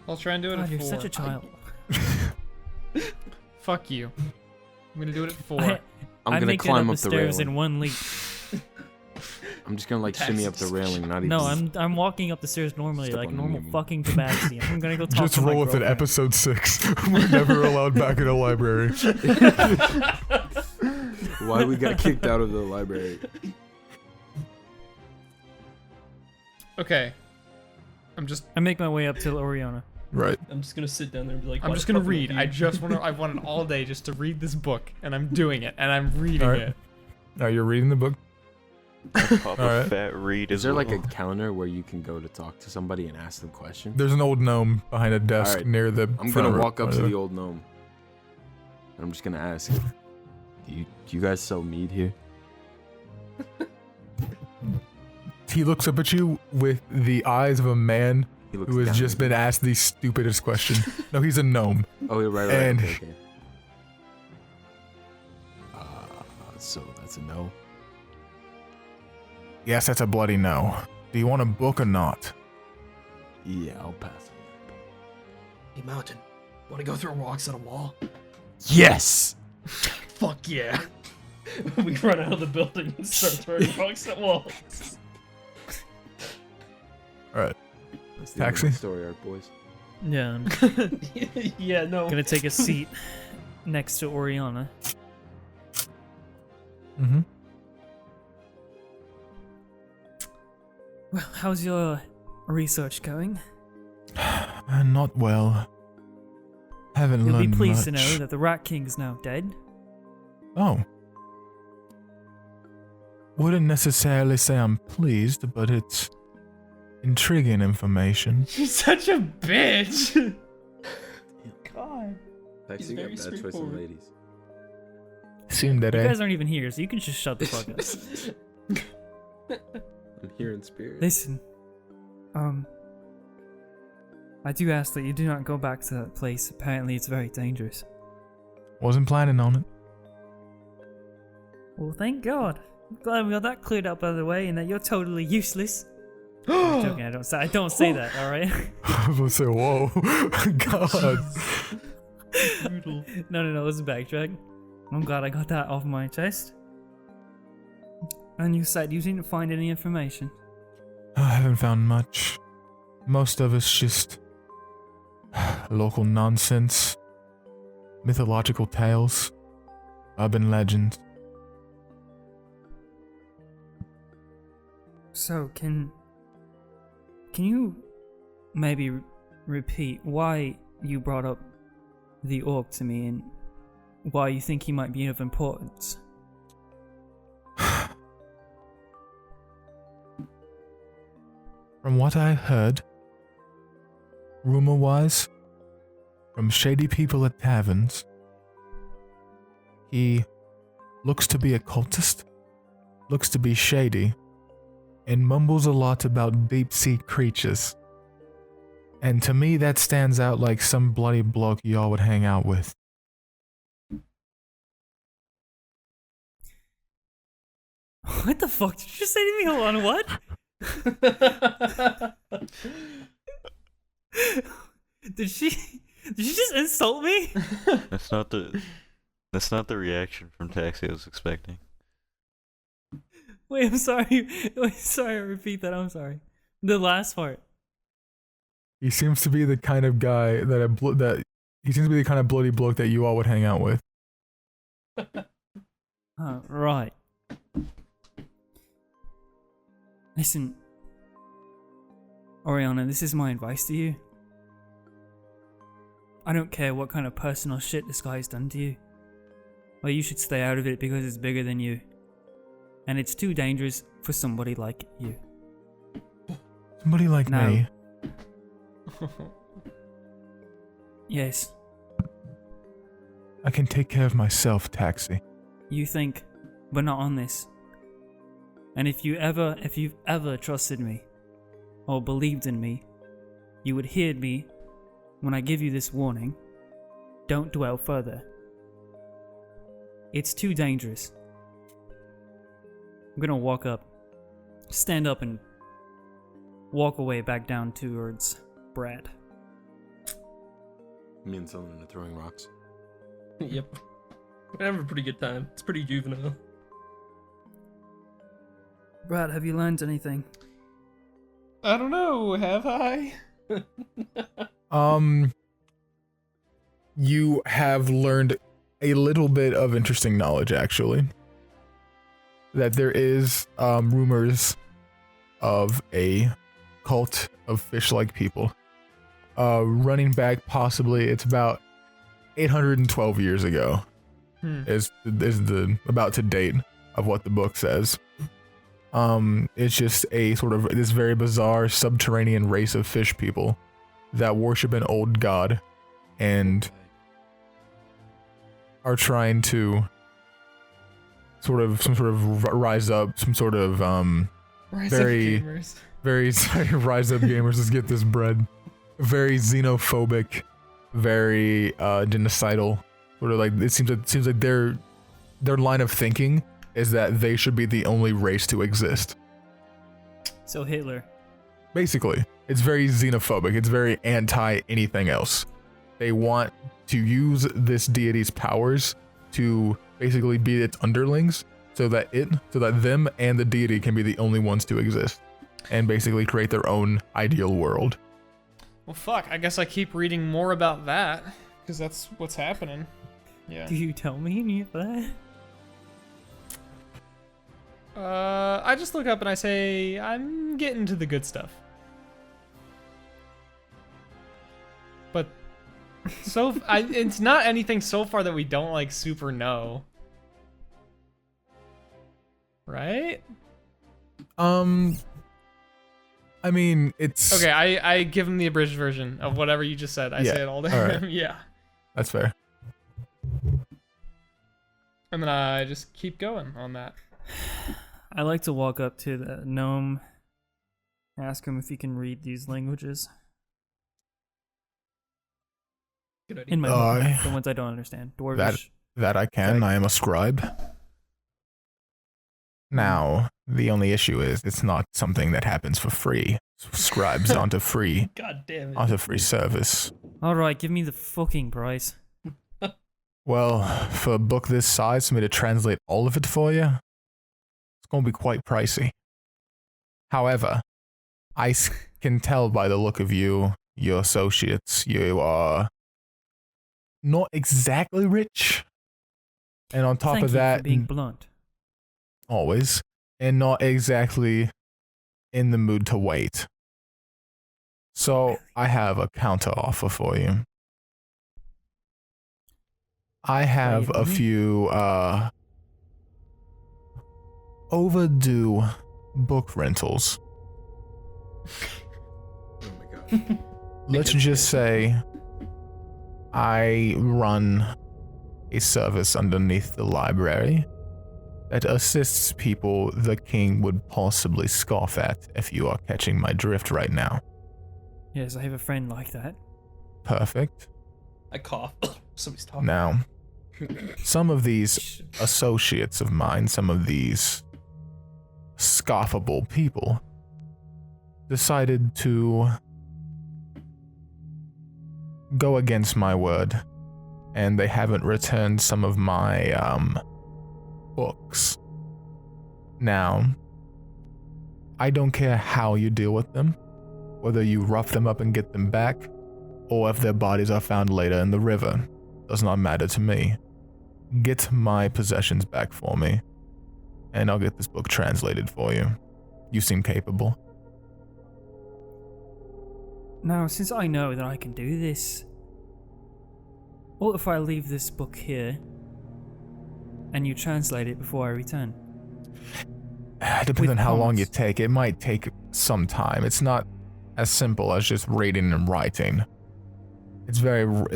I'll try and do it God, at you're 4. such a child. Fuck you. I'm gonna do it at 4. I'm I gonna make it climb up up the the stairs railing. in 1 leap. I'm just gonna like shimmy up the railing, not even. No, I'm walking up the stairs normally, Step like on the normal Mimi. fucking tabaxi. I'm gonna go talk Just to my roll with it. girlfriend. Episode 6. We're never allowed back in a library. Why we got kicked out of the library? Okay. I make my way up to Oriana. Right. I'm just gonna sit down there and be like, I'm "Why just the gonna fuck am read. here?" I've wanted all day just to read this book, and I'm doing it, and I'm reading Alright. it. Now you're reading the book. Pop a Alright. fat read Is as there well. like a counter where you can go to talk to somebody and ask them questions? There's an old gnome behind a desk Alright. near the. I'm front gonna row- walk up to front the row. old gnome. And I'm just gonna ask, do you guys sell meat here? He looks up at you with the eyes of a man He looks who has down just at been asked the stupidest question. No, he's a gnome. me. Oh, yeah, right. and- Okay, okay. So that's a no. Yes, that's a bloody no. Do you want a book or not? Yeah, I'll pass. Hey, Mountain, wanna go throw rocks at a wall? Yes. Fuck yeah! We run out of the building and start throwing rocks at walls. All right. That's the end of Taxi? my story arc, boys. Yeah, I'm Yeah, no. gonna take a seat next to Oriana. Mm-hmm. Well, how's your research going? Not well. Haven't You'll be learned pleased much. to know that the Rat King's now dead. Oh. Wouldn't necessarily say I'm pleased, but it's intriguing information. She's such a bitch. God. He's Taxi got very bad choice in straightforward. ladies. You Tsundere. guys aren't even here, so you can just shut the fuck up. I'm here in spirit. Listen, I do ask that you do not go back to that place. Apparently, it's very dangerous. Wasn't planning on it. Well, thank God. I'm glad we got that cleared up out of the way, and that you're totally useless. I'm joking. I don't say that. All right. I was gonna say, whoa, God. No. Let's backtrack. I'm glad I got that off my chest. And you said you didn't find any information. I haven't found much. Most of it's just local nonsense, mythological tales, urban legends. So can you maybe repeat why you brought up the orc to me and why you think he might be of importance. From what I heard, rumor-wise, from shady people at taverns, he looks to be a cultist, looks to be shady, and mumbles a lot about deep-sea creatures. And to me, that stands out like some bloody bloke y'all would hang out with. What the fuck did you just say to me? Hold on, what? Did she just insult me? That's not the reaction from Taxi I was expecting. Wait, I'm sorry. Wait, sorry, repeat that. I'm sorry. The last part. He seems to be the kind of guy he seems to be the kind of bloody bloke that you all would hang out with. Right. Listen, Oriana, this is my advice to you. I don't care what kind of personal shit this guy's done to you. But you should stay out of it because it's bigger than you. And it's too dangerous for somebody like you. Somebody like me? Yes. I can take care of myself, Taxi. You think, but not on this. And if you've ever trusted me, or believed in me, you would hear me when I give you this warning. Don't dwell further. It's too dangerous. I'm gonna stand up and walk away back down towards Br'aad. Me and Solomon are throwing rocks. Yep. We have a pretty good time. It's pretty juvenile. Br'aad, have you learned anything? I don't know, have I? You have learned a little bit of interesting knowledge, actually. That there is rumors of a cult of fish-like people. Running back possibly, it's about 812 years ago. Is the about to date of what the book says. It's just a sort of this very bizarre subterranean race of fish people that worship an old god and are trying to rise up, very rise up gamers. Let's get this bread. Very xenophobic, very genocidal. Sort of like it seems like their line of thinking is that they should be the only race to exist. So Hitler. Basically, it's very xenophobic. It's very anti anything else. They want to use this deity's powers to basically be its underlings, so that them and the deity can be the only ones to exist, and basically create their own ideal world. Well, fuck. I guess I keep reading more about that because that's what's happening. Yeah. Do you tell me any of that? I just look up and I say, I'm getting to the good stuff. But it's not anything so far that we don't like super know. Right? I mean, it's okay. I give him the abridged version of whatever you just said. I say it all the time. Right. Yeah. That's fair. And then I just keep going on that. I like to walk up to the gnome, ask him if he can read these languages. Good idea. In my book, the ones I don't understand. Dwarvish. That I can. I am a scribe. Now, the only issue is it's not something that happens for free. Scribes onto free. God damn it. Onto free service. Alright, give me the fucking price. Well, for a book this size, for me to translate all of it for you, it's going to be quite pricey. However, I can tell by the look of you, your associates, you are not exactly rich. And on top Thank of you that, for being blunt. always, and not exactly in the mood to wait. So I have a counter offer for you. I have a few overdue book rentals. Oh my god. Let's just say I run a service underneath the library that assists people the king would possibly scoff at, if you are catching my drift right now. Yes, I have a friend like that. Perfect. I cough. Somebody's talking. Now, some of these associates of mine, some of these scoffable people, decided to go against my word, and they haven't returned some of my books. Now, I don't care how you deal with them, whether you rough them up and get them back, or if their bodies are found later in the river. Does not matter to me. Get my possessions back for me, and I'll get this book translated for you. You seem capable. Now, since I know that I can do this, what if I leave this book here and you translate it before I return? Depends on how long you take. It might take some time. It's not as simple as just reading and writing. It's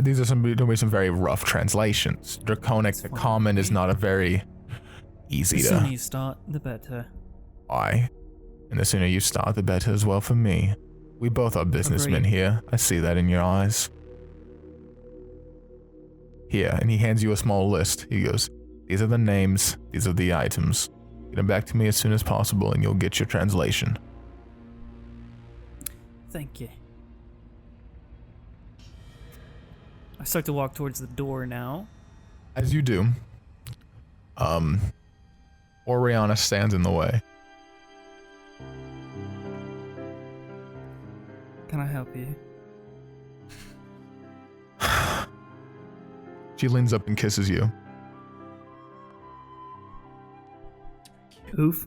these are some very rough translations. Draconic to common is not a very easy The to... sooner you start, the better. Why? And the sooner you start, the better as well for me. We both are businessmen Agreed. here. I see that in your eyes. Here, and he hands you a small list. He goes, these are the names, these are the items. Get them back to me as soon as possible and you'll get your translation. Thank you. I start to walk towards the door now. As you do, Oriana stands in the way. Can I help you? She leans up and kisses you. Oof.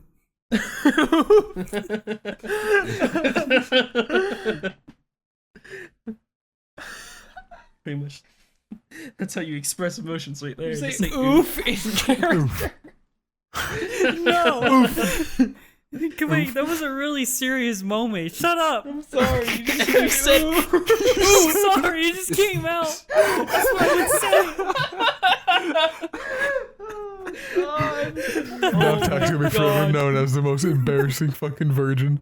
Pretty much. That's how you express emotions right there. You Just say say oof in character. No! Wait, that was a really serious moment. Shut up! I'm sorry. You just You said Sorry, it just came out. That's what I would say. Now Tack's gonna be forever known as the most embarrassing fucking virgin.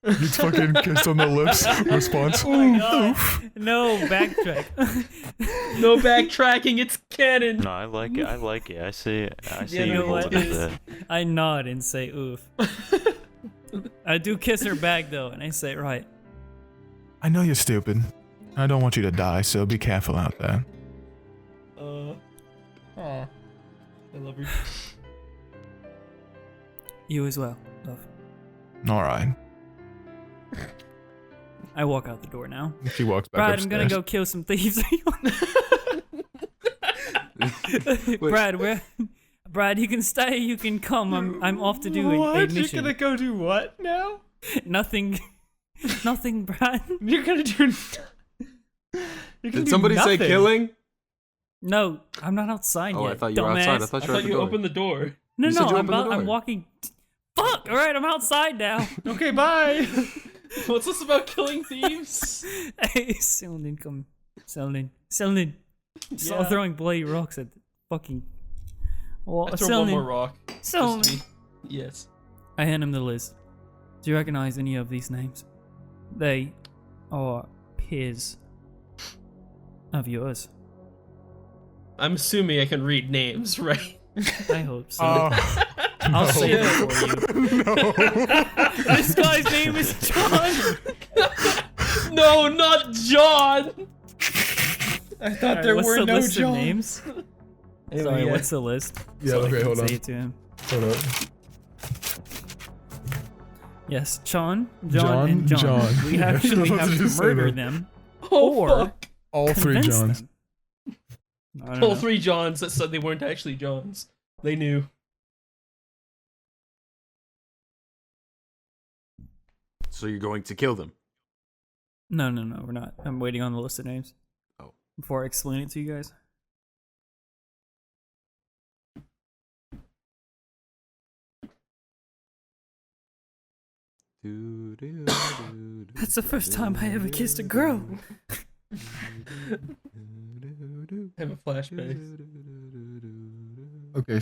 Gets fucking kissed on the lips. Response. Oh my God. No, backtrack. no backtracking. It's canon. No, I like it. I like it. I see You you know hold what? it as that. I nod and say oof. I do kiss her back though, and I say right. I know you're stupid. I don't want you to die, so be careful out there. Aw. I love you. You as well, love. Alright. I walk out the door now. She walks back Br'aad, upstairs. I'm gonna go kill some thieves. Br'aad, Br'aad, you can stay, you can come. I'm off to do What? a You're mission. gonna go do what now? Nothing, Br'aad. You're gonna do. You're gonna Did do somebody say nothing. killing? No, I'm not outside Oh, yet. I thought you were dumbass. outside. I thought I you were at thought the you door. opened the door. No, You said you I'm opened the door. walking. Fuck! All right, I'm outside now. Okay, bye. What's this about killing thieves? Hey, Selden, come. Selden. Start Yeah. throwing bloody rocks at the fucking. Well, I throw one Selden. more rock. Selden. Just me. Yes. I hand him the list. Do you recognize any of these names? They are peers of yours. I'm assuming I can read names, right? I hope so. no. I'll say it for you. No. This guy's name is John. No, not John. I thought Alright, there what's were the no list of Johns. names? Anyway, Sorry, yeah. what's the list? Yeah, So I okay, can hold on. say it to him. Hold up. Yes, John, John, and John. John. We Yeah, actually I was have to just saying murder that. them Oh, or fuck. All three convince Johns. them. I don't All know. 3 Johns that said they weren't actually Johns. They knew. So you're going to kill them? No, we're not. I'm waiting on the list of names. Oh. Before I explain it to you guys. That's the first time I ever kissed a girl. Have a flashback. Okay.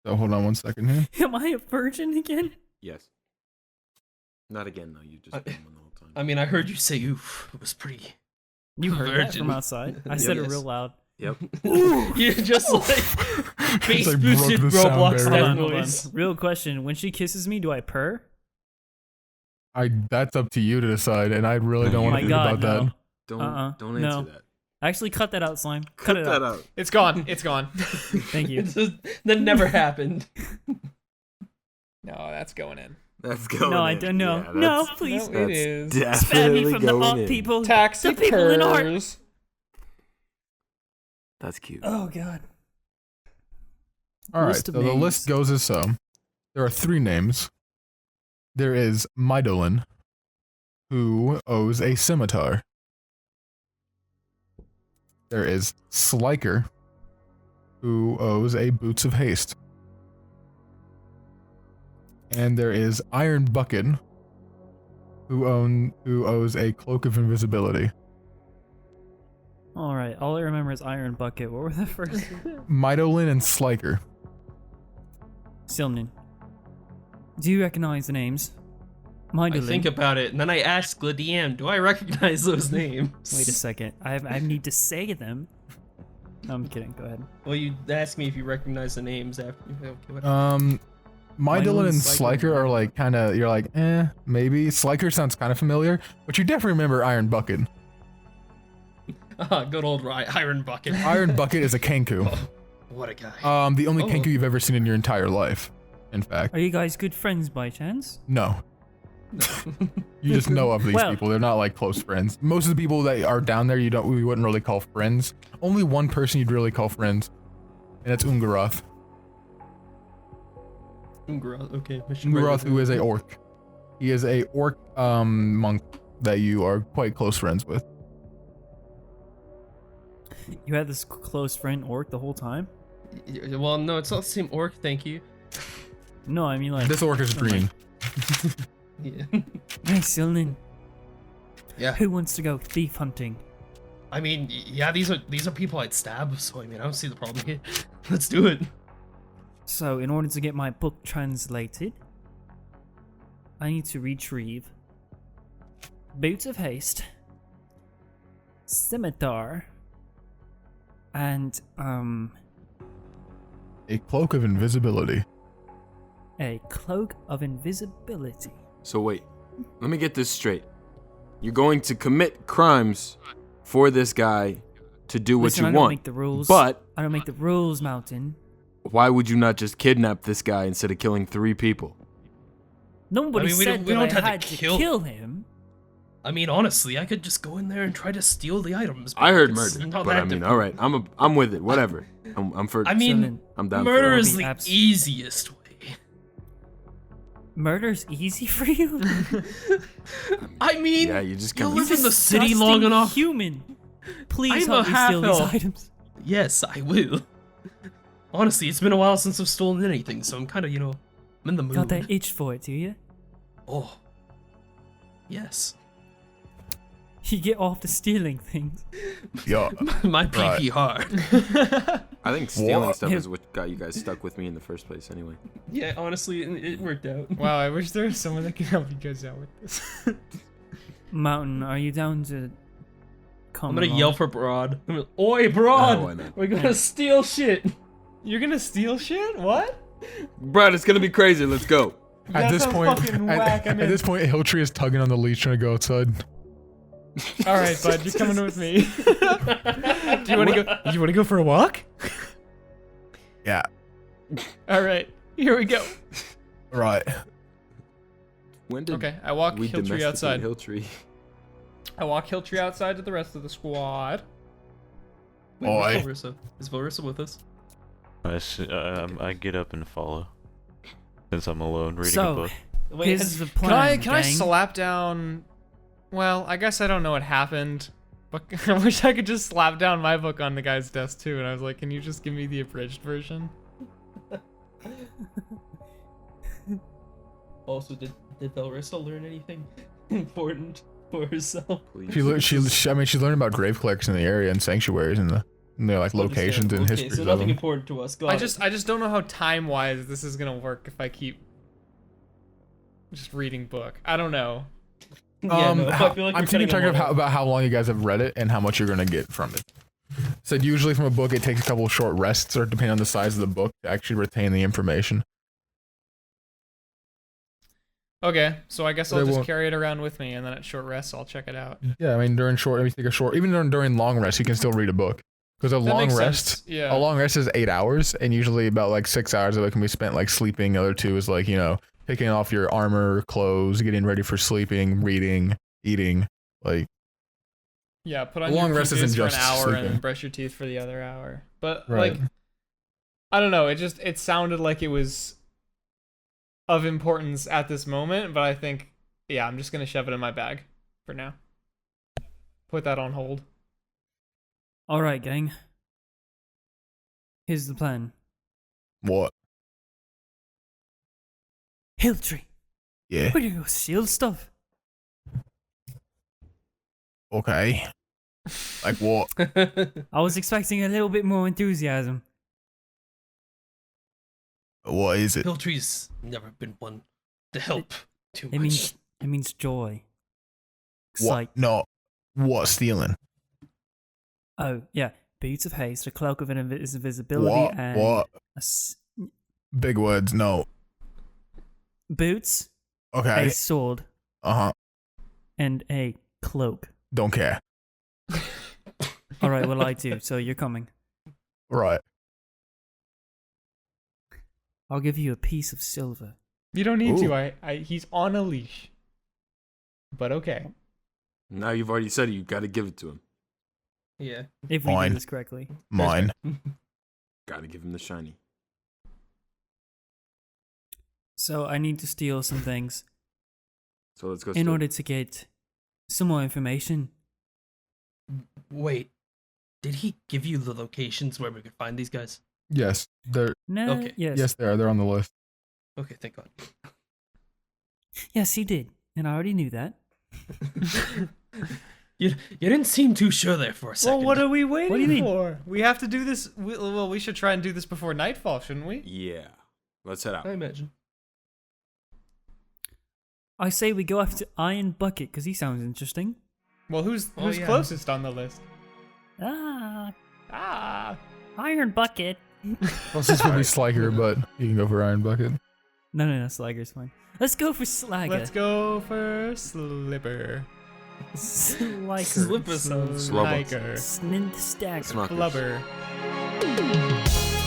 So hold on one second here. Am I a virgin again? Yes. Not again though. You just been one the whole time. I mean, I heard you say oof. It was pretty. You heard that Virgin. from outside. I said it Yes. real loud. Yep. You're just like bass like boosted broke the sound Roblox barrier. type Hold on. noise. Real question. When she kisses me, do I purr? That's up to you to decide, and I really don't Oh want my to think god, about no. that. Don't no. answer that. Actually, cut that out, Slime. Cut it that out. out. It's gone. It's gone. Thank you. That never happened. No, that's going in. That's going. No, I in. don't know. Yeah, No, that's please. No, it is. Spare Definitely me from the going art in. people. Taxi The people in art. purrs. That's cute. Oh god. All right, List so of the names. list goes as so. There are 3 names. There is Midolin, who owes a scimitar. There is Sliker, who owes a Boots of Haste. And there is Iron Bucket, who owes a Cloak of Invisibility. All right. All I remember is Iron Bucket. What were the first? Midolin and Sliker. Silman. Do you recognize the names? I Midolin. think about it, and then I ask the DM, "Do I recognize those names?" Wait a second. I need to say them. No, I'm kidding. Go ahead. Well, you ask me if you recognize the names after. Okay, whatever. Midolin Midolin and and Sliker. Sliker are like kind of, you're like, maybe. Sliker sounds kind of familiar, but you definitely remember Iron Bucket. Good old Iron Bucket. Iron Bucket is a Kenku. What a guy. The only Oh. Kenku you've ever seen in your entire life, in fact. Are you guys good friends by chance? No. You just know of these Well- people. They're not like close friends. Most of the people that are down there, we wouldn't really call friends. Only one person you'd really call friends, and that's Ungaroth. Okay. Ungaroth, who is a orc. He is a orc monk that you are quite close friends with. You had this close friend orc the whole time? Well, no, it's not the same orc. Thank you. No, I mean like. This orc is green. Yeah. Hey, Silman. Yeah. Who wants to go thief hunting? I mean, yeah, these are people I'd stab. So I mean, I don't see the problem here. Let's do it. So, in order to get my book translated, I need to retrieve Boots of Haste, Scimitar, and A Cloak of Invisibility. a Cloak of Invisibility. So wait, let me get this straight. You're going to commit crimes for this guy to do what Listen, you I don't want. make the rules. But I don't make the rules, Mountain. why would you not just kidnap this guy instead of killing 3 people? Nobody I mean, we said don't that I have to had to kill- kill him. I mean, honestly, I could just go in there and try to steal the items. I heard It's murder, not but that I mean, difficult. all right, I'm with it. Whatever. I'm for. I mean, Silman, I'm down murder for it. is Be the abs- easiest way. murder's easy for you? I mean, Yeah, you just you come. live in the city Disgusting long enough. Human. Please I'm help a me steal these half-elf. items. Yes, I will. Honestly, it's been a while since I've stolen anything, so I'm kind of, I'm in the mood. Got that itch for it, do you? Oh. Yes. You get off the stealing things. Yeah. My pinky hard. I think stealing What? stuff is what got you guys stuck with me in the first place, anyway. Yeah, honestly, it worked out. Wow, I wish there was someone that could help you guys out with this. Mountain, are you down to come I'm gonna along? yell for Br'aad. I'm gonna, Oi, Br'aad! Oh, why not? We're gonna steal shit. You're gonna steal shit? What? Brad, it's gonna be crazy. Let's go. At That this sounds point, fucking at, whack, I'm at in. this point, Hilltree is tugging on the leash trying to go outside. All right, bud, you're coming with me. Do you want to go? You want to go for a walk? Yeah. All right, here we go. Right. When did Okay, I walk we Hilltree domesticate outside. Hilltree? I walk Hilltree outside to the rest of the squad. Wait, Oi. where's Velrissa? Is Velrissa with us? I get up and follow. Since I'm alone reading a So, book. Wait, here's the plan, Can I gang. slap down? Well, I guess I don't know what happened, but I wish I could just slap down my book on the guy's desk too. And I was like, can you just give me the abridged version? Also, Did Velrissa learn anything important for herself? She learned about grave collectors in the area and sanctuaries and their like locations and Okay, histories so of nothing them. important to us. I just don't know how time-wise this is gonna work if I keep just reading book. I don't know. Yeah, no, I feel like I'm keeping track of about how long you guys have read it and how much you're gonna get from it. So usually from a book, it takes a couple of short rests, or depending on the size of the book, to actually retain the information. Okay, so I guess I'll They just won't- carry it around with me, and then at short rests, I'll check it out. Yeah, I mean if you take a short, even during long rest, you can still read a book. Because a That long makes rest, sense, yeah. a long rest is 8 hours, and usually about like 6 hours of it can be spent like sleeping. The other 2 is like picking off your armor, clothes, getting ready for sleeping, reading, eating. Like Yeah, put on A long your rest PJs isn't for an just hour sleeping. and brush your teeth for the other hour. But Right. like, I don't know. It sounded like it was of importance at this moment. But I think, yeah, I'm just gonna shove it in my bag for now. Put that on hold. Alright, gang. Here's the plan. what? Hilltree, Yeah. we're gonna go steal stuff. Okay. Like what? I was expecting a little bit more enthusiasm. What is it? Hilltree's never been one to help too It much. means joy. What? Excite. No. What stealing? Oh, yeah. Boots of haste, a cloak of invisibility, What? and What? a Big words. No. boots, Okay. a sword, and a cloak. Don't care. Alright, well I do, so you're coming. Right. I'll give you a piece of silver. You don't need Ooh. to. He's on a leash. But okay. Now you've already said it. You got to give it to him. Yeah. If we Fine. do this correctly. Mine. Got to give him the shiny. So I need to steal some things So let's go. in steal. order to get some more information. Wait, did he give you the locations where we could find these guys? Yes. They're. No, Okay. yes. Yes, they are. They're on the list. Okay, thank God. Yes, he did. And I already knew that. You didn't seem too sure there for a second. Well, what are we waiting What do you mean? for? We have to do this. We should try and do this before nightfall, shouldn't we? Yeah. Let's head out. I imagine. I say we go after Iron Bucket because he sounds interesting. Well, who's yeah. closest on the list? Ah, Iron Bucket. Closest would be Sliker, but you can go for Iron Bucket. no, Slager's fine. Let's go for Slagger. Let's go for Slipper. Sliker. Slipper sounds. Sliker. Snint Stagger. Smuckers. Flubber.